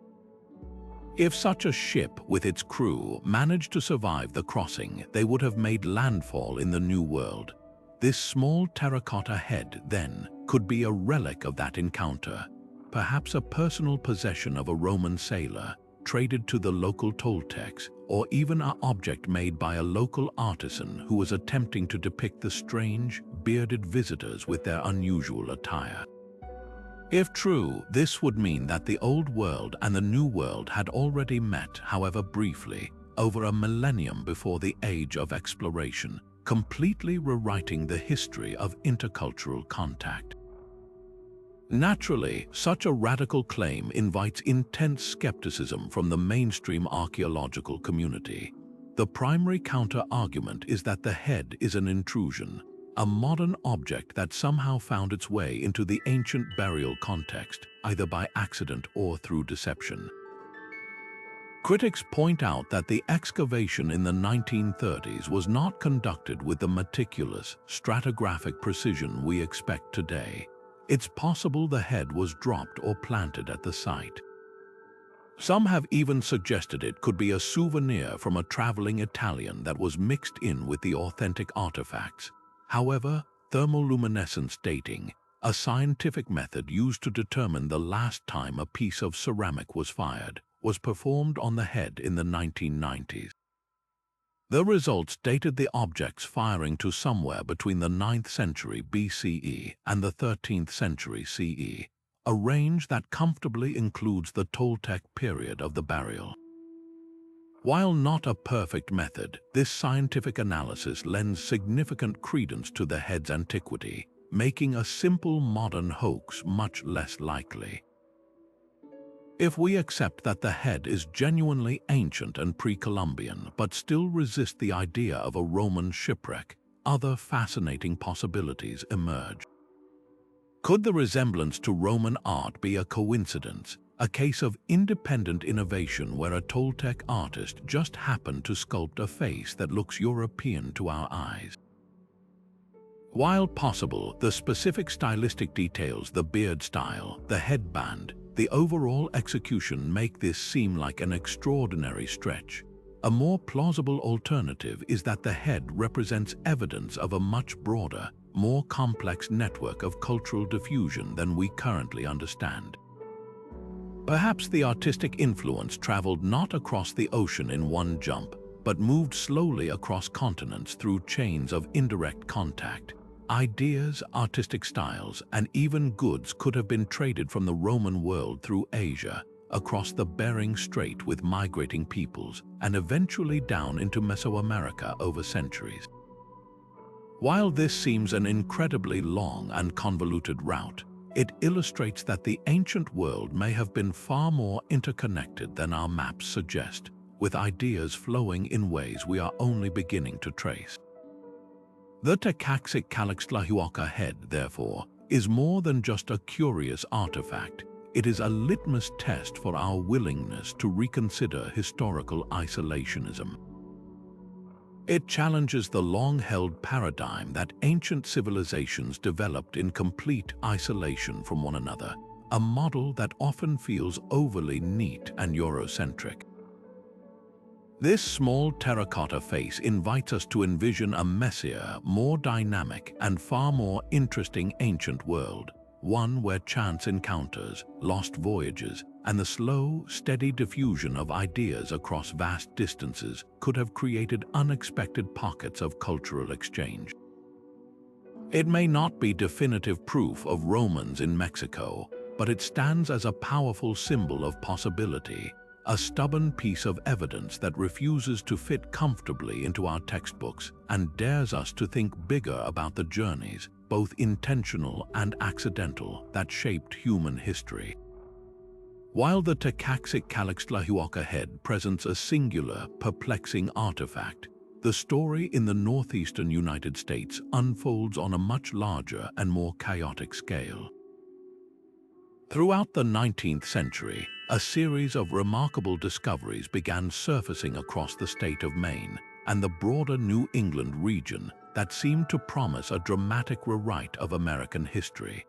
If such a ship with its crew managed to survive the crossing, they would have made landfall in the New World. This small terracotta head, then, could be a relic of that encounter, perhaps a personal possession of a Roman sailor, traded to the local Toltecs, or even an object made by a local artisan who was attempting to depict the strange, bearded visitors with their unusual attire. If true, this would mean that the Old World and the New World had already met, however briefly, over a millennium before the age of exploration, completely rewriting the history of intercultural contact. Naturally, such a radical claim invites intense skepticism from the mainstream archaeological community. The primary counter-argument is that the head is an intrusion, a modern object that somehow found its way into the ancient burial context, either by accident or through deception. Critics point out that the excavation in the 1930s was not conducted with the meticulous, stratigraphic precision we expect today. It's possible the head was dropped or planted at the site. Some have even suggested it could be a souvenir from a traveling Italian that was mixed in with the authentic artifacts. However, thermoluminescence dating, a scientific method used to determine the last time a piece of ceramic was fired, was performed on the head in the 1990s. The results dated the object's firing to somewhere between the 9th century BCE and the 13th century CE, a range that comfortably includes the Toltec period of the burial. While not a perfect method, this scientific analysis lends significant credence to the head's antiquity, making a simple modern hoax much less likely. If we accept that the head is genuinely ancient and pre-Columbian but still resist the idea of a Roman shipwreck, other fascinating possibilities emerge. Could the resemblance to Roman art be a coincidence, a case of independent innovation where a Toltec artist just happened to sculpt a face that looks European to our eyes? While possible, the specific stylistic details, the beard style, the headband, the overall execution make this seem like an extraordinary stretch. A more plausible alternative is that the head represents evidence of a much broader, more complex network of cultural diffusion than we currently understand. Perhaps the artistic influence traveled not across the ocean in one jump, but moved slowly across continents through chains of indirect contact. Ideas, artistic styles, and even goods could have been traded from the Roman world through Asia, across the Bering Strait with migrating peoples, and eventually down into Mesoamerica over centuries. While this seems an incredibly long and convoluted route, it illustrates that the ancient world may have been far more interconnected than our maps suggest, with ideas flowing in ways we are only beginning to trace. The Tecaxic-Calixtlahuaca head, therefore, is more than just a curious artifact. It is a litmus test for our willingness to reconsider historical isolationism. It challenges the long-held paradigm that ancient civilizations developed in complete isolation from one another, a model that often feels overly neat and Eurocentric. This small terracotta face invites us to envision a messier, more dynamic, and far more interesting ancient world, one where chance encounters, lost voyages, and the slow, steady diffusion of ideas across vast distances could have created unexpected pockets of cultural exchange. It may not be definitive proof of Romans in Mexico, but it stands as a powerful symbol of possibility, a stubborn piece of evidence that refuses to fit comfortably into our textbooks and dares us to think bigger about the journeys, both intentional and accidental, that shaped human history. While the Tecaxic-Calixtlahuaca head presents a singular, perplexing artifact, the story in the northeastern United States unfolds on a much larger and more chaotic scale. Throughout the 19th century, a series of remarkable discoveries began surfacing across the state of Maine and the broader New England region that seemed to promise a dramatic rewrite of American history.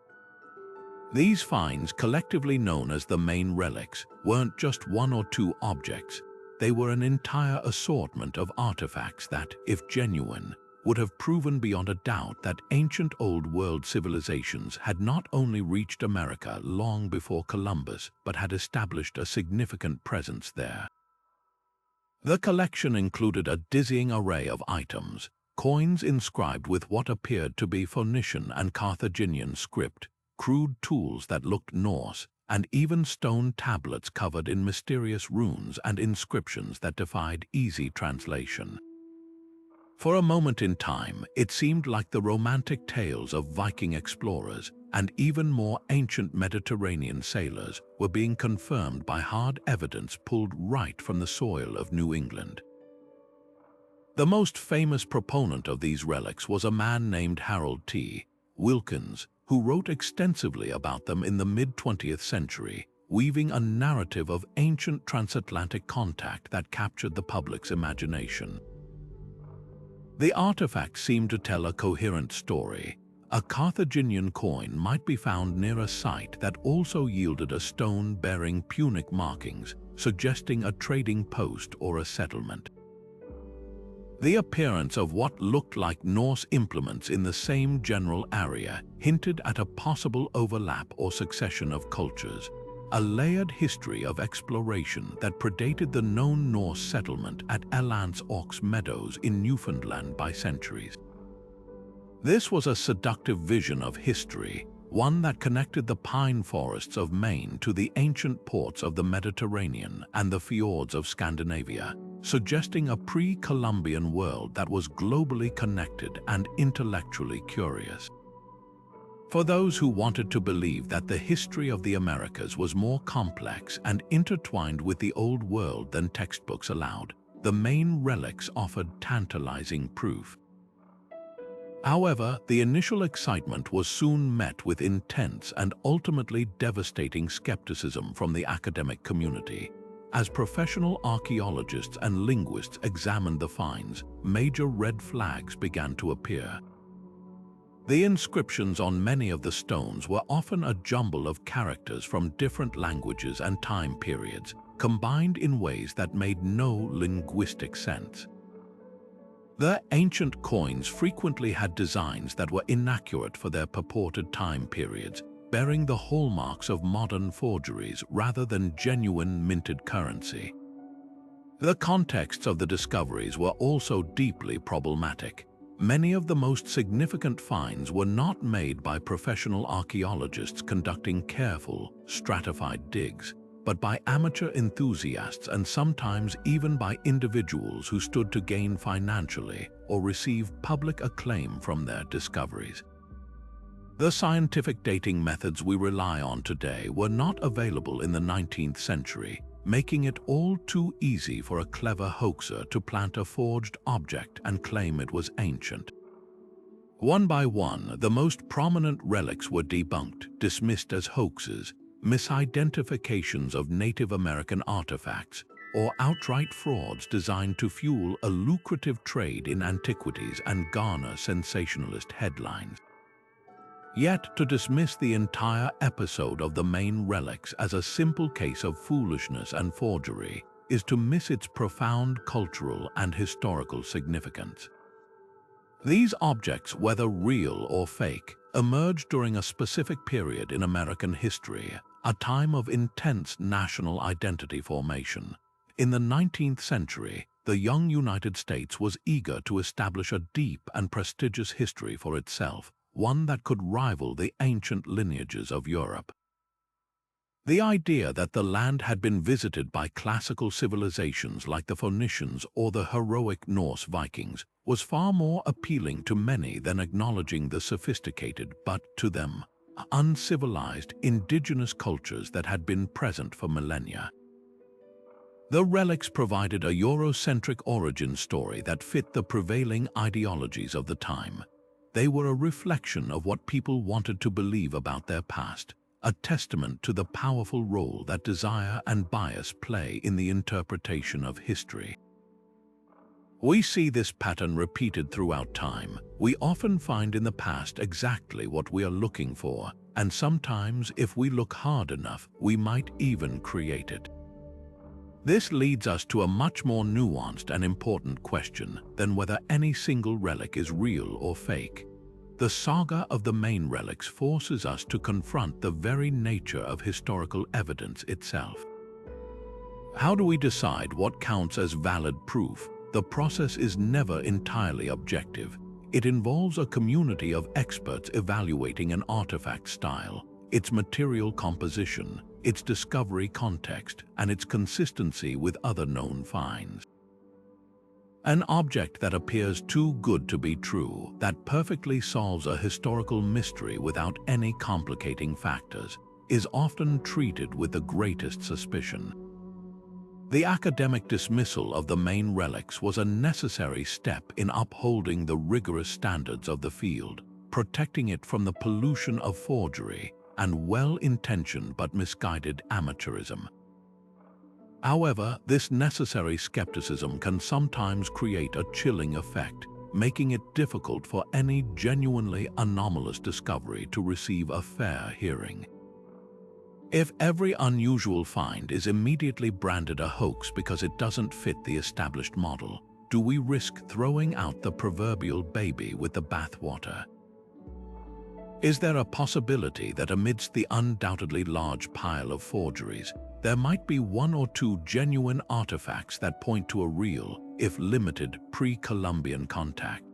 These finds, collectively known as the Maine relics, weren't just one or two objects. They were an entire assortment of artifacts that, if genuine, would have proven beyond a doubt that ancient Old World civilizations had not only reached America long before Columbus, but had established a significant presence there. The collection included a dizzying array of items, coins inscribed with what appeared to be Phoenician and Carthaginian script, crude tools that looked Norse, and even stone tablets covered in mysterious runes and inscriptions that defied easy translation. For a moment in time, it seemed like the romantic tales of Viking explorers and even more ancient Mediterranean sailors were being confirmed by hard evidence pulled right from the soil of New England. The most famous proponent of these relics was a man named Harold T. Wilkins, who wrote extensively about them in the mid-20th century, weaving a narrative of ancient transatlantic contact that captured the public's imagination. The artifacts seem to tell a coherent story. A Carthaginian coin might be found near a site that also yielded a stone bearing Punic markings, suggesting a trading post or a settlement. The appearance of what looked like Norse implements in the same general area hinted at a possible overlap or succession of cultures, a layered history of exploration that predated the known Norse settlement at Elance Ox Meadows in Newfoundland by centuries. This was a seductive vision of history, one that connected the pine forests of Maine to the ancient ports of the Mediterranean and the fjords of Scandinavia, suggesting a pre-Columbian world that was globally connected and intellectually curious. For those who wanted to believe that the history of the Americas was more complex and intertwined with the Old World than textbooks allowed, the Maine relics offered tantalizing proof. However, the initial excitement was soon met with intense and ultimately devastating skepticism from the academic community. As professional archaeologists and linguists examined the finds, major red flags began to appear. The inscriptions on many of the stones were often a jumble of characters from different languages and time periods, combined in ways that made no linguistic sense. The ancient coins frequently had designs that were inaccurate for their purported time periods, bearing the hallmarks of modern forgeries rather than genuine minted currency. The contexts of the discoveries were also deeply problematic. Many of the most significant finds were not made by professional archaeologists conducting careful, stratified digs, but by amateur enthusiasts and sometimes even by individuals who stood to gain financially or receive public acclaim from their discoveries. The scientific dating methods we rely on today were not available in the 19th century, making it all too easy for a clever hoaxer to plant a forged object and claim it was ancient. One by one, the most prominent relics were debunked, dismissed as hoaxes, misidentifications of Native American artifacts, or outright frauds designed to fuel a lucrative trade in antiquities and garner sensationalist headlines. Yet, to dismiss the entire episode of the Maine relics as a simple case of foolishness and forgery is to miss its profound cultural and historical significance. These objects, whether real or fake, emerged during a specific period in American history, a time of intense national identity formation. In the 19th century, the young United States was eager to establish a deep and prestigious history for itself, one that could rival the ancient lineages of Europe. The idea that the land had been visited by classical civilizations like the Phoenicians or the heroic Norse Vikings was far more appealing to many than acknowledging the sophisticated but, to them, uncivilized indigenous cultures that had been present for millennia. The relics provided a Eurocentric origin story that fit the prevailing ideologies of the time. They were a reflection of what people wanted to believe about their past, a testament to the powerful role that desire and bias play in the interpretation of history. We see this pattern repeated throughout time. We often find in the past exactly what we are looking for, and sometimes, if we look hard enough, we might even create it. This leads us to a much more nuanced and important question than whether any single relic is real or fake. The saga of the Maine relics forces us to confront the very nature of historical evidence itself. How do we decide what counts as valid proof? The process is never entirely objective. It involves a community of experts evaluating an artifact's style, its material composition, its discovery context, and its consistency with other known finds. An object that appears too good to be true, that perfectly solves a historical mystery without any complicating factors, is often treated with the greatest suspicion. The academic dismissal of the Maine relics was a necessary step in upholding the rigorous standards of the field, protecting it from the pollution of forgery and well-intentioned but misguided amateurism. However, this necessary skepticism can sometimes create a chilling effect, making it difficult for any genuinely anomalous discovery to receive a fair hearing. If every unusual find is immediately branded a hoax because it doesn't fit the established model, do we risk throwing out the proverbial baby with the bathwater? Is there a possibility that amidst the undoubtedly large pile of forgeries, there might be one or two genuine artifacts that point to a real, if limited, pre-Columbian contact?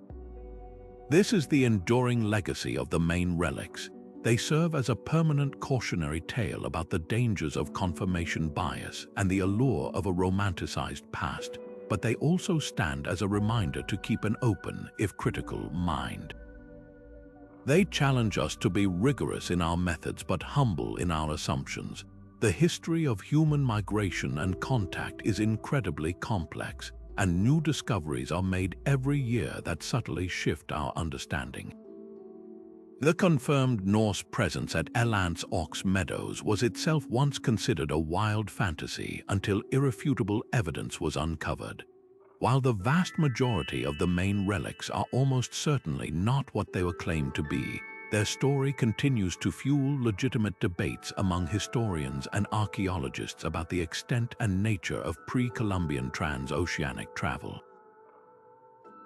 This is the enduring legacy of the Maine relics. They serve as a permanent cautionary tale about the dangers of confirmation bias and the allure of a romanticized past, but they also stand as a reminder to keep an open, if critical, mind. They challenge us to be rigorous in our methods but humble in our assumptions. The history of human migration and contact is incredibly complex, and new discoveries are made every year that subtly shift our understanding. The confirmed Norse presence at Elant's Ox Meadows was itself once considered a wild fantasy until irrefutable evidence was uncovered. While the vast majority of the Maine relics are almost certainly not what they were claimed to be, their story continues to fuel legitimate debates among historians and archaeologists about the extent and nature of pre-Columbian transoceanic travel.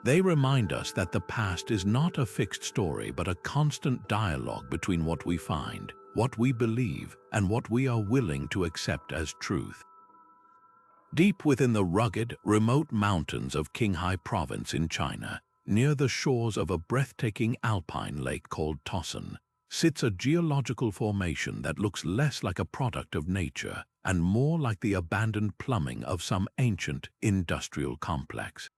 They remind us that the past is not a fixed story but a constant dialogue between what we find, what we believe, and what we are willing to accept as truth. Deep within the rugged, remote mountains of Qinghai Province in China, near the shores of a breathtaking alpine lake called Tosan, sits a geological formation that looks less like a product of nature and more like the abandoned plumbing of some ancient industrial complex.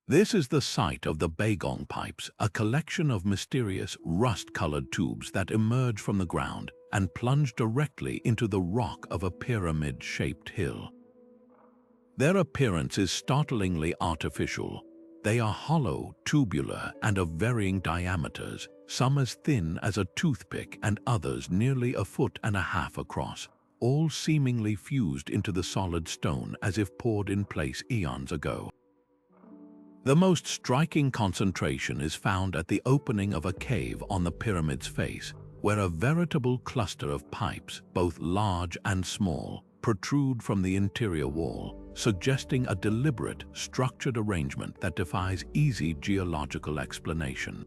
This is the site of the Beggong Pipes, a collection of mysterious, rust-colored tubes that emerge from the ground and plunge directly into the rock of a pyramid-shaped hill. Their appearance is startlingly artificial. They are hollow, tubular, and of varying diameters, some as thin as a toothpick and others nearly 1.5 feet across, all seemingly fused into the solid stone as if poured in place eons ago. The most striking concentration is found at the opening of a cave on the pyramid's face, where a veritable cluster of pipes, both large and small, protrude from the interior wall, suggesting a deliberate, structured arrangement that defies easy geological explanation.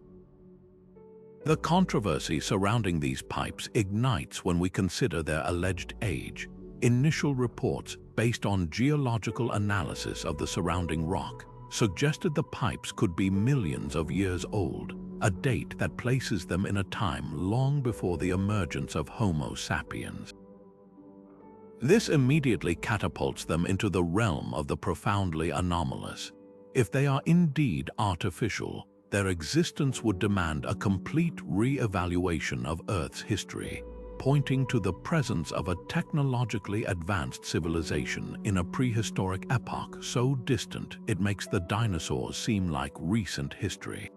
The controversy surrounding these pipes ignites when we consider their alleged age. Initial reports, based on geological analysis of the surrounding rock, suggested the pipes could be millions of years old, a date that places them in a time long before the emergence of Homo sapiens. This immediately catapults them into the realm of the profoundly anomalous. If they are indeed artificial, their existence would demand a complete re-evaluation of Earth's history, pointing to the presence of a technologically advanced civilization in a prehistoric epoch so distant it makes the dinosaurs seem like recent history.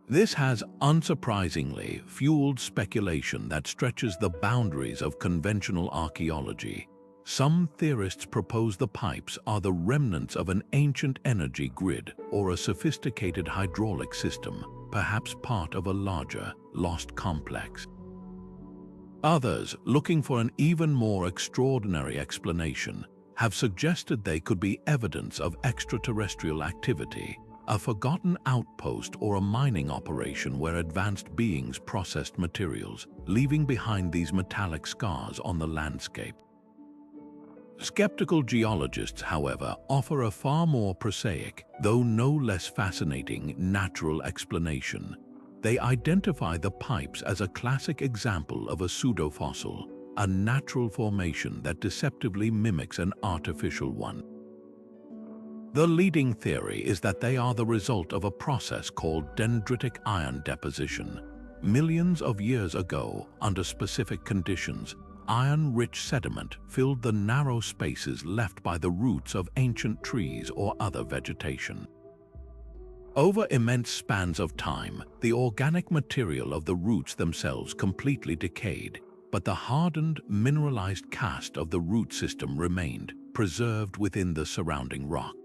This has, unsurprisingly, fueled speculation that stretches the boundaries of conventional archaeology. Some theorists propose the pipes are the remnants of an ancient energy grid or a sophisticated hydraulic system, perhaps part of a larger, lost complex. Others, looking for an even more extraordinary explanation, have suggested they could be evidence of extraterrestrial activity, a forgotten outpost or a mining operation where advanced beings processed materials, leaving behind these metallic scars on the landscape. Skeptical geologists, however, offer a far more prosaic, though no less fascinating, natural explanation. They identify the pipes as a classic example of a pseudofossil, a natural formation that deceptively mimics an artificial one. The leading theory is that they are the result of a process called dendritic iron deposition. Millions of years ago, under specific conditions, iron-rich sediment filled the narrow spaces left by the roots of ancient trees or other vegetation. Over immense spans of time, the organic material of the roots themselves completely decayed, but the hardened, mineralized cast of the root system remained, preserved within the surrounding rock.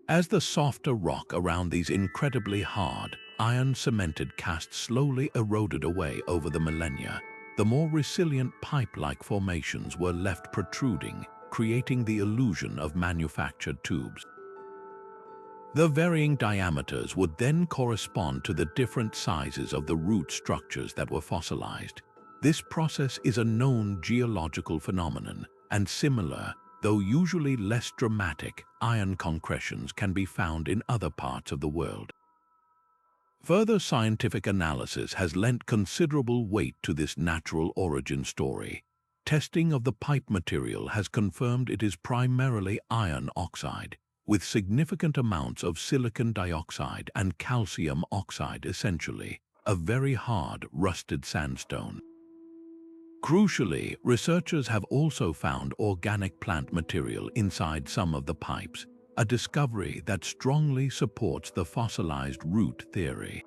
As the softer rock around these incredibly hard, iron-cemented casts slowly eroded away over the millennia, the more resilient pipe-like formations were left protruding, creating the illusion of manufactured tubes. The varying diameters would then correspond to the different sizes of the root structures that were fossilized. This process is a known geological phenomenon, and similar, though usually less dramatic, iron concretions can be found in other parts of the world. Further scientific analysis has lent considerable weight to this natural origin story. Testing of the pipe material has confirmed it is primarily iron oxide, with significant amounts of silicon dioxide and calcium oxide, essentially a very hard, rusted sandstone. Crucially, researchers have also found organic plant material inside some of the pipes, a discovery that strongly supports the fossilized root theory.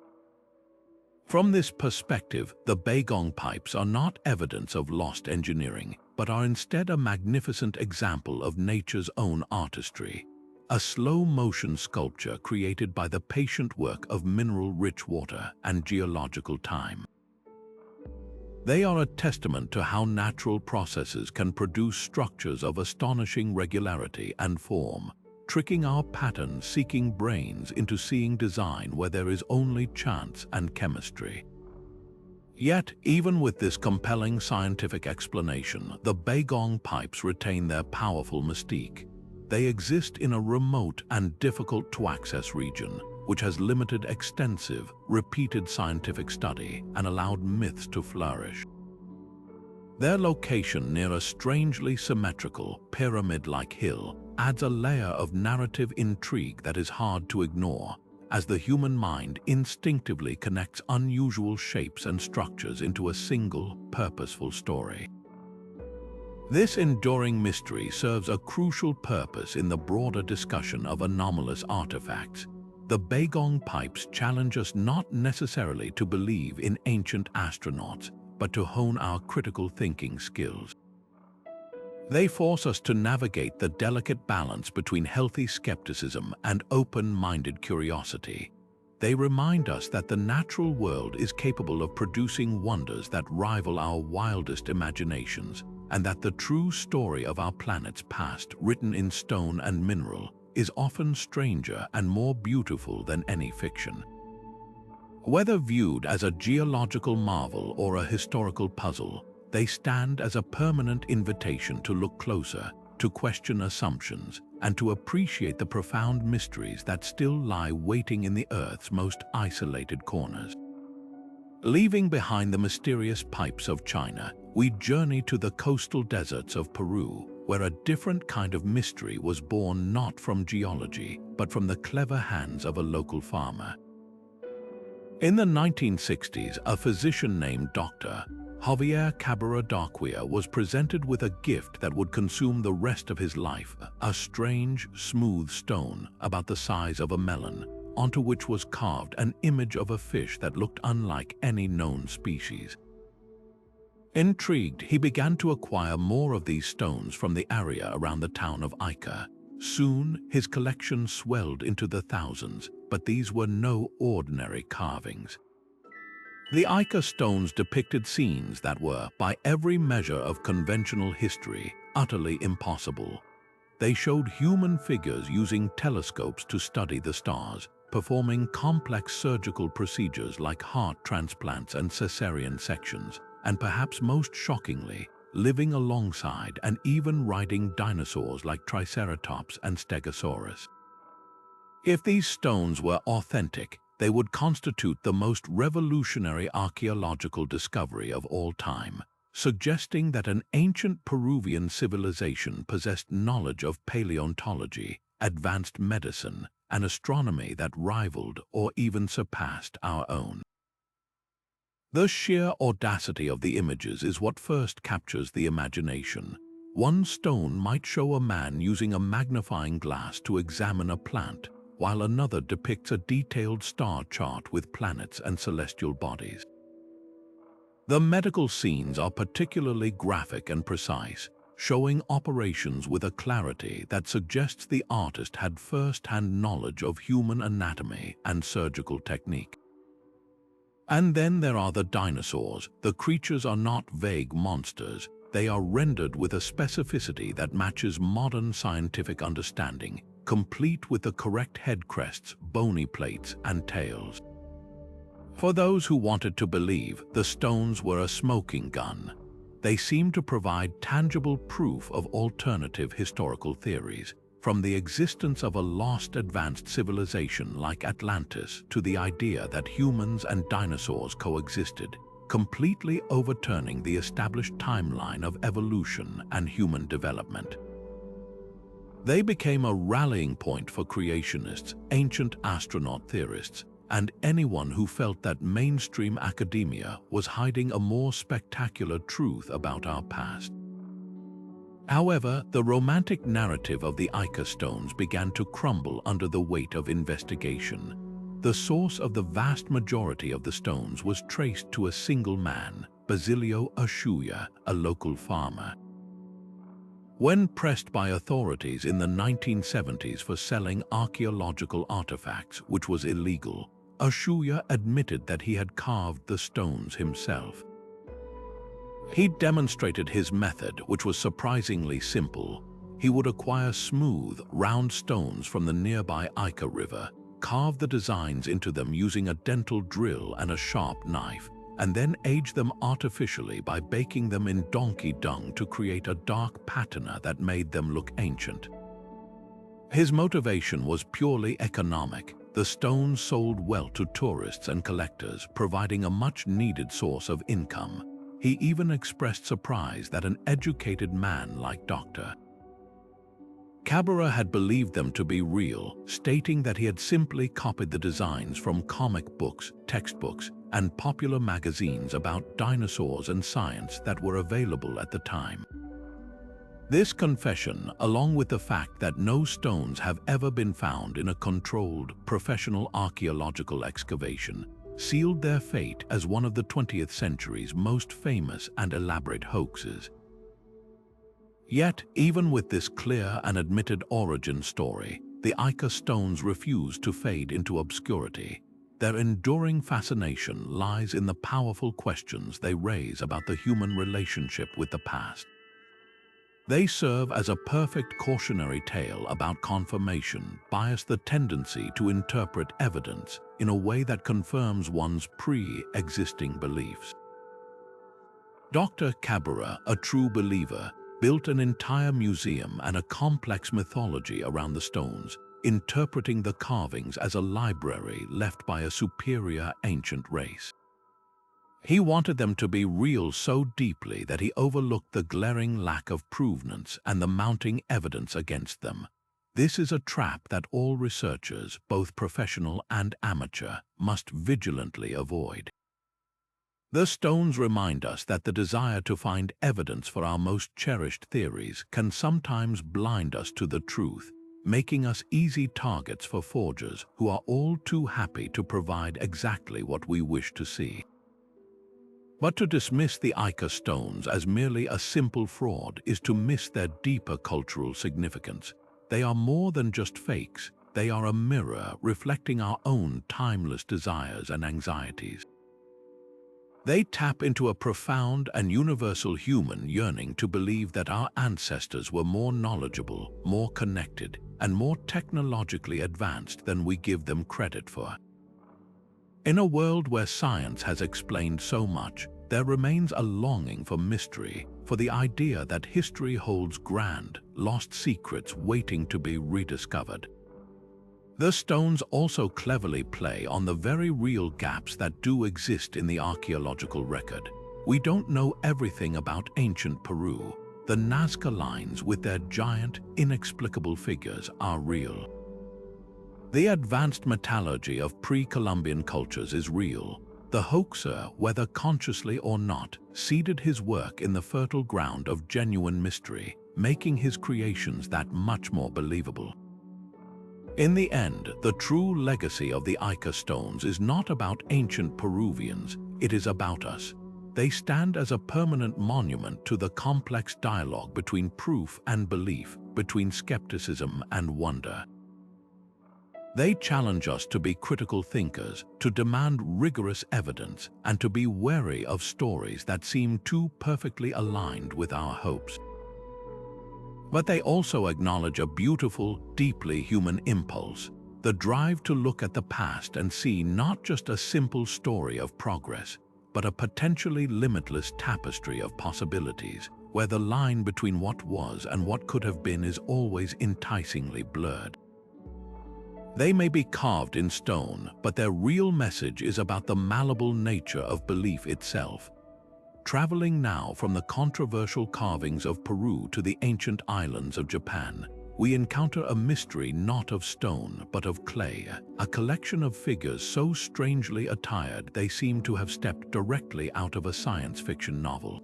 From this perspective, the Beggong pipes are not evidence of lost engineering, but are instead a magnificent example of nature's own artistry, a slow-motion sculpture created by the patient work of mineral-rich water and geological time. They are a testament to how natural processes can produce structures of astonishing regularity and form, tricking our pattern-seeking brains into seeing design where there is only chance and chemistry. Yet, even with this compelling scientific explanation, the Beggong pipes retain their powerful mystique. They exist in a remote and difficult-to-access region, which has limited extensive, repeated scientific study and allowed myths to flourish. Their location near a strangely symmetrical, pyramid-like hill adds a layer of narrative intrigue that is hard to ignore, as the human mind instinctively connects unusual shapes and structures into a single, purposeful story. This enduring mystery serves a crucial purpose in the broader discussion of anomalous artifacts. The Beggong pipes challenge us not necessarily to believe in ancient astronauts, but to hone our critical thinking skills. They force us to navigate the delicate balance between healthy skepticism and open-minded curiosity. They remind us that the natural world is capable of producing wonders that rival our wildest imaginations, and that the true story of our planet's past, written in stone and mineral, is often stranger and more beautiful than any fiction. Whether viewed as a geological marvel or a historical puzzle, they stand as a permanent invitation to look closer, to question assumptions, and to appreciate the profound mysteries that still lie waiting in the Earth's most isolated corners. Leaving behind the mysterious pipes of China, we journey to the coastal deserts of Peru, where a different kind of mystery was born not from geology, but from the clever hands of a local farmer. In the 1960s, a physician named Dr. Javier Cabrera Darquia was presented with a gift that would consume the rest of his life, a strange, smooth stone about the size of a melon, onto which was carved an image of a fish that looked unlike any known species. Intrigued, he began to acquire more of these stones from the area around the town of Ica. Soon, his collection swelled into the thousands, but these were no ordinary carvings. The Ica stones depicted scenes that were, by every measure of conventional history, utterly impossible. They showed human figures using telescopes to study the stars, performing complex surgical procedures like heart transplants and cesarean sections, and perhaps most shockingly, living alongside and even riding dinosaurs like Triceratops and Stegosaurus. If these stones were authentic, they would constitute the most revolutionary archaeological discovery of all time, suggesting that an ancient Peruvian civilization possessed knowledge of paleontology, advanced medicine, and astronomy that rivaled or even surpassed our own. The sheer audacity of the images is what first captures the imagination. One stone might show a man using a magnifying glass to examine a plant, while another depicts a detailed star chart with planets and celestial bodies. The medical scenes are particularly graphic and precise, showing operations with a clarity that suggests the artist had first-hand knowledge of human anatomy and surgical technique. And then there are the dinosaurs. The creatures are not vague monsters. They are rendered with a specificity that matches modern scientific understanding, complete with the correct head crests, bony plates, and tails. For those who wanted to believe, the stones were a smoking gun. They seem to provide tangible proof of alternative historical theories, from the existence of a lost advanced civilization like Atlantis to the idea that humans and dinosaurs coexisted, completely overturning the established timeline of evolution and human development. They became a rallying point for creationists, ancient astronaut theorists, and anyone who felt that mainstream academia was hiding a more spectacular truth about our past. However, the romantic narrative of the Ica Stones began to crumble under the weight of investigation. The source of the vast majority of the stones was traced to a single man, Basilio Ushuaia, a local farmer. When pressed by authorities in the 1970s for selling archaeological artifacts, which was illegal, Ushuaia admitted that he had carved the stones himself. He demonstrated his method, which was surprisingly simple. He would acquire smooth, round stones from the nearby Ica River, carve the designs into them using a dental drill and a sharp knife, and then age them artificially by baking them in donkey dung to create a dark patina that made them look ancient. His motivation was purely economic. The stones sold well to tourists and collectors, providing a much-needed source of income. He even expressed surprise that an educated man like Dr. Cabrera had believed them to be real, stating that he had simply copied the designs from comic books, textbooks, and popular magazines about dinosaurs and science that were available at the time. This confession, along with the fact that no stones have ever been found in a controlled, professional archaeological excavation, sealed their fate as one of the 20th century's most famous and elaborate hoaxes. Yet, even with this clear and admitted origin story, the Ica Stones refuse to fade into obscurity. Their enduring fascination lies in the powerful questions they raise about the human relationship with the past. They serve as a perfect cautionary tale about confirmation, bias, the tendency to interpret evidence in a way that confirms one's pre-existing beliefs. Dr. Cabrera, a true believer, built an entire museum and a complex mythology around the stones, interpreting the carvings as a library left by a superior ancient race. He wanted them to be real so deeply that he overlooked the glaring lack of provenance and the mounting evidence against them. This is a trap that all researchers, both professional and amateur, must vigilantly avoid. The stones remind us that the desire to find evidence for our most cherished theories can sometimes blind us to the truth, making us easy targets for forgers who are all too happy to provide exactly what we wish to see. But to dismiss the Ica Stones as merely a simple fraud is to miss their deeper cultural significance. They are more than just fakes. They are a mirror reflecting our own timeless desires and anxieties. They tap into a profound and universal human yearning to believe that our ancestors were more knowledgeable, more connected, and more technologically advanced than we give them credit for. In a world where science has explained so much, there remains a longing for mystery, for the idea that history holds grand, lost secrets waiting to be rediscovered. The stones also cleverly play on the very real gaps that do exist in the archaeological record. We don't know everything about ancient Peru. The Nazca Lines with their giant, inexplicable figures are real. The advanced metallurgy of pre-Columbian cultures is real. The hoaxer, whether consciously or not, seeded his work in the fertile ground of genuine mystery, making his creations that much more believable. In the end, the true legacy of the Ica Stones is not about ancient Peruvians, it is about us. They stand as a permanent monument to the complex dialogue between proof and belief, between skepticism and wonder. They challenge us to be critical thinkers, to demand rigorous evidence, and to be wary of stories that seem too perfectly aligned with our hopes. But they also acknowledge a beautiful, deeply human impulse, the drive to look at the past and see not just a simple story of progress, but a potentially limitless tapestry of possibilities, where the line between what was and what could have been is always enticingly blurred. They may be carved in stone, but their real message is about the malleable nature of belief itself. Traveling now from the controversial carvings of Peru to the ancient islands of Japan, we encounter a mystery not of stone but of clay, a collection of figures so strangely attired they seem to have stepped directly out of a science fiction novel.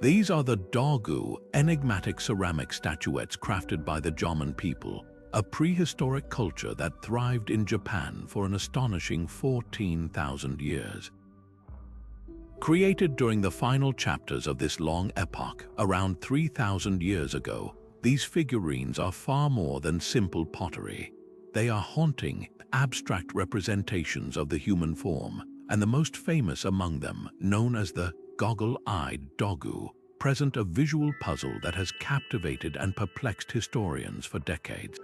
These are the Dogu, enigmatic ceramic statuettes crafted by the Jomon people, a prehistoric culture that thrived in Japan for an astonishing 14,000 years. Created during the final chapters of this long epoch, around 3,000 years ago, these figurines are far more than simple pottery. They are haunting, abstract representations of the human form, and the most famous among them, known as the goggle-eyed Dogu, present a visual puzzle that has captivated and perplexed historians for decades.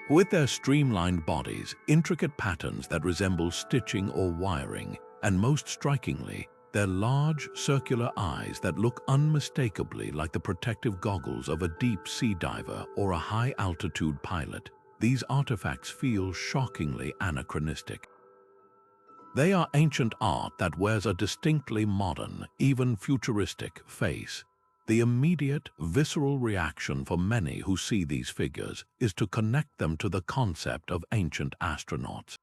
With their streamlined bodies, intricate patterns that resemble stitching or wiring, and most strikingly, their large, circular eyes that look unmistakably like the protective goggles of a deep-sea diver or a high-altitude pilot, these artifacts feel shockingly anachronistic. They are ancient art that wears a distinctly modern, even futuristic, face. The immediate, visceral reaction for many who see these figures is to connect them to the concept of ancient astronauts.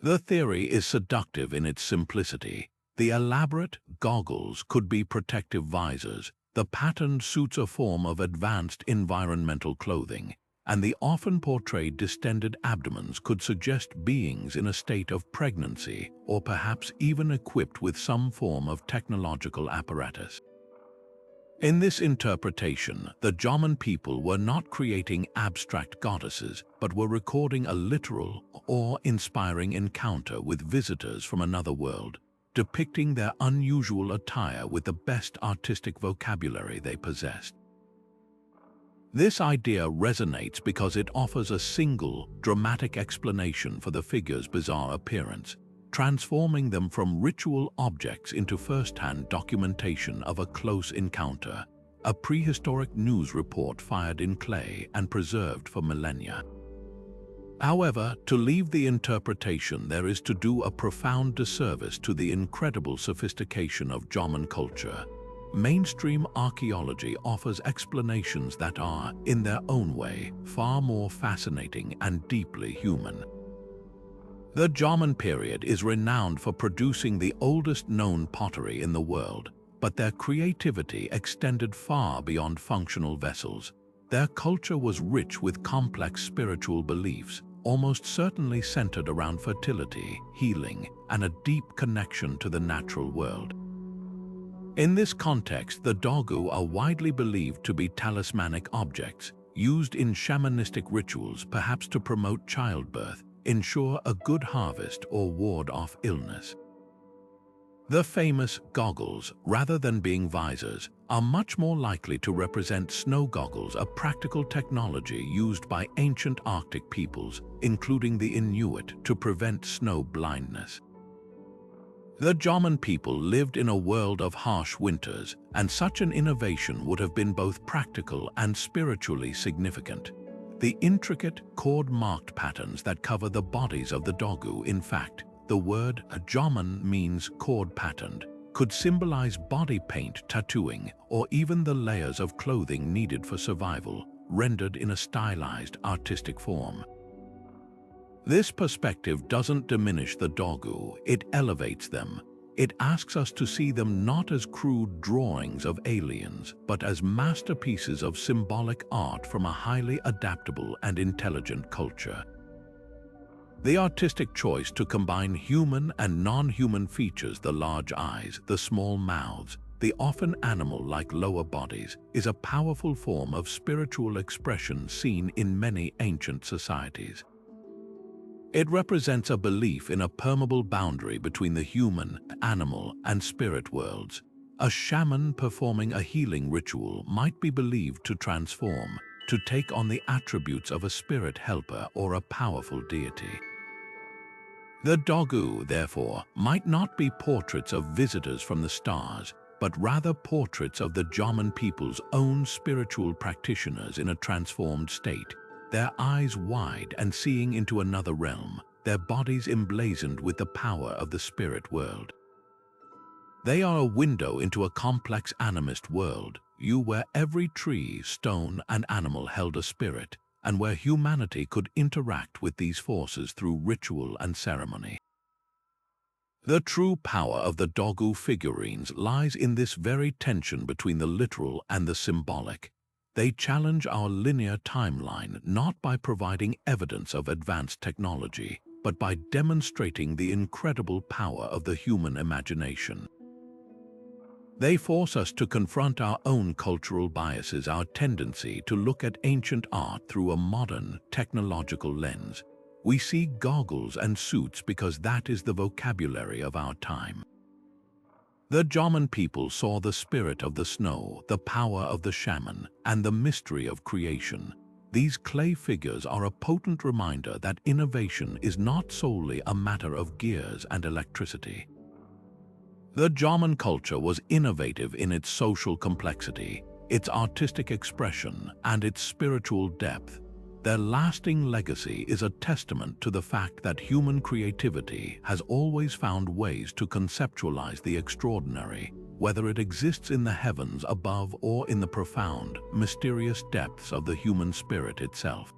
The theory is seductive in its simplicity. The elaborate goggles could be protective visors, the patterned suits a form of advanced environmental clothing, and the often portrayed distended abdomens could suggest beings in a state of pregnancy or perhaps even equipped with some form of technological apparatus. In this interpretation, the Jomon people were not creating abstract goddesses, but were recording a literal, awe-inspiring encounter with visitors from another world, depicting their unusual attire with the best artistic vocabulary they possessed. This idea resonates because it offers a single, dramatic explanation for the figure's bizarre appearance, transforming them from ritual objects into first-hand documentation of a close encounter, a prehistoric news report fired in clay and preserved for millennia. However, to leave the interpretation there is to do a profound disservice to the incredible sophistication of Jomon culture. Mainstream archaeology offers explanations that are, in their own way, far more fascinating and deeply human. The Jomon period is renowned for producing the oldest known pottery in the world, but their creativity extended far beyond functional vessels. Their culture was rich with complex spiritual beliefs, almost certainly centered around fertility, healing, and a deep connection to the natural world. In this context, the Dogu are widely believed to be talismanic objects, used in shamanistic rituals perhaps to promote childbirth, ensure a good harvest, or ward off illness. The famous goggles, rather than being visors, are much more likely to represent snow goggles, a practical technology used by ancient Arctic peoples, including the Inuit, to prevent snow blindness. The Jomon people lived in a world of harsh winters, and such an innovation would have been both practical and spiritually significant. The intricate, cord-marked patterns that cover the bodies of the dogu, in fact, the word jaman means cord-patterned, could symbolize body paint tattooing or even the layers of clothing needed for survival, rendered in a stylized, artistic form. This perspective doesn't diminish the dogu, it elevates them. It asks us to see them not as crude drawings of aliens, but as masterpieces of symbolic art from a highly adaptable and intelligent culture. The artistic choice to combine human and non-human features, the large eyes, the small mouths, the often animal-like lower bodies, is a powerful form of spiritual expression seen in many ancient societies. It represents a belief in a permeable boundary between the human, animal, and spirit worlds. A shaman performing a healing ritual might be believed to transform, to take on the attributes of a spirit helper or a powerful deity. The dogu, therefore, might not be portraits of visitors from the stars, but rather portraits of the Jaman people's own spiritual practitioners in a transformed state, their eyes wide and seeing into another realm, their bodies emblazoned with the power of the spirit world. They are a window into a complex animist world, where every tree, stone, and animal held a spirit, and where humanity could interact with these forces through ritual and ceremony. The true power of the dogu figurines lies in this very tension between the literal and the symbolic. They challenge our linear timeline not by providing evidence of advanced technology, but by demonstrating the incredible power of the human imagination. They force us to confront our own cultural biases, our tendency to look at ancient art through a modern, technological lens. We see goggles and suits because that is the vocabulary of our time. The Jaman people saw the spirit of the snow, the power of the shaman, and the mystery of creation. These clay figures are a potent reminder that innovation is not solely a matter of gears and electricity. The Jaman culture was innovative in its social complexity, its artistic expression, and its spiritual depth. Their lasting legacy is a testament to the fact that human creativity has always found ways to conceptualize the extraordinary, whether it exists in the heavens above or in the profound, mysterious depths of the human spirit itself.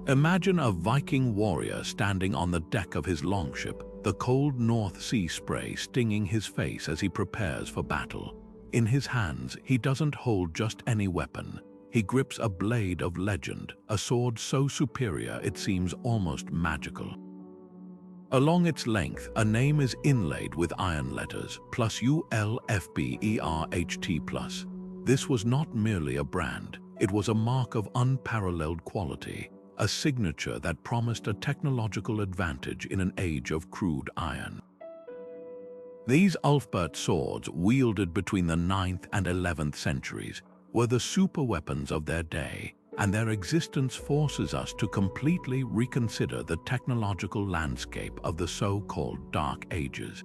Imagine a Viking warrior standing on the deck of his longship, the cold North Sea spray stinging his face as he prepares for battle. In his hands, he doesn't hold just any weapon. He grips a blade of legend, a sword so superior it seems almost magical. Along its length, a name is inlaid with iron letters, plus ULFBERHT+. This was not merely a brand, it was a mark of unparalleled quality, a signature that promised a technological advantage in an age of crude iron. These Ulfberht swords, wielded between the 9th and 11th centuries, were the superweapons of their day, and their existence forces us to completely reconsider the technological landscape of the so-called Dark Ages.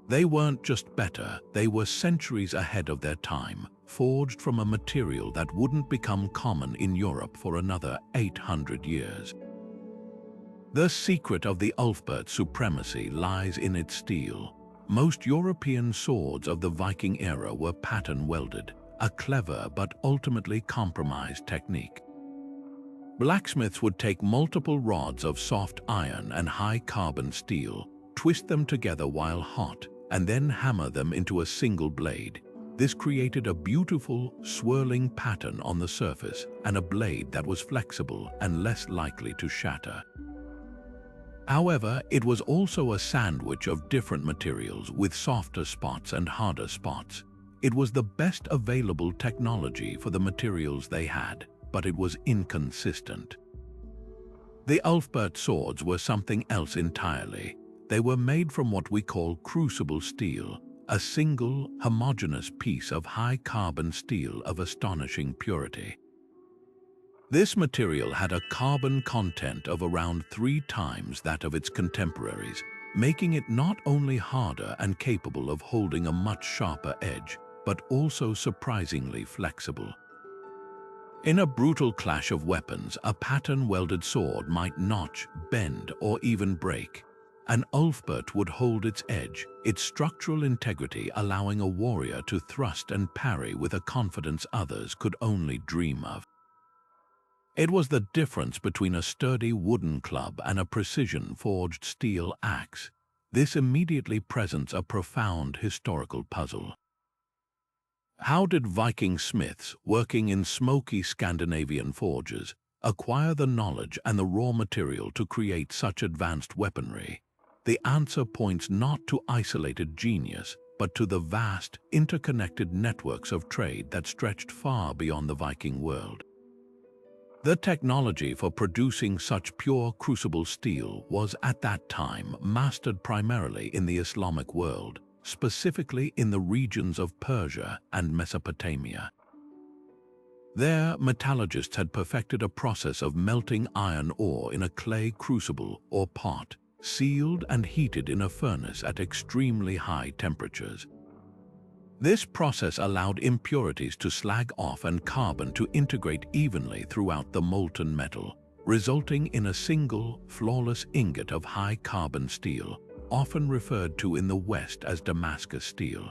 They weren't just better, they were centuries ahead of their time, forged from a material that wouldn't become common in Europe for another 800 years. The secret of the Ulfberht supremacy lies in its steel. Most European swords of the Viking era were pattern-welded, a clever but ultimately compromised technique. Blacksmiths would take multiple rods of soft iron and high-carbon steel, twist them together while hot, and then hammer them into a single blade. This created a beautiful, swirling pattern on the surface and a blade that was flexible and less likely to shatter. However, it was also a sandwich of different materials with softer spots and harder spots. It was the best available technology for the materials they had, but it was inconsistent. The Ulfberht swords were something else entirely. They were made from what we call crucible steel, a single, homogeneous piece of high-carbon steel of astonishing purity. This material had a carbon content of around 3 times that of its contemporaries, making it not only harder and capable of holding a much sharper edge, but also surprisingly flexible. In a brutal clash of weapons, a pattern-welded sword might notch, bend, or even break. An Ulfberht would hold its edge, its structural integrity allowing a warrior to thrust and parry with a confidence others could only dream of. It was the difference between a sturdy wooden club and a precision-forged steel axe. This immediately presents a profound historical puzzle. How did Viking smiths, working in smoky Scandinavian forges, acquire the knowledge and the raw material to create such advanced weaponry? The answer points not to isolated genius, but to the vast, interconnected networks of trade that stretched far beyond the Viking world. The technology for producing such pure crucible steel was at that time mastered primarily in the Islamic world, specifically in the regions of Persia and Mesopotamia. There, metallurgists had perfected a process of melting iron ore in a clay crucible or pot, sealed and heated in a furnace at extremely high temperatures. This process allowed impurities to slag off and carbon to integrate evenly throughout the molten metal, resulting in a single, flawless ingot of high-carbon steel, often referred to in the West as Damascus steel.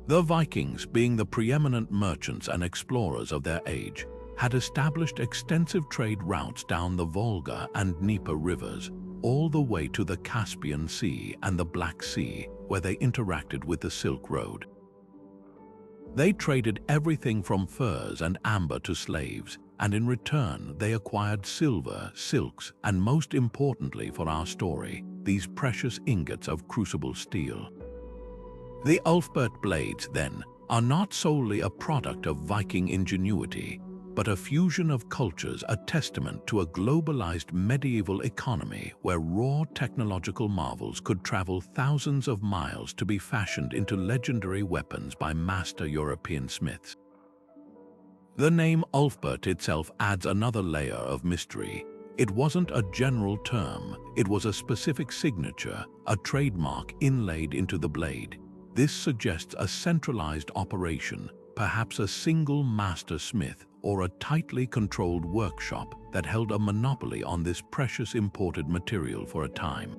The Vikings, being the preeminent merchants and explorers of their age, had established extensive trade routes down the Volga and Dnieper rivers, all the way to the Caspian Sea and the Black Sea, where they interacted with the Silk Road. They traded everything from furs and amber to slaves, and in return they acquired silver, silks, and most importantly for our story, these precious ingots of crucible steel. The Ulfberht blades, then, are not solely a product of Viking ingenuity, but a fusion of cultures, a testament to a globalized medieval economy where raw technological marvels could travel thousands of miles to be fashioned into legendary weapons by master European smiths. The name Ulfberht itself adds another layer of mystery. It wasn't a general term, it was a specific signature, a trademark inlaid into the blade. This suggests a centralized operation, perhaps a single master smith or a tightly controlled workshop that held a monopoly on this precious imported material for a time.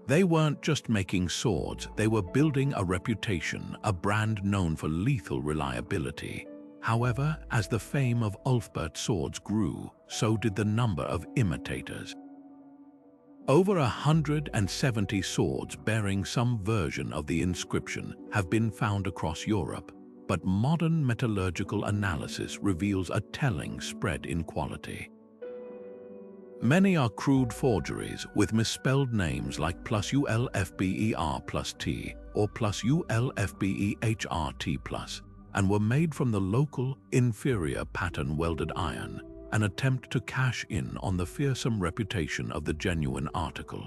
They weren't just making swords, they were building a reputation, a brand known for lethal reliability. However, as the fame of Ulfberht swords grew, so did the number of imitators. Over 170 swords bearing some version of the inscription have been found across Europe, but modern metallurgical analysis reveals a telling spread in quality. Many are crude forgeries with misspelled names like +ULFBER+T or +ULFBEHRT+, and were made from the local, inferior pattern-welded iron, an attempt to cash in on the fearsome reputation of the genuine article.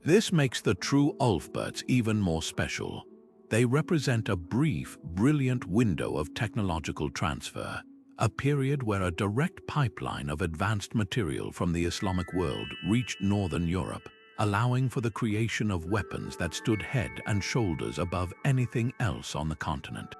This makes the true Ulfberhts even more special. They represent a brief, brilliant window of technological transfer, a period where a direct pipeline of advanced material from the Islamic world reached northern Europe, allowing for the creation of weapons that stood head and shoulders above anything else on the continent.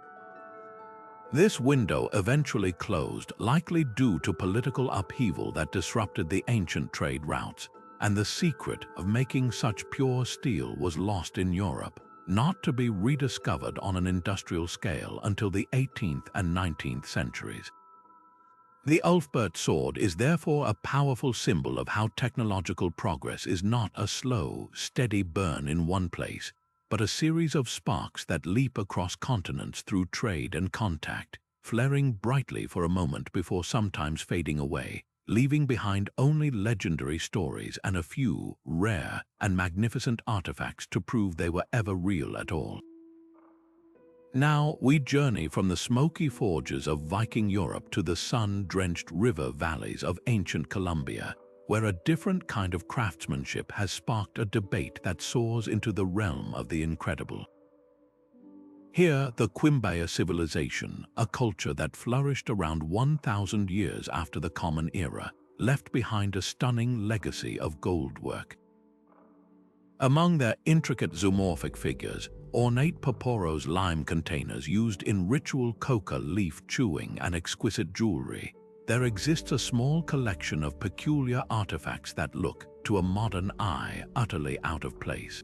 This window eventually closed, likely due to political upheaval that disrupted the ancient trade routes, and the secret of making such pure steel was lost in Europe, not to be rediscovered on an industrial scale until the 18th and 19th centuries. The Ulfberht sword is therefore a powerful symbol of how technological progress is not a slow, steady burn in one place, but a series of sparks that leap across continents through trade and contact, flaring brightly for a moment before sometimes fading away, leaving behind only legendary stories and a few rare and magnificent artifacts to prove they were ever real at all. Now we journey from the smoky forges of Viking Europe to the sun-drenched river valleys of ancient Columbia, where a different kind of craftsmanship has sparked a debate that soars into the realm of the incredible. Here, the Quimbaya civilization, a culture that flourished around 1,000 years after the Common Era, left behind a stunning legacy of gold work. Among their intricate zoomorphic figures, ornate Paporos lime containers used in ritual coca leaf chewing and exquisite jewelry, there exists a small collection of peculiar artifacts that look, to a modern eye, utterly out of place.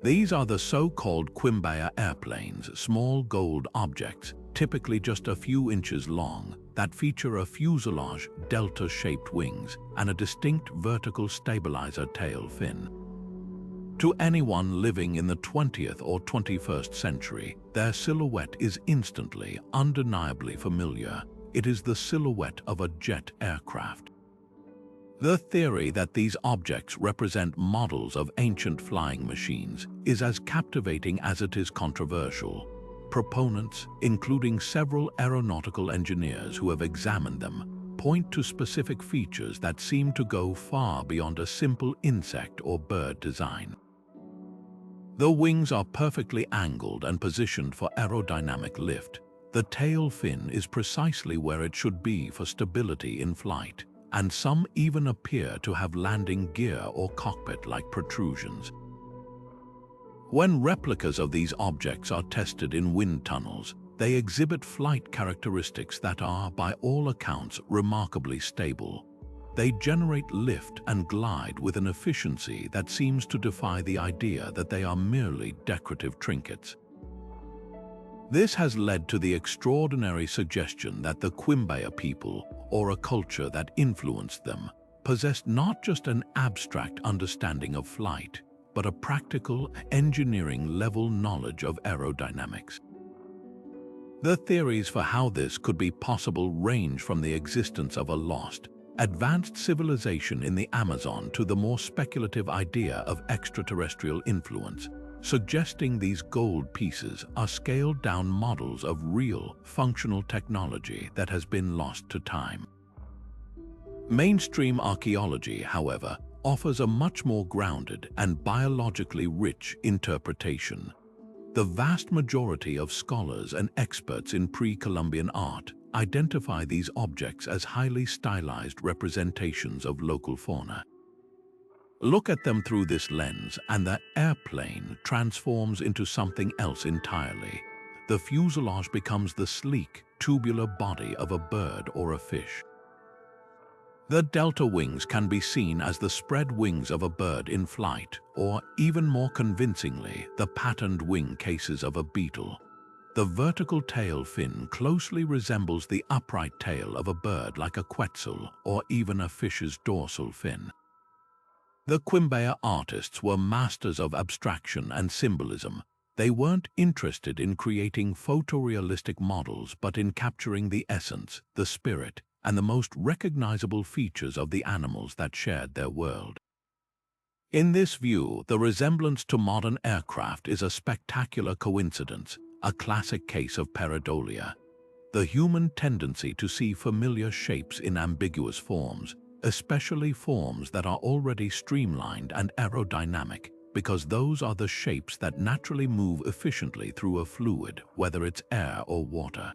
These are the so-called Quimbaya Airplanes, small gold objects, typically just a few inches long, that feature a fuselage, delta-shaped wings, and a distinct vertical stabilizer tail fin. To anyone living in the 20th or 21st century, their silhouette is instantly, undeniably familiar. It is the silhouette of a jet aircraft. The theory that these objects represent models of ancient flying machines is as captivating as it is controversial. Proponents, including several aeronautical engineers who have examined them, point to specific features that seem to go far beyond a simple insect or bird design. The wings are perfectly angled and positioned for aerodynamic lift. The tail fin is precisely where it should be for stability in flight, and some even appear to have landing gear or cockpit-like protrusions. When replicas of these objects are tested in wind tunnels, they exhibit flight characteristics that are, by all accounts, remarkably stable. They generate lift and glide with an efficiency that seems to defy the idea that they are merely decorative trinkets. This has led to the extraordinary suggestion that the Quimbaya people, or a culture that influenced them, possessed not just an abstract understanding of flight, but a practical, engineering-level knowledge of aerodynamics. The theories for how this could be possible range from the existence of a lost, advanced civilization in the Amazon to the more speculative idea of extraterrestrial influence, suggesting these gold pieces are scaled-down models of real, functional technology that has been lost to time. Mainstream archaeology, however, offers a much more grounded and biologically rich interpretation. The vast majority of scholars and experts in pre-Columbian art identify these objects as highly stylized representations of local fauna. Look at them through this lens, and the airplane transforms into something else entirely. The fuselage becomes the sleek, tubular body of a bird or a fish. The delta wings can be seen as the spread wings of a bird in flight, or, even more convincingly, the patterned wing cases of a beetle. The vertical tail fin closely resembles the upright tail of a bird like a quetzal, or even a fish's dorsal fin. The Quimbaya artists were masters of abstraction and symbolism. They weren't interested in creating photorealistic models, but in capturing the essence, the spirit, and the most recognizable features of the animals that shared their world. In this view, the resemblance to modern aircraft is a spectacular coincidence, a classic case of pareidolia. The human tendency to see familiar shapes in ambiguous forms, especially forms that are already streamlined and aerodynamic, because those are the shapes that naturally move efficiently through a fluid, whether it's air or water.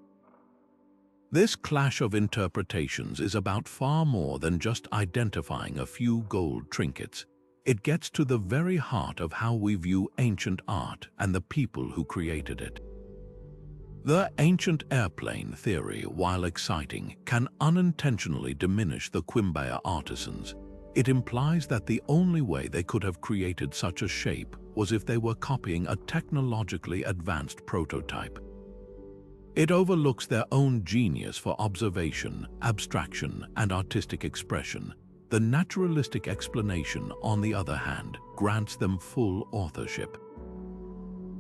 This clash of interpretations is about far more than just identifying a few gold trinkets. It gets to the very heart of how we view ancient art and the people who created it. The ancient airplane theory, while exciting, can unintentionally diminish the Quimbaya artisans. It implies that the only way they could have created such a shape was if they were copying a technologically advanced prototype. It overlooks their own genius for observation, abstraction, and artistic expression. The naturalistic explanation, on the other hand, grants them full authorship.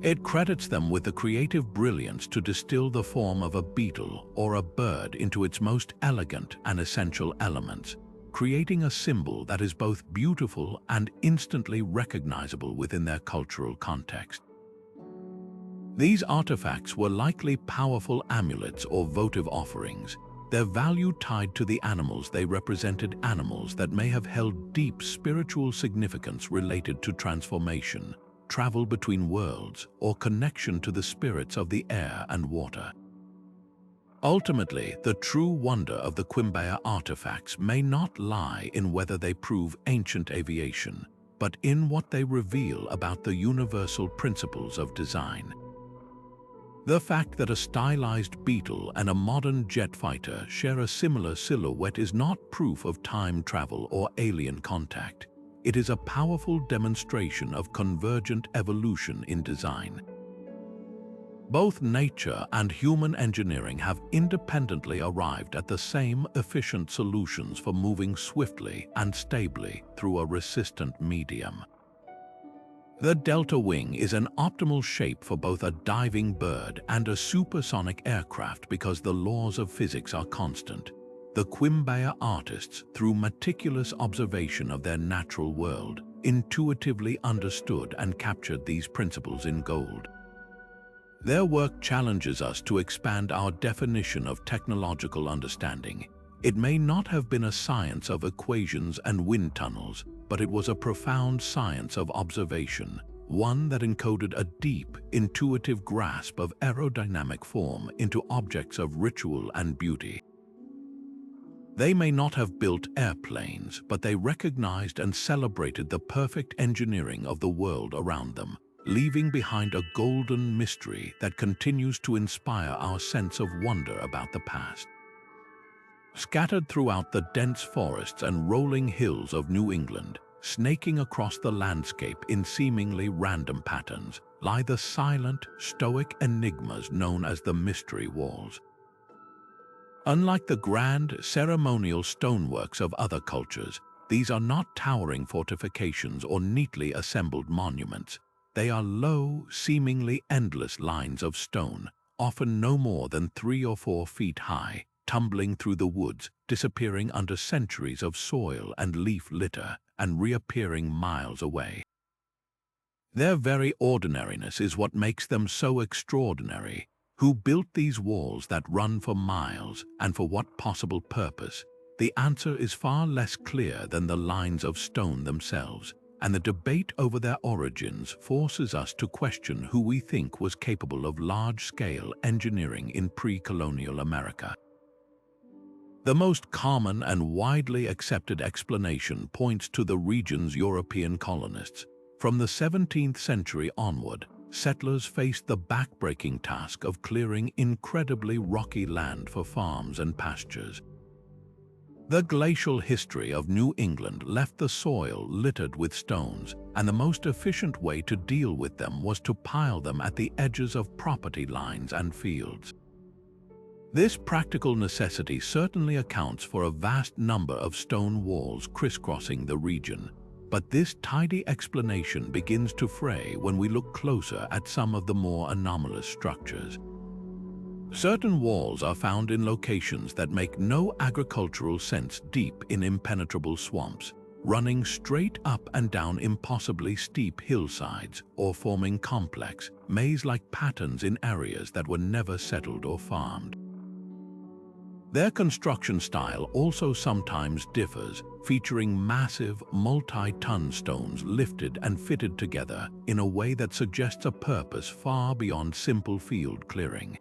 It credits them with the creative brilliance to distill the form of a beetle or a bird into its most elegant and essential elements, creating a symbol that is both beautiful and instantly recognizable within their cultural context. These artifacts were likely powerful amulets or votive offerings, their value tied to the animals they represented, animals that may have held deep spiritual significance related to transformation, travel between worlds, or connection to the spirits of the air and water. Ultimately, the true wonder of the Quimbaya artifacts may not lie in whether they prove ancient aviation, but in what they reveal about the universal principles of design. The fact that a stylized beetle and a modern jet fighter share a similar silhouette is not proof of time travel or alien contact. It is a powerful demonstration of convergent evolution in design. Both nature and human engineering have independently arrived at the same efficient solutions for moving swiftly and stably through a resistant medium. The delta wing is an optimal shape for both a diving bird and a supersonic aircraft because the laws of physics are constant. The Quimbaya artists, through meticulous observation of their natural world, intuitively understood and captured these principles in gold. Their work challenges us to expand our definition of technological understanding. It may not have been a science of equations and wind tunnels, but it was a profound science of observation, one that encoded a deep, intuitive grasp of aerodynamic form into objects of ritual and beauty. They may not have built airplanes, but they recognized and celebrated the perfect engineering of the world around them, leaving behind a golden mystery that continues to inspire our sense of wonder about the past. Scattered throughout the dense forests and rolling hills of New England, snaking across the landscape in seemingly random patterns, lie the silent, stoic enigmas known as the mystery walls. Unlike the grand, ceremonial stoneworks of other cultures, these are not towering fortifications or neatly assembled monuments. They are low, seemingly endless lines of stone, often no more than 3 or 4 feet high, tumbling through the woods, disappearing under centuries of soil and leaf litter, and reappearing miles away. Their very ordinariness is what makes them so extraordinary. Who built these walls that run for miles, and for what possible purpose? The answer is far less clear than the lines of stone themselves, and the debate over their origins forces us to question who we think was capable of large-scale engineering in pre-colonial America. The most common and widely accepted explanation points to the region's European colonists. From the 17th century onward, settlers faced the back-breaking task of clearing incredibly rocky land for farms and pastures. The glacial history of New England left the soil littered with stones, and the most efficient way to deal with them was to pile them at the edges of property lines and fields. This practical necessity certainly accounts for a vast number of stone walls crisscrossing the region, but this tidy explanation begins to fray when we look closer at some of the more anomalous structures. Certain walls are found in locations that make no agricultural sense, deep in impenetrable swamps, running straight up and down impossibly steep hillsides, or forming complex, maze-like patterns in areas that were never settled or farmed. Their construction style also sometimes differs, featuring massive, multi-ton stones lifted and fitted together in a way that suggests a purpose far beyond simple field clearing.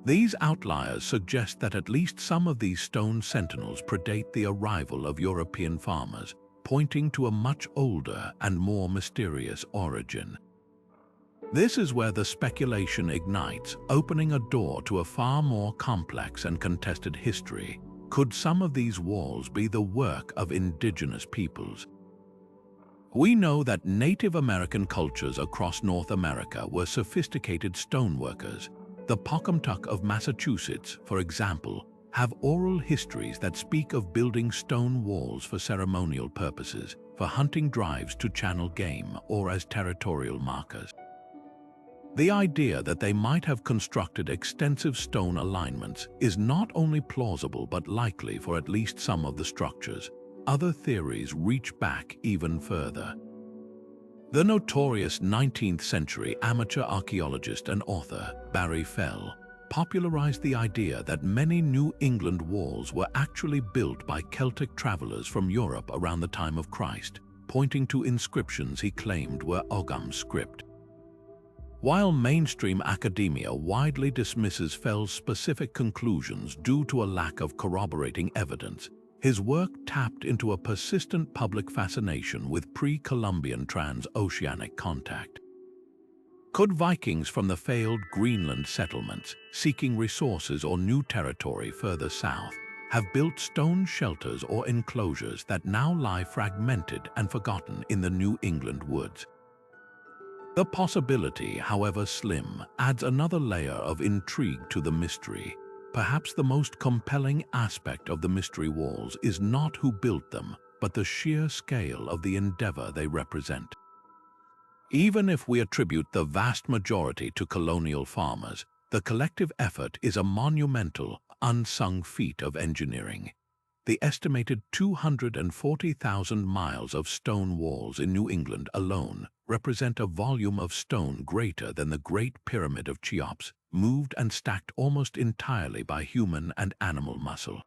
These outliers suggest that at least some of these stone sentinels predate the arrival of European farmers, pointing to a much older and more mysterious origin. This is where the speculation ignites, opening a door to a far more complex and contested history. Could some of these walls be the work of indigenous peoples? We know that Native American cultures across North America were sophisticated stoneworkers. The Pocumtuck of Massachusetts, for example, have oral histories that speak of building stone walls for ceremonial purposes, for hunting drives to channel game, or as territorial markers. The idea that they might have constructed extensive stone alignments is not only plausible but likely for at least some of the structures. Other theories reach back even further. The notorious 19th century amateur archaeologist and author Barry Fell popularized the idea that many New England walls were actually built by Celtic travelers from Europe around the time of Christ, pointing to inscriptions he claimed were Ogham script. While mainstream academia widely dismisses Fell's specific conclusions due to a lack of corroborating evidence, His work tapped into a persistent public fascination with pre-Columbian transoceanic contact. Could Vikings from the failed Greenland settlements, seeking resources or new territory further south, have built stone shelters or enclosures that now lie fragmented and forgotten in the New England woods? The possibility, however slim, adds another layer of intrigue to the mystery. Perhaps the most compelling aspect of the mystery walls is not who built them, but the sheer scale of the endeavor they represent. Even if we attribute the vast majority to colonial farmers, the collective effort is a monumental, unsung feat of engineering. The estimated 240,000 miles of stone walls in New England alone represent a volume of stone greater than the Great Pyramid of Cheops, moved and stacked almost entirely by human and animal muscle.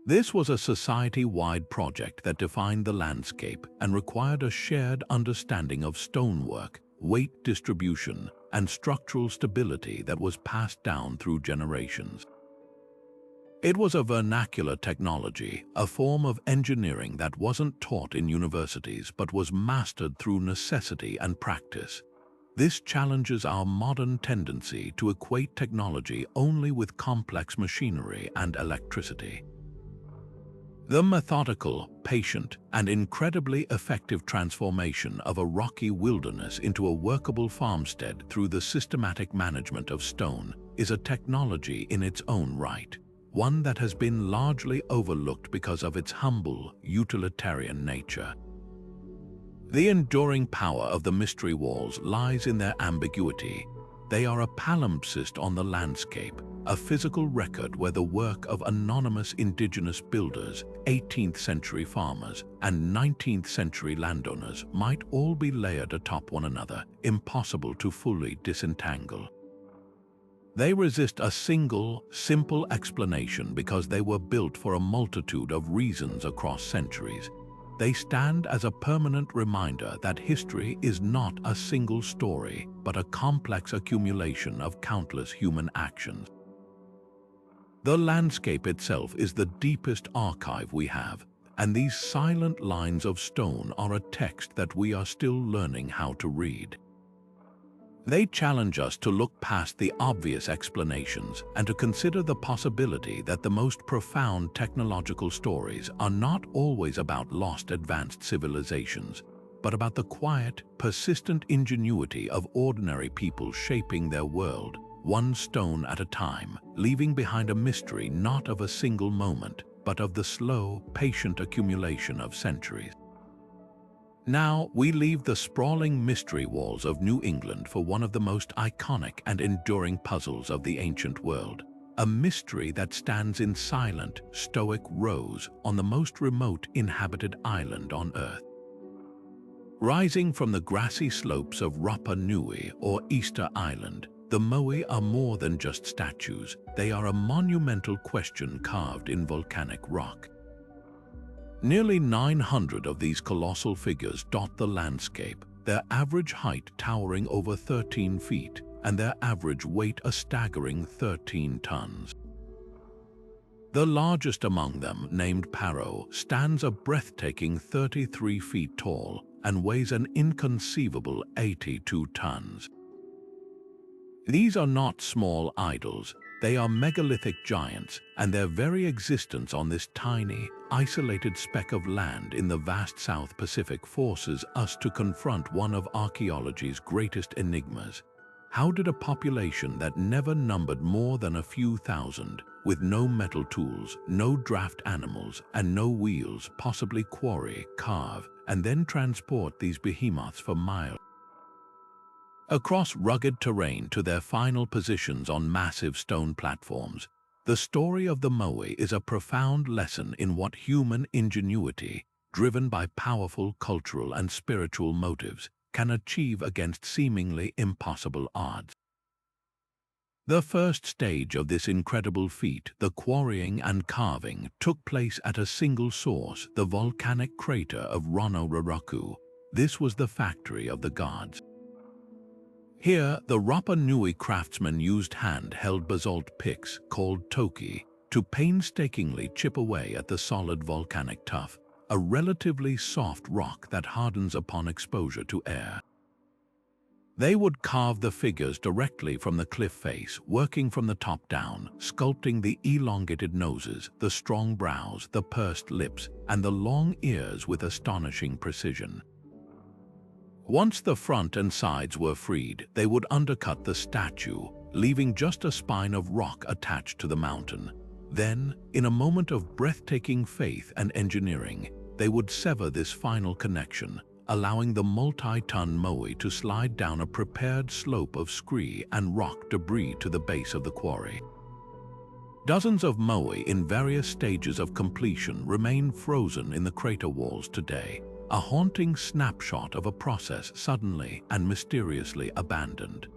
This was a society-wide project that defined the landscape and required a shared understanding of stonework, weight distribution, and structural stability that was passed down through generations. It was a vernacular technology, a form of engineering that wasn't taught in universities but was mastered through necessity and practice. This challenges our modern tendency to equate technology only with complex machinery and electricity. The methodical, patient, and incredibly effective transformation of a rocky wilderness into a workable farmstead through the systematic management of stone is a technology in its own right, one that has been largely overlooked because of its humble, utilitarian nature. The enduring power of the mystery walls lies in their ambiguity. They are a palimpsest on the landscape, a physical record where the work of anonymous indigenous builders, 18th century farmers, and 19th century landowners might all be layered atop one another, impossible to fully disentangle. They resist a single, simple explanation because they were built for a multitude of reasons across centuries. They stand as a permanent reminder that history is not a single story, but a complex accumulation of countless human actions. The landscape itself is the deepest archive we have, and these silent lines of stone are a text that we are still learning how to read. They challenge us to look past the obvious explanations and to consider the possibility that the most profound technological stories are not always about lost advanced civilizations, but about the quiet, persistent ingenuity of ordinary people shaping their world, one stone at a time, leaving behind a mystery not of a single moment, but of the slow, patient accumulation of centuries. Now, we leave the sprawling mystery walls of New England for one of the most iconic and enduring puzzles of the ancient world, a mystery that stands in silent, stoic rows on the most remote inhabited island on Earth. Rising from the grassy slopes of Rapa Nui or Easter Island, the Moai are more than just statues. They are a monumental question carved in volcanic rock. Nearly 900 of these colossal figures dot the landscape, their average height towering over 13 feet and their average weight a staggering 13 tons. The largest among them, named Paro, stands a breathtaking 33 feet tall and weighs an inconceivable 82 tons. These are not small idols. They are megalithic giants, and their very existence on this tiny, isolated speck of land in the vast South Pacific forces us to confront one of archaeology's greatest enigmas. How did a population that never numbered more than a few thousand, with no metal tools, no draft animals, and no wheels, possibly quarry, carve, and then transport these behemoths for miles across rugged terrain to their final positions on massive stone platforms? The story of the Moai is a profound lesson in what human ingenuity, driven by powerful cultural and spiritual motives, can achieve against seemingly impossible odds. The first stage of this incredible feat, the quarrying and carving, took place at a single source, the volcanic crater of Ronororaku. This was the factory of the gods. Here, the Rapa Nui craftsmen used hand-held basalt picks, called toki, to painstakingly chip away at the solid volcanic tuff, a relatively soft rock that hardens upon exposure to air. They would carve the figures directly from the cliff face, working from the top down, sculpting the elongated noses, the strong brows, the pursed lips, and the long ears with astonishing precision. Once the front and sides were freed, they would undercut the statue, leaving just a spine of rock attached to the mountain. Then, in a moment of breathtaking faith and engineering, they would sever this final connection, allowing the multi-ton Moai to slide down a prepared slope of scree and rock debris to the base of the quarry. Dozens of Moai in various stages of completion remain frozen in the crater walls today, a haunting snapshot of a process suddenly and mysteriously abandoned.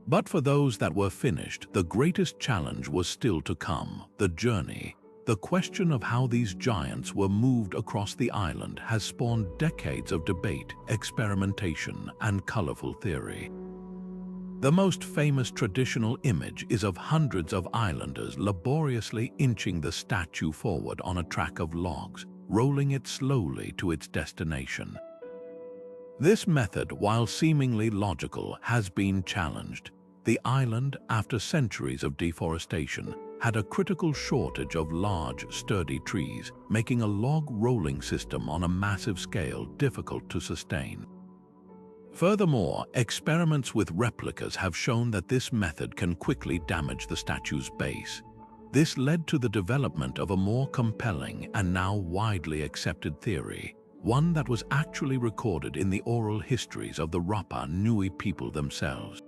But for those that were finished, the greatest challenge was still to come: the journey. The question of how these giants were moved across the island has spawned decades of debate, experimentation, and colorful theory. The most famous traditional image is of hundreds of islanders laboriously inching the statue forward on a track of logs, rolling it slowly to its destination. This method, while seemingly logical, has been challenged. The island, after centuries of deforestation, had a critical shortage of large, sturdy trees, making a log rolling system on a massive scale difficult to sustain. Furthermore, experiments with replicas have shown that this method can quickly damage the statue's base. This led to the development of a more compelling and now widely accepted theory, one that was actually recorded in the oral histories of the Rapa Nui people themselves.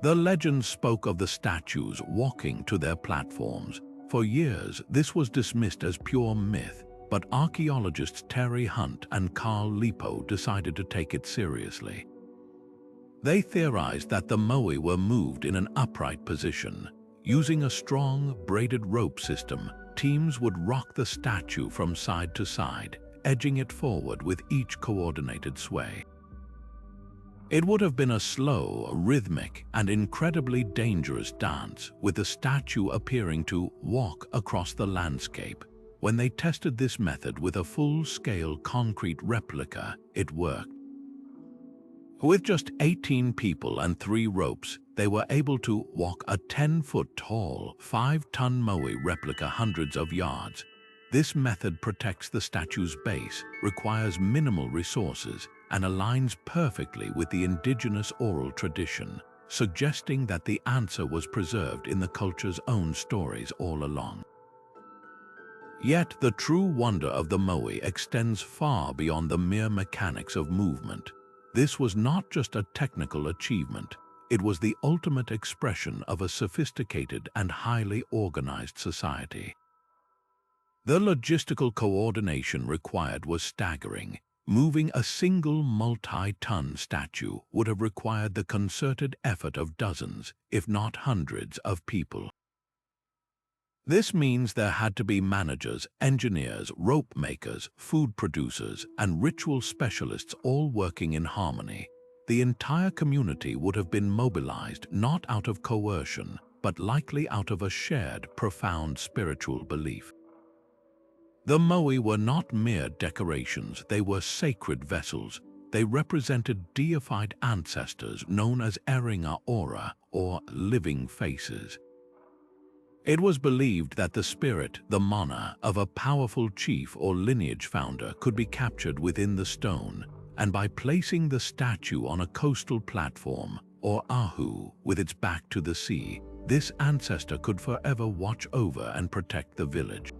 The legend spoke of the statues walking to their platforms. For years, this was dismissed as pure myth, but archaeologists Terry Hunt and Carl Lipo decided to take it seriously. They theorized that the Moai were moved in an upright position. Using a strong, braided rope system, teams would rock the statue from side to side, edging it forward with each coordinated sway. It would have been a slow, rhythmic, and incredibly dangerous dance, with the statue appearing to walk across the landscape. When they tested this method with a full-scale concrete replica, it worked. With just 18 people and 3 ropes, they were able to walk a 10-foot-tall, 5-ton Moai replica hundreds of yards. This method protects the statue's base, requires minimal resources, and aligns perfectly with the indigenous oral tradition, suggesting that the answer was preserved in the culture's own stories all along. Yet the true wonder of the Moai extends far beyond the mere mechanics of movement. This was not just a technical achievement, it was the ultimate expression of a sophisticated and highly organized society. The logistical coordination required was staggering. Moving a single multi-ton statue would have required the concerted effort of dozens, if not hundreds, of people. This means there had to be managers, engineers, rope makers, food producers, and ritual specialists all working in harmony. The entire community would have been mobilized not out of coercion, but likely out of a shared, profound spiritual belief. The Moai were not mere decorations, they were sacred vessels. They represented deified ancestors known as Eringa Ora, or living faces. It was believed that the spirit, the mana, of a powerful chief or lineage founder could be captured within the stone, and by placing the statue on a coastal platform, or ahu, with its back to the sea, this ancestor could forever watch over and protect the village.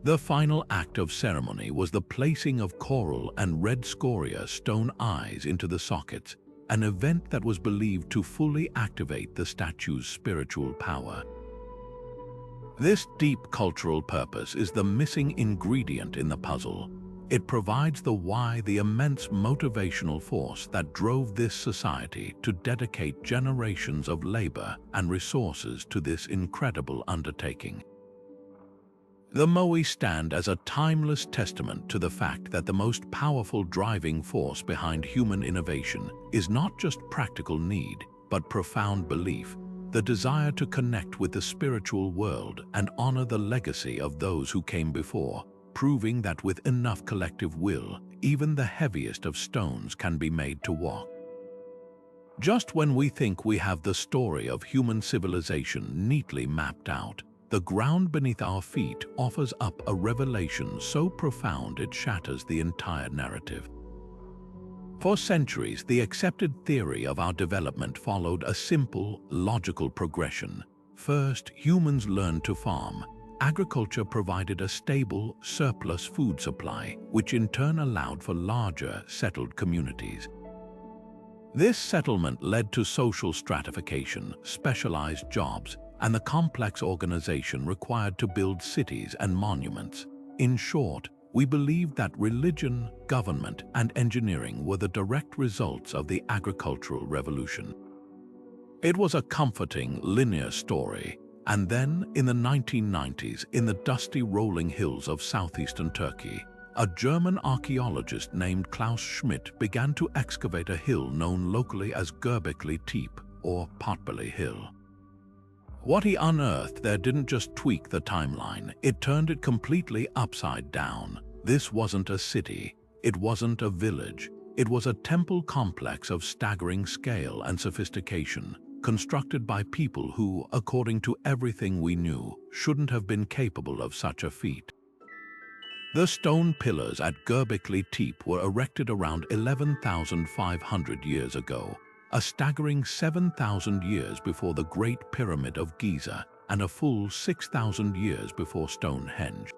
The final act of ceremony was the placing of coral and red scoria stone eyes into the sockets, an event that was believed to fully activate the statue's spiritual power. This deep cultural purpose is the missing ingredient in the puzzle. It provides the why, the immense motivational force that drove this society to dedicate generations of labor and resources to this incredible undertaking. The Moai stand as a timeless testament to the fact that the most powerful driving force behind human innovation is not just practical need, but profound belief. the desire to connect with the spiritual world and honor the legacy of those who came before, proving that with enough collective will, even the heaviest of stones can be made to walk. Just when we think we have the story of human civilization neatly mapped out, the ground beneath our feet offers up a revelation so profound it shatters the entire narrative. For centuries, the accepted theory of our development followed a simple, logical progression. First, humans learned to farm. Agriculture provided a stable, surplus food supply, which in turn allowed for larger, settled communities. This settlement led to social stratification, specialized jobs, and the complex organization required to build cities and monuments. In short, we believed that religion, government, and engineering were the direct results of the agricultural revolution. It was a comforting, linear story, and then, in the 1990s, in the dusty rolling hills of southeastern Turkey, a German archaeologist named Klaus Schmidt began to excavate a hill known locally as Göbekli Tepe, or Potbelly Hill. What he unearthed there didn't just tweak the timeline, it turned it completely upside down. This wasn't a city, it wasn't a village, it was a temple complex of staggering scale and sophistication, constructed by people who, according to everything we knew, shouldn't have been capable of such a feat. The stone pillars at Göbekli Tepe were erected around 11,500 years ago, a staggering 7,000 years before the Great Pyramid of Giza and a full 6,000 years before Stonehenge.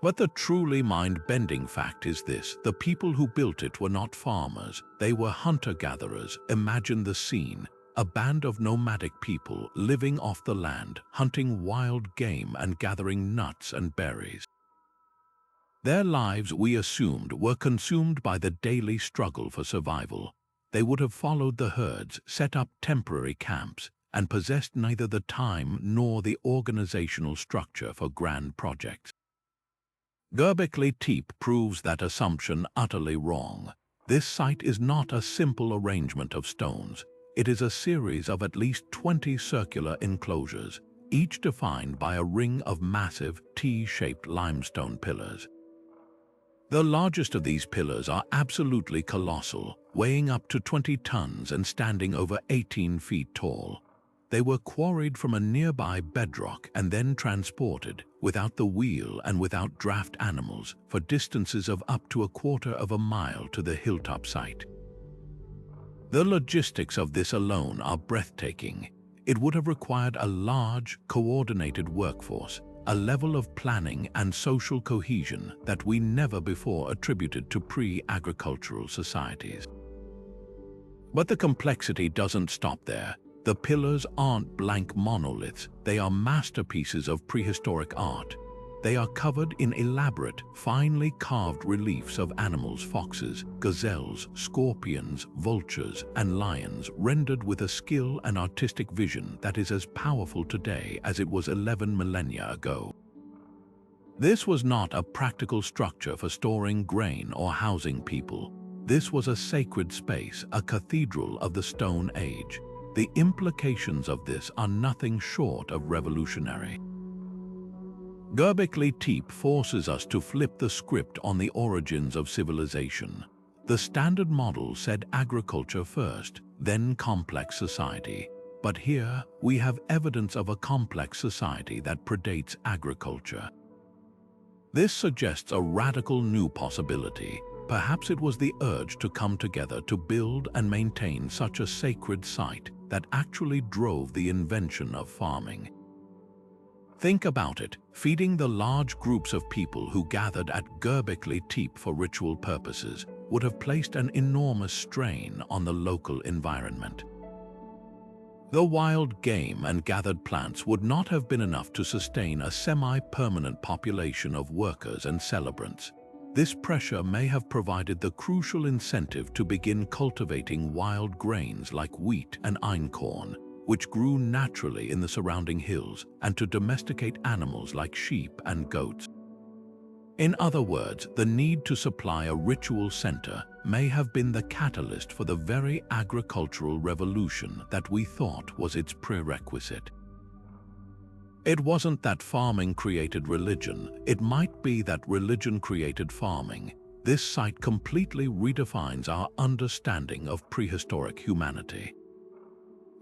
But the truly mind-bending fact is this: the people who built it were not farmers, they were hunter-gatherers. Imagine the scene: a band of nomadic people living off the land, hunting wild game and gathering nuts and berries. Their lives, we assumed, were consumed by the daily struggle for survival. They would have followed the herds, set up temporary camps, and possessed neither the time nor the organizational structure for grand projects. Göbekli Tepe proves that assumption utterly wrong. This site is not a simple arrangement of stones. It is a series of at least 20 circular enclosures, each defined by a ring of massive T-shaped limestone pillars. The largest of these pillars are absolutely colossal, weighing up to 20 tons and standing over 18 feet tall. They were quarried from a nearby bedrock and then transported, without the wheel and without draft animals, for distances of up to 1/4 of a mile to the hilltop site. The logistics of this alone are breathtaking. It would have required a large, coordinated workforce, a level of planning and social cohesion that we never before attributed to pre-agricultural societies. But the complexity doesn't stop there. The pillars aren't blank monoliths, they are masterpieces of prehistoric art. They are covered in elaborate, finely carved reliefs of animals: foxes, gazelles, scorpions, vultures, and lions, rendered with a skill and artistic vision that is as powerful today as it was 11 millennia ago. This was not a practical structure for storing grain or housing people. This was a sacred space, a cathedral of the Stone Age. The implications of this are nothing short of revolutionary. Göbekli Tepe forces us to flip the script on the origins of civilization. The standard model said agriculture first, then complex society. But here we have evidence of a complex society that predates agriculture. This suggests a radical new possibility. Perhaps it was the urge to come together to build and maintain such a sacred site that actually drove the invention of farming. Think about it: feeding the large groups of people who gathered at Göbekli Tepe for ritual purposes would have placed an enormous strain on the local environment. The wild game and gathered plants would not have been enough to sustain a semi-permanent population of workers and celebrants. This pressure may have provided the crucial incentive to begin cultivating wild grains like wheat and einkorn, which grew naturally in the surrounding hills, and to domesticate animals like sheep and goats. In other words, the need to supply a ritual center may have been the catalyst for the very agricultural revolution that we thought was its prerequisite. It wasn't that farming created religion, it might be that religion created farming. This site completely redefines our understanding of prehistoric humanity.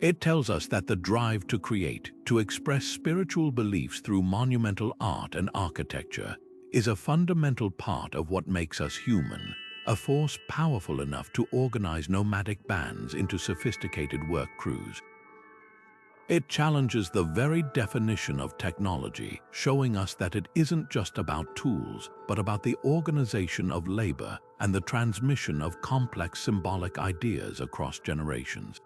It tells us that the drive to create, to express spiritual beliefs through monumental art and architecture, is a fundamental part of what makes us human, a force powerful enough to organize nomadic bands into sophisticated work crews. It challenges the very definition of technology, showing us that it isn't just about tools, but about the organization of labor and the transmission of complex symbolic ideas across generations.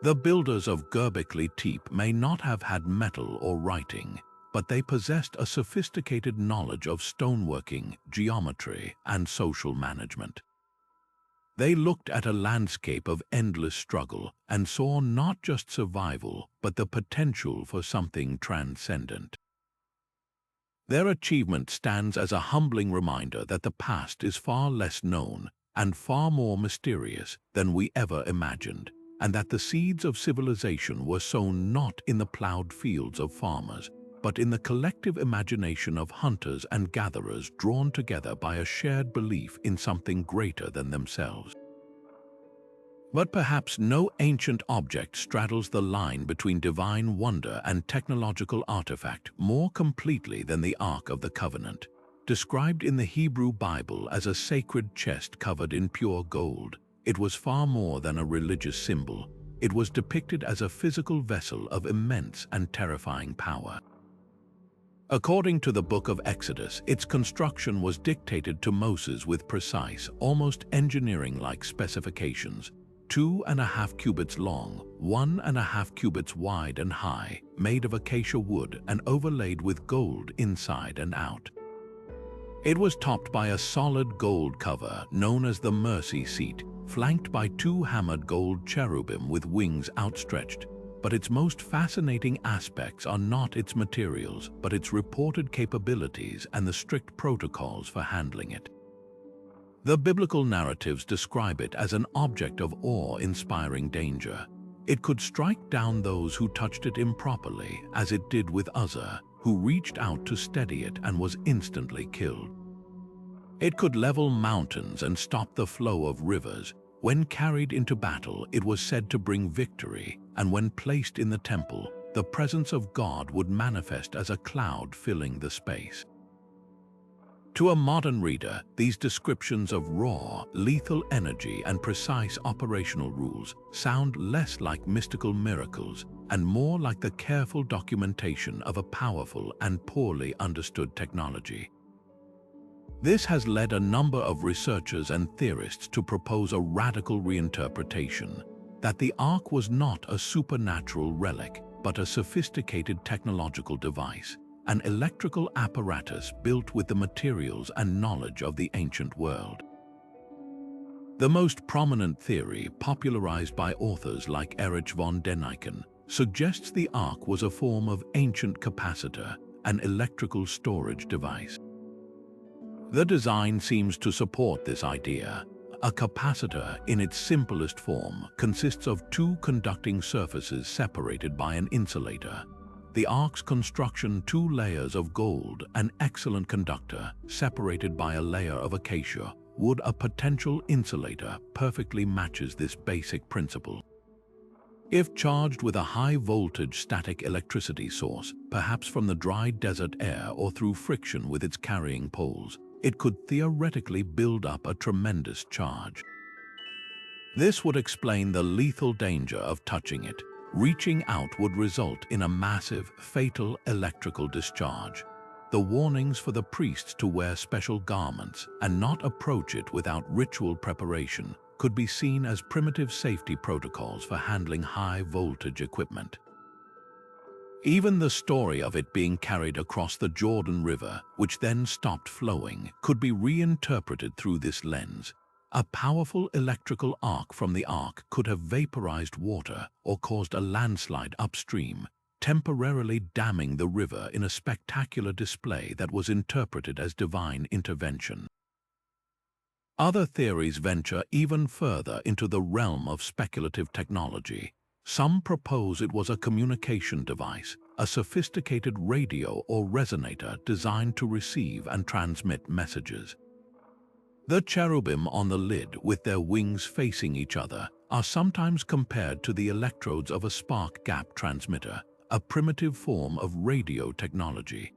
The builders of Göbekli Tepe may not have had metal or writing, but they possessed a sophisticated knowledge of stoneworking, geometry, and social management. They looked at a landscape of endless struggle and saw not just survival, but the potential for something transcendent. Their achievement stands as a humbling reminder that the past is far less known and far more mysterious than we ever imagined, and that the seeds of civilization were sown not in the plowed fields of farmers, but in the collective imagination of hunters and gatherers drawn together by a shared belief in something greater than themselves. But perhaps no ancient object straddles the line between divine wonder and technological artifact more completely than the Ark of the Covenant. Described in the Hebrew Bible as a sacred chest covered in pure gold, it was far more than a religious symbol. It was depicted as a physical vessel of immense and terrifying power. According to the Book of Exodus, its construction was dictated to Moses with precise, almost engineering-like specifications. 2.5 cubits long, 1.5 cubits wide and high, made of acacia wood and overlaid with gold inside and out. It was topped by a solid gold cover known as the mercy seat, flanked by 2 hammered gold cherubim with wings outstretched. But its most fascinating aspects are not its materials, but its reported capabilities and the strict protocols for handling it. The biblical narratives describe it as an object of awe-inspiring danger. It could strike down those who touched it improperly, as it did with Uzzah, who reached out to steady it and was instantly killed. It could level mountains and stop the flow of rivers. When carried into battle, it was said to bring victory, and when placed in the temple, the presence of God would manifest as a cloud filling the space. To a modern reader, these descriptions of raw, lethal energy and precise operational rules sound less like mystical miracles and more like the careful documentation of a powerful and poorly understood technology. This has led a number of researchers and theorists to propose a radical reinterpretation, that the Ark was not a supernatural relic, but a sophisticated technological device, an electrical apparatus built with the materials and knowledge of the ancient world. The most prominent theory, popularized by authors like Erich von Däniken, suggests the Ark was a form of ancient capacitor, an electrical storage device. The design seems to support this idea. A capacitor, in its simplest form, consists of 2 conducting surfaces separated by an insulator. The Ark's construction, 2 layers of gold, an excellent conductor, separated by a layer of acacia wood, a potential insulator, perfectly matches this basic principle. If charged with a high-voltage static electricity source, perhaps from the dry desert air or through friction with its carrying poles, it could theoretically build up a tremendous charge. This would explain the lethal danger of touching it. Reaching out would result in a massive, fatal electrical discharge. The warnings for the priests to wear special garments and not approach it without ritual preparation could be seen as primitive safety protocols for handling high-voltage equipment. Even the story of it being carried across the Jordan River, which then stopped flowing, could be reinterpreted through this lens. A powerful electrical arc from the Ark could have vaporized water or caused a landslide upstream, temporarily damming the river in a spectacular display that was interpreted as divine intervention. Other theories venture even further into the realm of speculative technology. Some propose it was a communication device, a sophisticated radio or resonator designed to receive and transmit messages. The cherubim on the lid, with their wings facing each other, are sometimes compared to the electrodes of a spark gap transmitter, a primitive form of radio technology.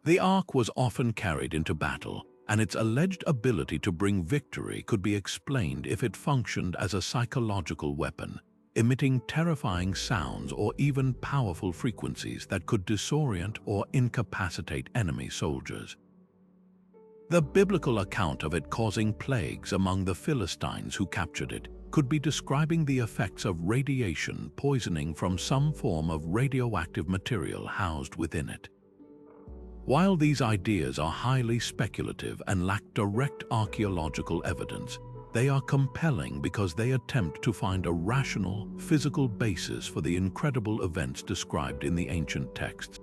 The Ark was often carried into battle, and its alleged ability to bring victory could be explained if it functioned as a psychological weapon, emitting terrifying sounds or even powerful frequencies that could disorient or incapacitate enemy soldiers. The biblical account of it causing plagues among the Philistines who captured it could be describing the effects of radiation poisoning from some form of radioactive material housed within it. While these ideas are highly speculative and lack direct archaeological evidence, they are compelling because they attempt to find a rational, physical basis for the incredible events described in the ancient texts.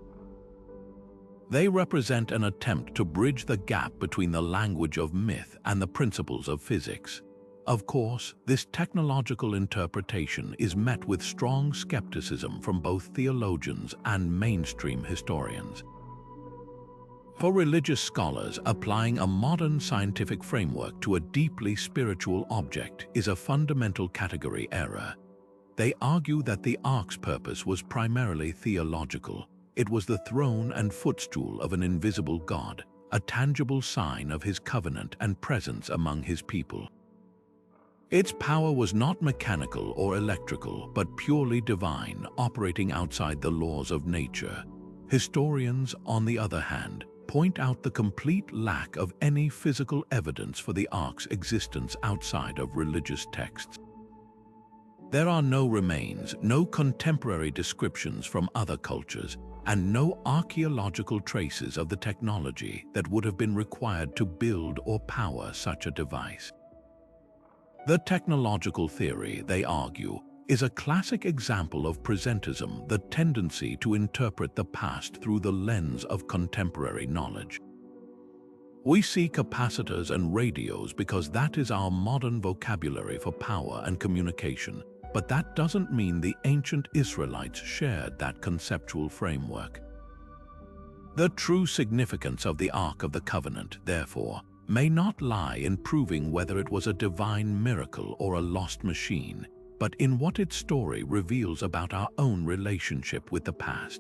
They represent an attempt to bridge the gap between the language of myth and the principles of physics. Of course, this technological interpretation is met with strong skepticism from both theologians and mainstream historians. For religious scholars, applying a modern scientific framework to a deeply spiritual object is a fundamental category error. They argue that the Ark's purpose was primarily theological. It was the throne and footstool of an invisible God, a tangible sign of his covenant and presence among his people. Its power was not mechanical or electrical, but purely divine, operating outside the laws of nature. Historians, on the other hand, point out the complete lack of any physical evidence for the Ark's existence outside of religious texts. There are no remains, no contemporary descriptions from other cultures, and no archaeological traces of the technology that would have been required to build or power such a device. The technological theory, they argue, is a classic example of presentism, the tendency to interpret the past through the lens of contemporary knowledge. We see capacitors and radios because that is our modern vocabulary for power and communication, but that doesn't mean the ancient Israelites shared that conceptual framework. The true significance of the Ark of the Covenant, therefore, may not lie in proving whether it was a divine miracle or a lost machine, but in what its story reveals about our own relationship with the past.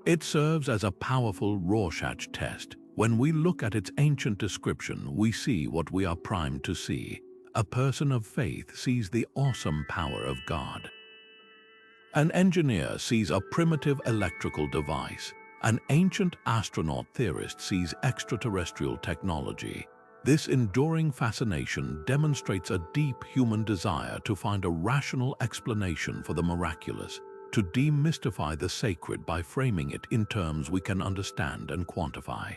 It serves as a powerful Rorschach test. When we look at its ancient description, we see what we are primed to see. A person of faith sees the awesome power of God. An engineer sees a primitive electrical device. An ancient astronaut theorist sees extraterrestrial technology. This enduring fascination demonstrates a deep human desire to find a rational explanation for the miraculous, to demystify the sacred by framing it in terms we can understand and quantify.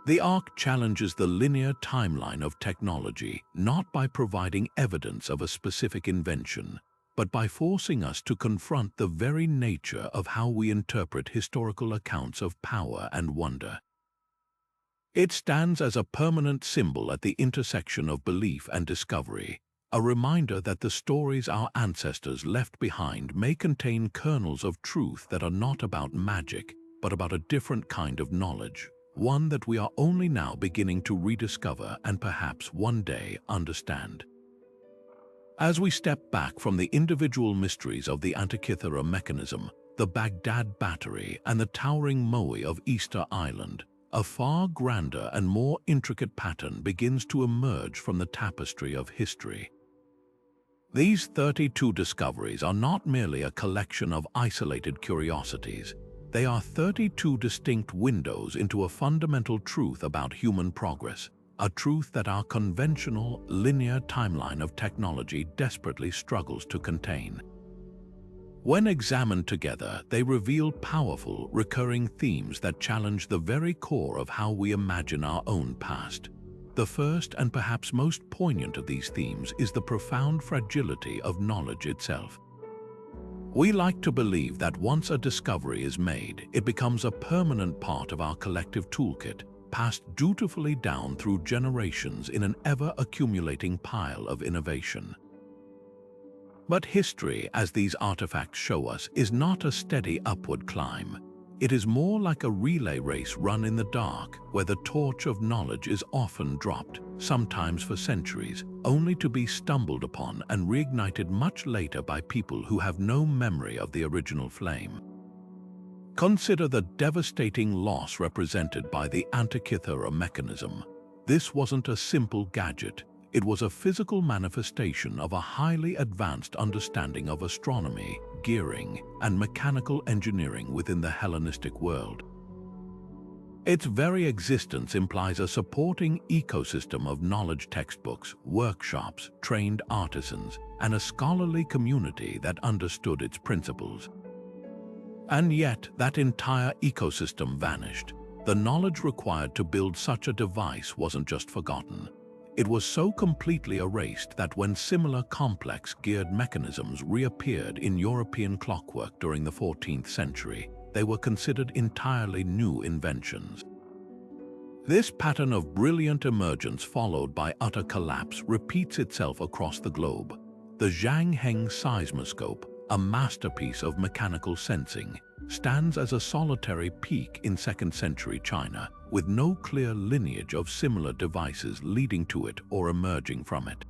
The Ark challenges the linear timeline of technology, not by providing evidence of a specific invention, but by forcing us to confront the very nature of how we interpret historical accounts of power and wonder. It stands as a permanent symbol at the intersection of belief and discovery, a reminder that the stories our ancestors left behind may contain kernels of truth that are not about magic, but about a different kind of knowledge, one that we are only now beginning to rediscover and perhaps one day understand. As we step back from the individual mysteries of the Antikythera mechanism, the Baghdad Battery, and the towering Moai of Easter Island, a far grander and more intricate pattern begins to emerge from the tapestry of history. These 32 discoveries are not merely a collection of isolated curiosities. They are 32 distinct windows into a fundamental truth about human progress, a truth that our conventional, linear timeline of technology desperately struggles to contain. When examined together, they reveal powerful, recurring themes that challenge the very core of how we imagine our own past. The first and perhaps most poignant of these themes is the profound fragility of knowledge itself. We like to believe that once a discovery is made, it becomes a permanent part of our collective toolkit, passed dutifully down through generations in an ever-accumulating pile of innovation. But history, as these artifacts show us, is not a steady upward climb. It is more like a relay race run in the dark, where the torch of knowledge is often dropped, sometimes for centuries, only to be stumbled upon and reignited much later by people who have no memory of the original flame. Consider the devastating loss represented by the Antikythera mechanism. This wasn't a simple gadget. It was a physical manifestation of a highly advanced understanding of astronomy, gearing, and mechanical engineering within the Hellenistic world. Its very existence implies a supporting ecosystem of knowledge textbooks, workshops, trained artisans, and a scholarly community that understood its principles. And yet, that entire ecosystem vanished. The knowledge required to build such a device wasn't just forgotten. It was so completely erased that when similar complex geared mechanisms reappeared in European clockwork during the 14th century, they were considered entirely new inventions. This pattern of brilliant emergence followed by utter collapse repeats itself across the globe. The Zhangheng seismoscope, a masterpiece of mechanical sensing, stands as a solitary peak in 2nd century China, with no clear lineage of similar devices leading to it or emerging from it.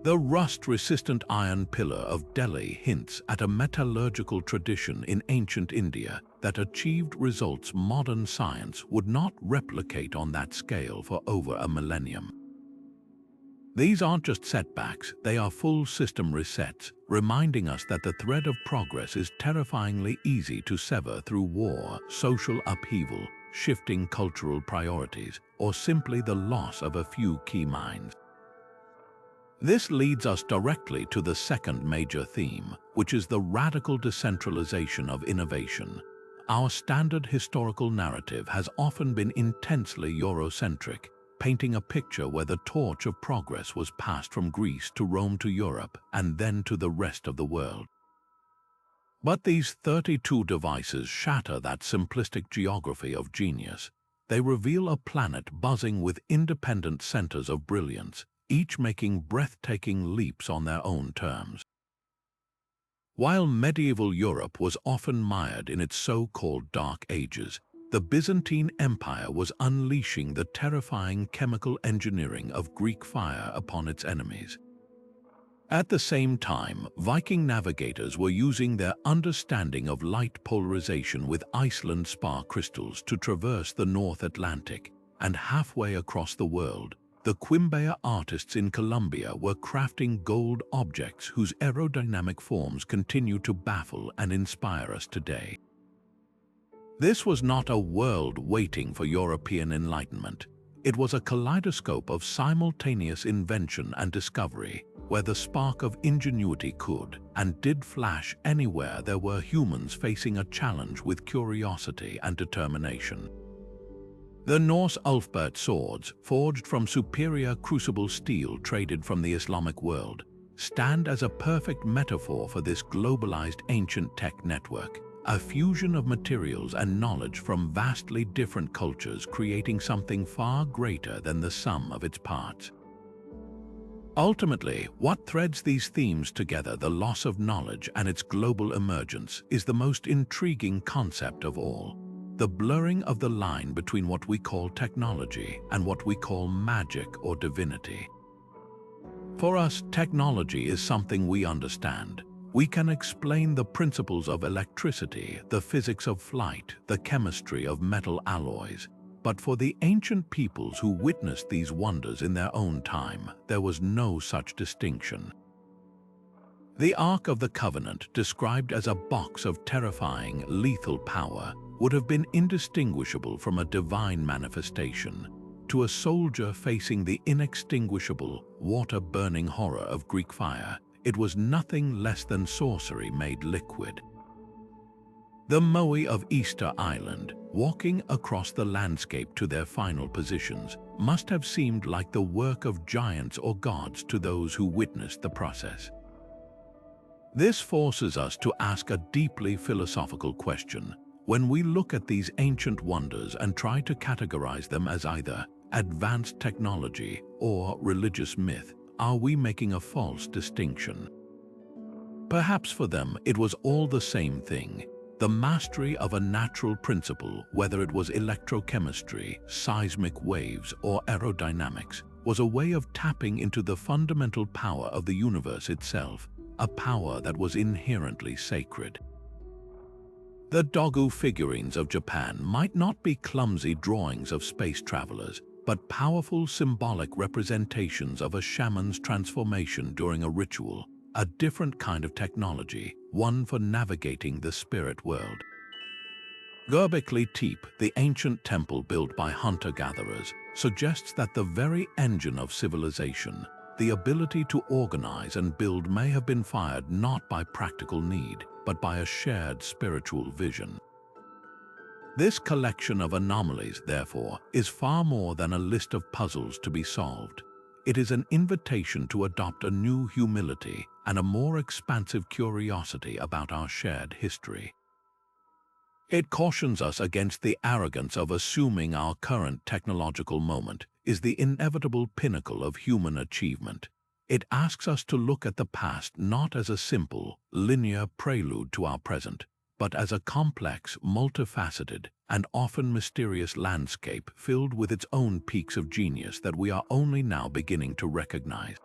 The rust-resistant iron pillar of Delhi hints at a metallurgical tradition in ancient India that achieved results modern science would not replicate on that scale for over a millennium. These aren't just setbacks, they are full system resets, reminding us that the thread of progress is terrifyingly easy to sever through war, social upheaval, shifting cultural priorities, or simply the loss of a few key minds. This leads us directly to the second major theme, which is the radical decentralization of innovation. Our standard historical narrative has often been intensely Eurocentric, painting a picture where the torch of progress was passed from Greece to Rome to Europe and then to the rest of the world. But these 32 devices shatter that simplistic geography of genius. They reveal a planet buzzing with independent centers of brilliance, each making breathtaking leaps on their own terms. While medieval Europe was often mired in its so-called Dark Ages, the Byzantine Empire was unleashing the terrifying chemical engineering of Greek fire upon its enemies. At the same time, Viking navigators were using their understanding of light polarization with Iceland spar crystals to traverse the North Atlantic, and halfway across the world, the Quimbaya artists in Colombia were crafting gold objects whose aerodynamic forms continue to baffle and inspire us today. This was not a world waiting for European enlightenment. It was a kaleidoscope of simultaneous invention and discovery, where the spark of ingenuity could and did flash anywhere there were humans facing a challenge with curiosity and determination. The Norse Ulfberht swords, forged from superior crucible steel traded from the Islamic world, stand as a perfect metaphor for this globalized ancient tech network, a fusion of materials and knowledge from vastly different cultures creating something far greater than the sum of its parts. Ultimately, what threads these themes together, the loss of knowledge and its global emergence, is the most intriguing concept of all: the blurring of the line between what we call technology and what we call magic or divinity. For us, technology is something we understand. We can explain the principles of electricity, the physics of flight, the chemistry of metal alloys. But for the ancient peoples who witnessed these wonders in their own time, there was no such distinction. The Ark of the Covenant, described as a box of terrifying, lethal power, would have been indistinguishable from a divine manifestation. To a soldier facing the inextinguishable, water-burning horror of Greek fire, it was nothing less than sorcery made liquid. The Moai of Easter Island, walking across the landscape to their final positions, must have seemed like the work of giants or gods to those who witnessed the process. This forces us to ask a deeply philosophical question. When we look at these ancient wonders and try to categorize them as either advanced technology or religious myth, are we making a false distinction? Perhaps for them it was all the same thing. The mastery of a natural principle, whether it was electrochemistry, seismic waves, or aerodynamics, was a way of tapping into the fundamental power of the universe itself, a power that was inherently sacred. The Dogu figurines of Japan might not be clumsy drawings of space travelers, but powerful symbolic representations of a shaman's transformation during a ritual, a different kind of technology, one for navigating the spirit world. Göbekli Tepe, the ancient temple built by hunter-gatherers, suggests that the very engine of civilization, the ability to organize and build, may have been fired not by practical need, but by a shared spiritual vision. This collection of anomalies, therefore, is far more than a list of puzzles to be solved. It is an invitation to adopt a new humility and a more expansive curiosity about our shared history. It cautions us against the arrogance of assuming our current technological moment is the inevitable pinnacle of human achievement. It asks us to look at the past not as a simple, linear prelude to our present, but as a complex, multifaceted, and often mysterious landscape filled with its own peaks of genius that we are only now beginning to recognize.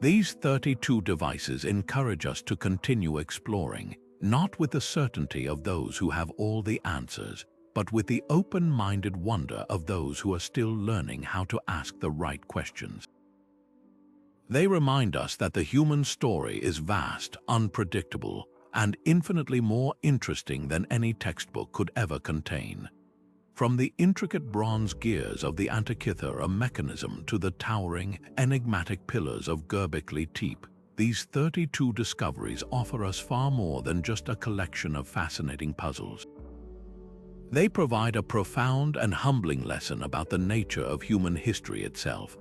These 32 devices encourage us to continue exploring, not with the certainty of those who have all the answers, but with the open-minded wonder of those who are still learning how to ask the right questions. They remind us that the human story is vast, unpredictable, and infinitely more interesting than any textbook could ever contain. From the intricate bronze gears of the Antikythera mechanism to the towering, enigmatic pillars of Göbekli Tepe, these 32 discoveries offer us far more than just a collection of fascinating puzzles. They provide a profound and humbling lesson about the nature of human history itself.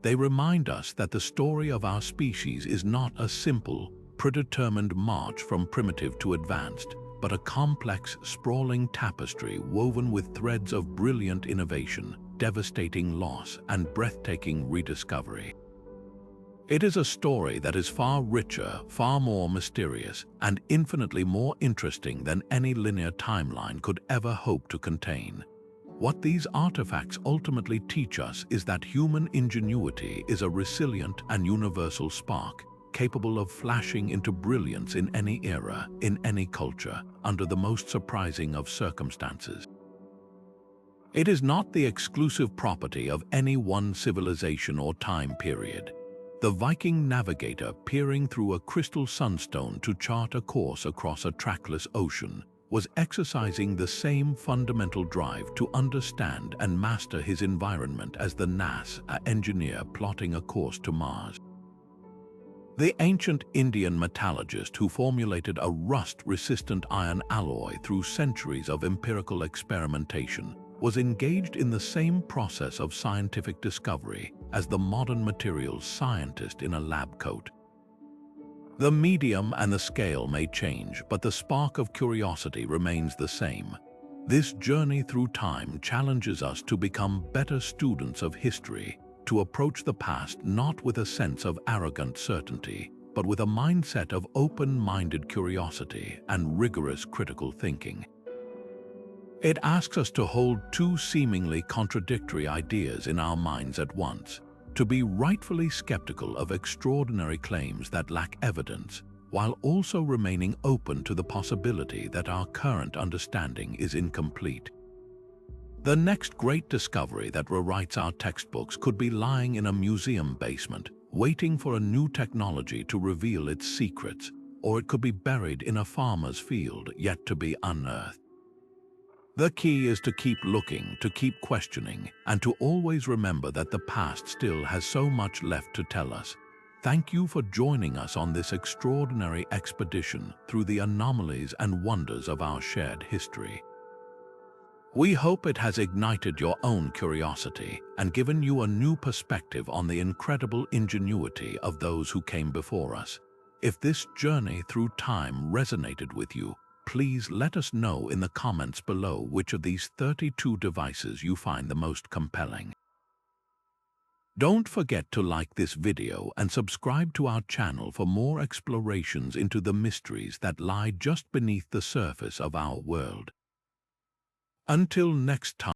They remind us that the story of our species is not a simple, predetermined march from primitive to advanced, but a complex, sprawling tapestry woven with threads of brilliant innovation, devastating loss, and breathtaking rediscovery. It is a story that is far richer, far more mysterious, and infinitely more interesting than any linear timeline could ever hope to contain. What these artifacts ultimately teach us is that human ingenuity is a resilient and universal spark, capable of flashing into brilliance in any era, in any culture, under the most surprising of circumstances. It is not the exclusive property of any one civilization or time period. The Viking navigator peering through a crystal sunstone to chart a course across a trackless ocean was exercising the same fundamental drive to understand and master his environment as the NASA engineer plotting a course to Mars. The ancient Indian metallurgist who formulated a rust-resistant iron alloy through centuries of empirical experimentation was engaged in the same process of scientific discovery as the modern materials scientist in a lab coat. The medium and the scale may change, but the spark of curiosity remains the same. This journey through time challenges us to become better students of history, to approach the past not with a sense of arrogant certainty, but with a mindset of open-minded curiosity and rigorous critical thinking. It asks us to hold two seemingly contradictory ideas in our minds at once, to be rightfully skeptical of extraordinary claims that lack evidence, while also remaining open to the possibility that our current understanding is incomplete. The next great discovery that rewrites our textbooks could be lying in a museum basement, waiting for a new technology to reveal its secrets, or it could be buried in a farmer's field yet to be unearthed. The key is to keep looking, to keep questioning, and to always remember that the past still has so much left to tell us. Thank you for joining us on this extraordinary expedition through the anomalies and wonders of our shared history. We hope it has ignited your own curiosity and given you a new perspective on the incredible ingenuity of those who came before us. If this journey through time resonated with you, please let us know in the comments below which of these 32 devices you find the most compelling. Don't forget to like this video and subscribe to our channel for more explorations into the mysteries that lie just beneath the surface of our world. Until next time.